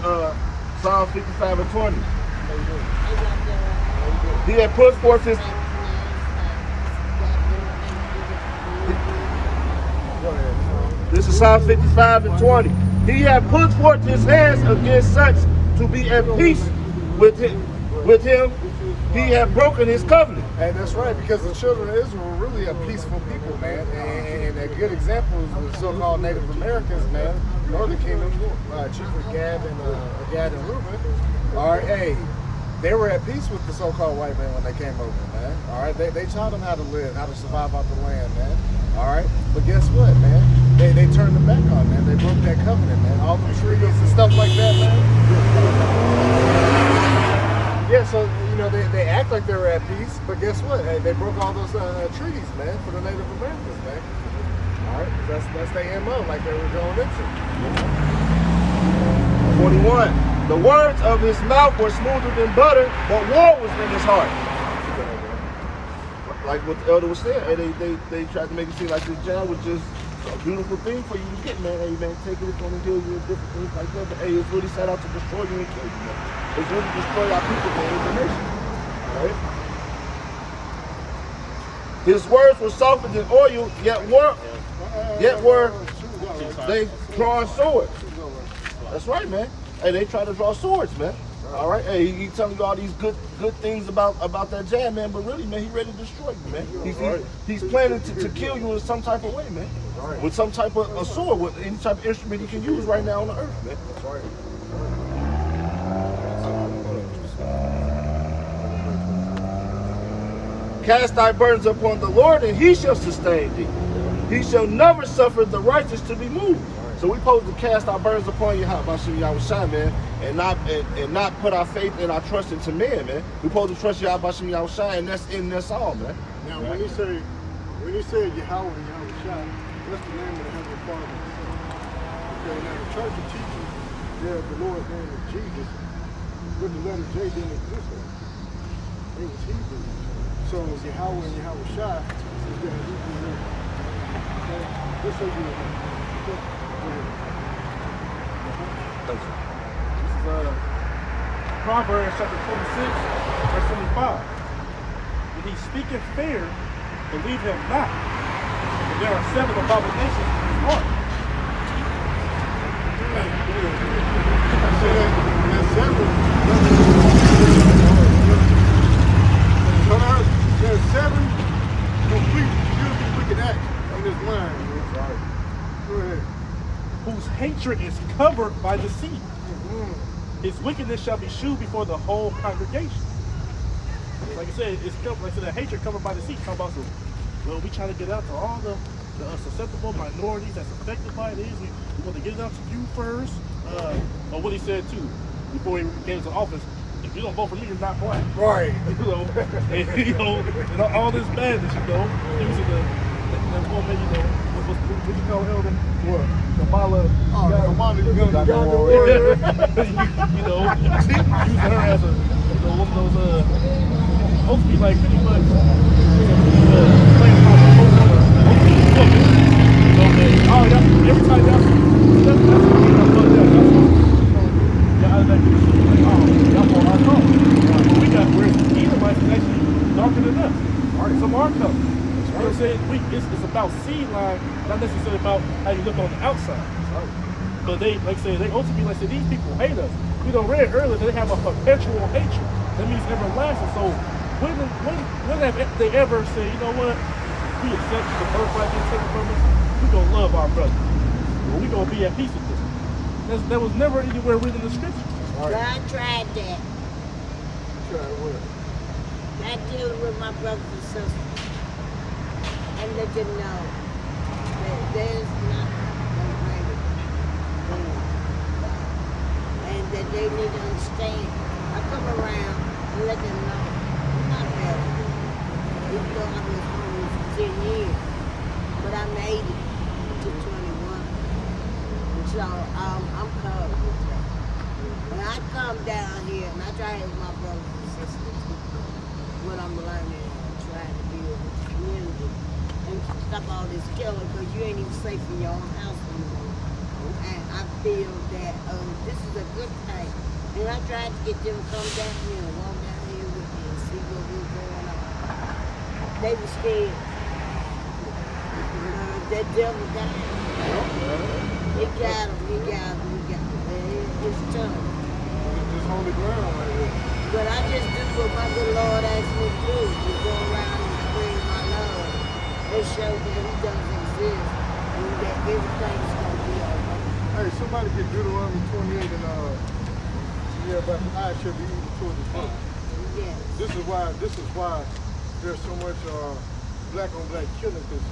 Psalm 55 and 20. He had put forth his, this is Psalm 55 and 20. He had put forth his hands against such to be at peace with him. He had broken his covenant. And that's right, because the children of Israel were really a peaceful people, man. And a good example is the so-called Native Americans, man. Northern Kingdom, chiefly Gad and Reuben. All right, hey, they were at peace with the so-called white man when they came over, man. All right, they taught them how to live, how to survive out the land, man. All right, but guess what, man? They turned them back on, man. They broke that covenant, man. All the treaties and stuff like that, man. Yeah, so, you know, they act like they were at peace, but guess what? Hey, they broke all those treaties, man, for the Native Americans, man. All right, that's their MO, like they were going into. 21. The words of his mouth were smoother than butter, but war was in his heart. Like what the elder was saying, they tried to make it seem like this job was just a beautiful thing for you to get, man. Hey, man, take it, it's going to heal you and different things like that. But hey, it's really set out to destroy you and kill you, man. It's really destroy our people, man, as a nation. Right? His words were softer than oil, yet were they drawing swords. That's right, man. Hey, they try to draw swords, man. All right, hey, he telling you all these good things about that jab, man. But really, man, he ready to destroy you, man. He's planning to kill you in some type of way, man. With some type of a sword, with any type of instrument he can use right now on the earth, man. That's right. Cast thy burdens upon the Lord, and he shall sustain thee. He shall never suffer the righteous to be moved. So we supposed to cast our burdens upon Yahushua, man, and not put our faith and our trust into man, man. We supposed to trust Yahushua, and that's all, man. Now, when he said Yahweh and Yahushua, what's the name of the Heavenly Father? Okay, now the church of teachers, the Lord's name is Jesus, with the letter J didn't exist there. It was Hebrew. So Yahweh and Yahushua is the Hebrew name. Okay, just so you know. This is Proverbs chapter 26, verse 25. When he speaketh fair, believe him not. For there are 7 abominations in his heart. There's 7 complete, beautiful, wicked acts on this line. Go ahead. Whose hatred is covered by deceit. His wickedness shall be shewed before the whole congregation. Like I said, it's covered, like I said, the hatred covered by deceit. Talk about well, we try to get out to all the susceptible minorities that's affected by this. We want to get it out to you first. Or what he said too, before he came to office. If you don't vote for me, you're not black. Right. And all this badness, using the woman, what you call elder? What? Kamala. Kamala, God warrior. Using her as a one of those supposed to be like pretty much playing by the every time that's we got where Edomites is actually darker than us. Some are color. You know what I'm saying? It's about seed line, not necessarily about how you look on the outside. But they, like I say, they ultimately, like I said, these people hate us. We done read earlier that they have a perpetual hatred. That means everlasting. So when have they ever said, you know what? We accept the birthright being taken from us. We gonna love our brothers. Or we gonna be at peace with them. That was never anywhere written in the scripture. God tried that. Tried what? Not dealing with my brothers and sisters. And let them know that there's not no greater than God. And that they need to understand. I come around and let them know I'm not better. Even though I've been home for 10 years. But I made it to 20 So I'm covered with that. When I come down here and I try to help my brothers and sisters, what I'm learning and trying to build with the community and stop all this killing because you ain't even safe in your own house anymore. And I feel that this is a good thing. And I tried to get them to come down here and walk down here with me and see what was going on. They were scared. That devil got him. He got him. It's tough. It's holy ground right here. But I just do what my good Lord asked me to do. To go around and spread my love and show that he doesn't exist and that everything's going to be all right. Hey, somebody get Deuteronomy 28 and but I should be eating toward the front. Yes. This is why there's so much black on black killing because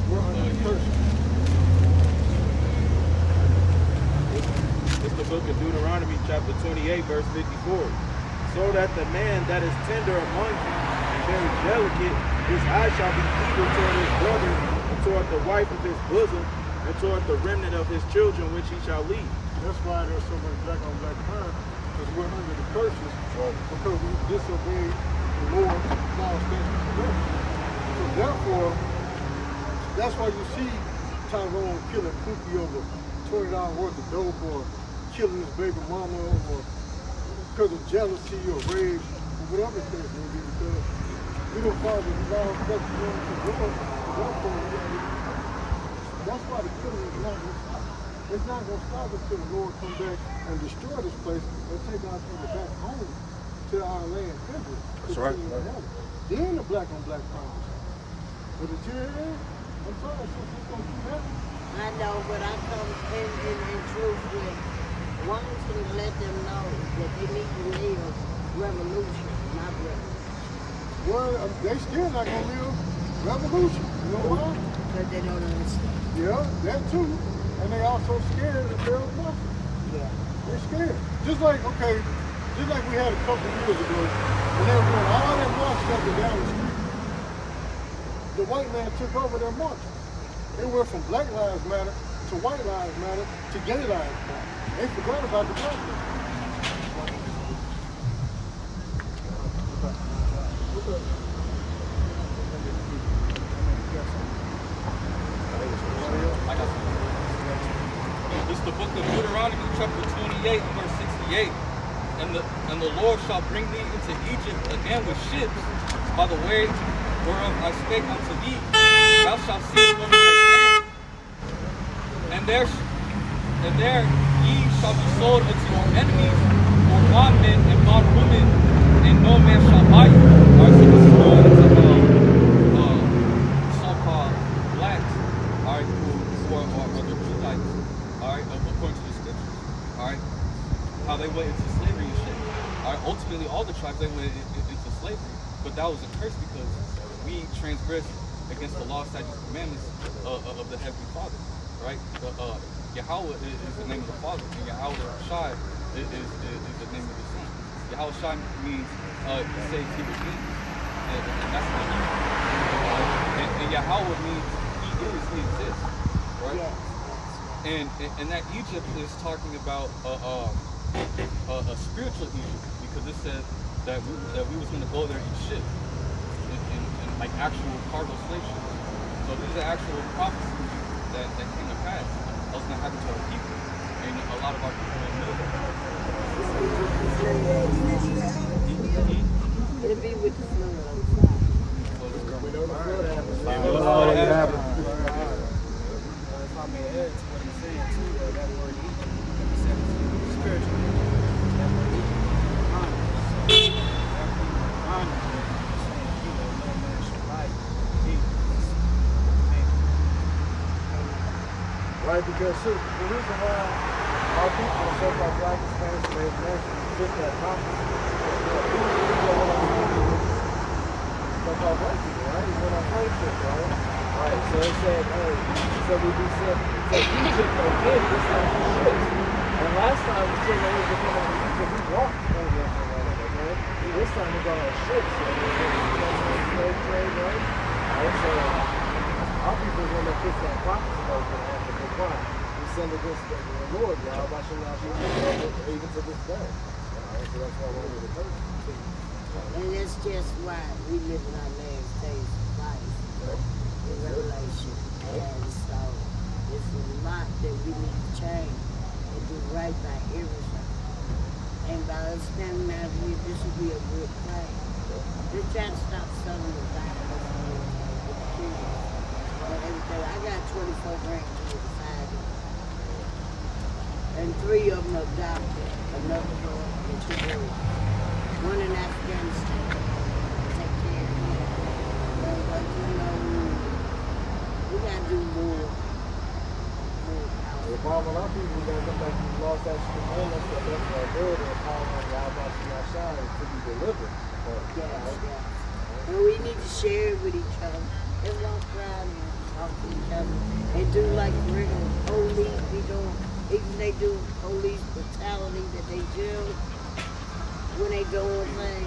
we're under the curse. It's the book of Deuteronomy chapter 28 verse 54. So that the man that is tender among you and very delicate, his eye shall be evil toward his brother and toward the wife of his bosom and toward the remnant of his children which he shall lead. That's why there's so much black on black crime, because we're under the curses, because we disobeyed the Lord's law, statutes, and ordinances. So therefore, that's why you see Tyrone killing Pookie over $20 worth of dope, or killing his baby mama, or because of jealousy or rage, or whatever the case may be, because we don't follow the law, statutes, and ordinances. Therefore, that's why the killing is not going to stop. It's not going to stop until the Lord come back and destroy this place and take our people back home to our land, Israel. That's right. Then the black on black crime. But until then, I'm sorry, since it's going to keep happening. I know, but I come in truth with wanting to let them know that they need to live revolution, not revolution. Well, they still not going to live revolution. You know why? Because they don't understand. Yeah, that too. And they also scared of their emotions. Yeah. They're scared. Just like we had a couple years ago, when they were doing all that marching up and down the street, the white man took over their marching. They went from Black Lives Matter to White Lives Matter to Gay Lives Matter. They forgot about the black man. What's up? It's the book of Deuteronomy chapter 28 verse 68. And the Lord shall bring thee into Egypt again with ships by the way whereof I spake unto thee. Thou shalt see them again. And there ye shall be sold unto your enemies for bondmen and bondwomen, and no man shall buy you. Alright, so this is going into so-called blacks, alright, who are the Judites, alright, according to the scriptures, alright, how they went into slavery and shit. Alright, ultimately all the tribes they went into slavery, but that was a curse because we transgressed against the law, statutes, and commandments of the Heavenly Father, right? Yahweh is the name of the Father, and Yahweh Shai is the name of the Son. Yahweh Shai means he saves, he redeems, and that's what he means. And Yahweh means he is, he exists, right? Yeah. And that Egypt is talking about a spiritual Egypt, because it said that we was going to go there and eat shit in like actual cargo slave ships. So these are actual prophecies that came to pass. That was going to happen to our people, and a lot of our people don't know that. It'll be with the flood. We know the flood happened. If I may add to what he's saying too, that word Egypt, spiritual Egypt, that word Egypt, honor. Honor. No man should lie. Right, because see, the reason why our people are so-called black, Hispanic, Native Americans fit that prophecy, so-called white people, right? It's what I'm trying to say, right? Right, so it said, hey, so we be said, so Egypt again, this time for ships. And last time we said that we were coming to Egypt, we walked over there for a minute, okay? This time we got on ships, so we're slave trade, right? Alright, so our people, when they fix that prophecy, are going to have to comply. We sinned against the Lord, Yahweh Shem Yahshua, even to this day. So that's why we're the person. And that's just why we live in our last days of life. In Revelation. And so it's a lot that we need to change and do right by everything. And by us standing out here, this will be a good thing. We're trying to stop selling the violence with the kids and everything. I got 24 grandkids, 5 of them. And 3 of them adopted. Another boy and 2 girls. One in Afghanistan. Take care of him. But you know, we gotta do more. The problem with our people, we gotta come back to the lost that commandments that left our word and call on Yahweh Shem Yahshua to be delivered. Yes. And we need to share it with each other and walk around and talk to each other and do like regular police be doing. Even they do police brutality that they do when they doing things.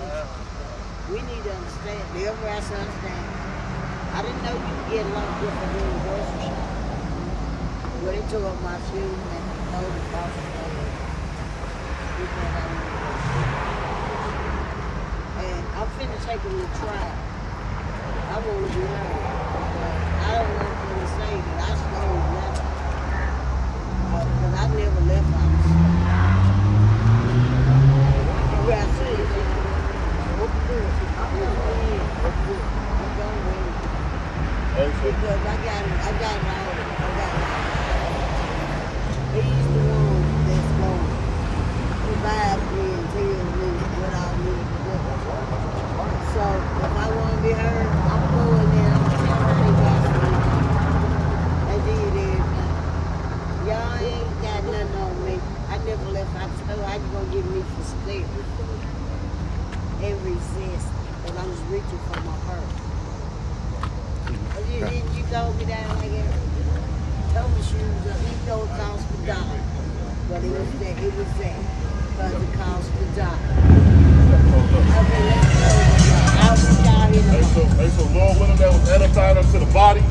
We need to understand. They'll have to understand. I didn't know you could get locked up for doing grocery shopping. When they took off my shoes and told the boss and I'm finna take them to trial. I want to be heard. I don't want them to say that I stole nothing. Because I never left out. Where I see it. I'm going with it. Because I got it all. He's the one that's going to provide me and tell me what I need to do. So if I want to be heard, I'm going there. I'm going to tell how they got me. They did everything. Y'all ain't got nothing on me. I never left out the store. How you going to get me for slavery? And resist. Because I was reaching for my purse. You throw me down like that. Throw my shoes up. Even though it cost $1. But it was there. It was there. Because it cost $1. Okay, let's go. I'll be down here. So Lord willing, that was edifying unto the body.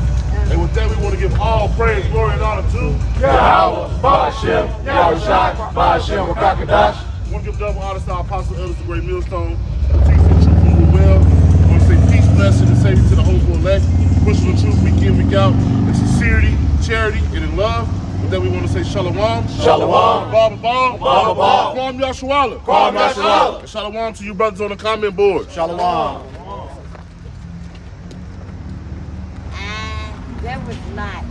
And with that, we want to give all praise, glory, and honor to Yahweh, Ba'ashem, Yahushai, Ba'ashem, Wakakadash. I want to give double honor to our apostle elders, the great millstone, the teaching truth and will. I want to say peace, blessing, and safety to the hopeful elect, pushing the truth week in, week out, in sincerity, charity, and in love. With that, we want to say shalom, Shalom, Baba Baba, Baba Baba, Kwam Yashawala, Kwam Yashawala. and shalom to you brothers on the comment board. Shalom. That was nice.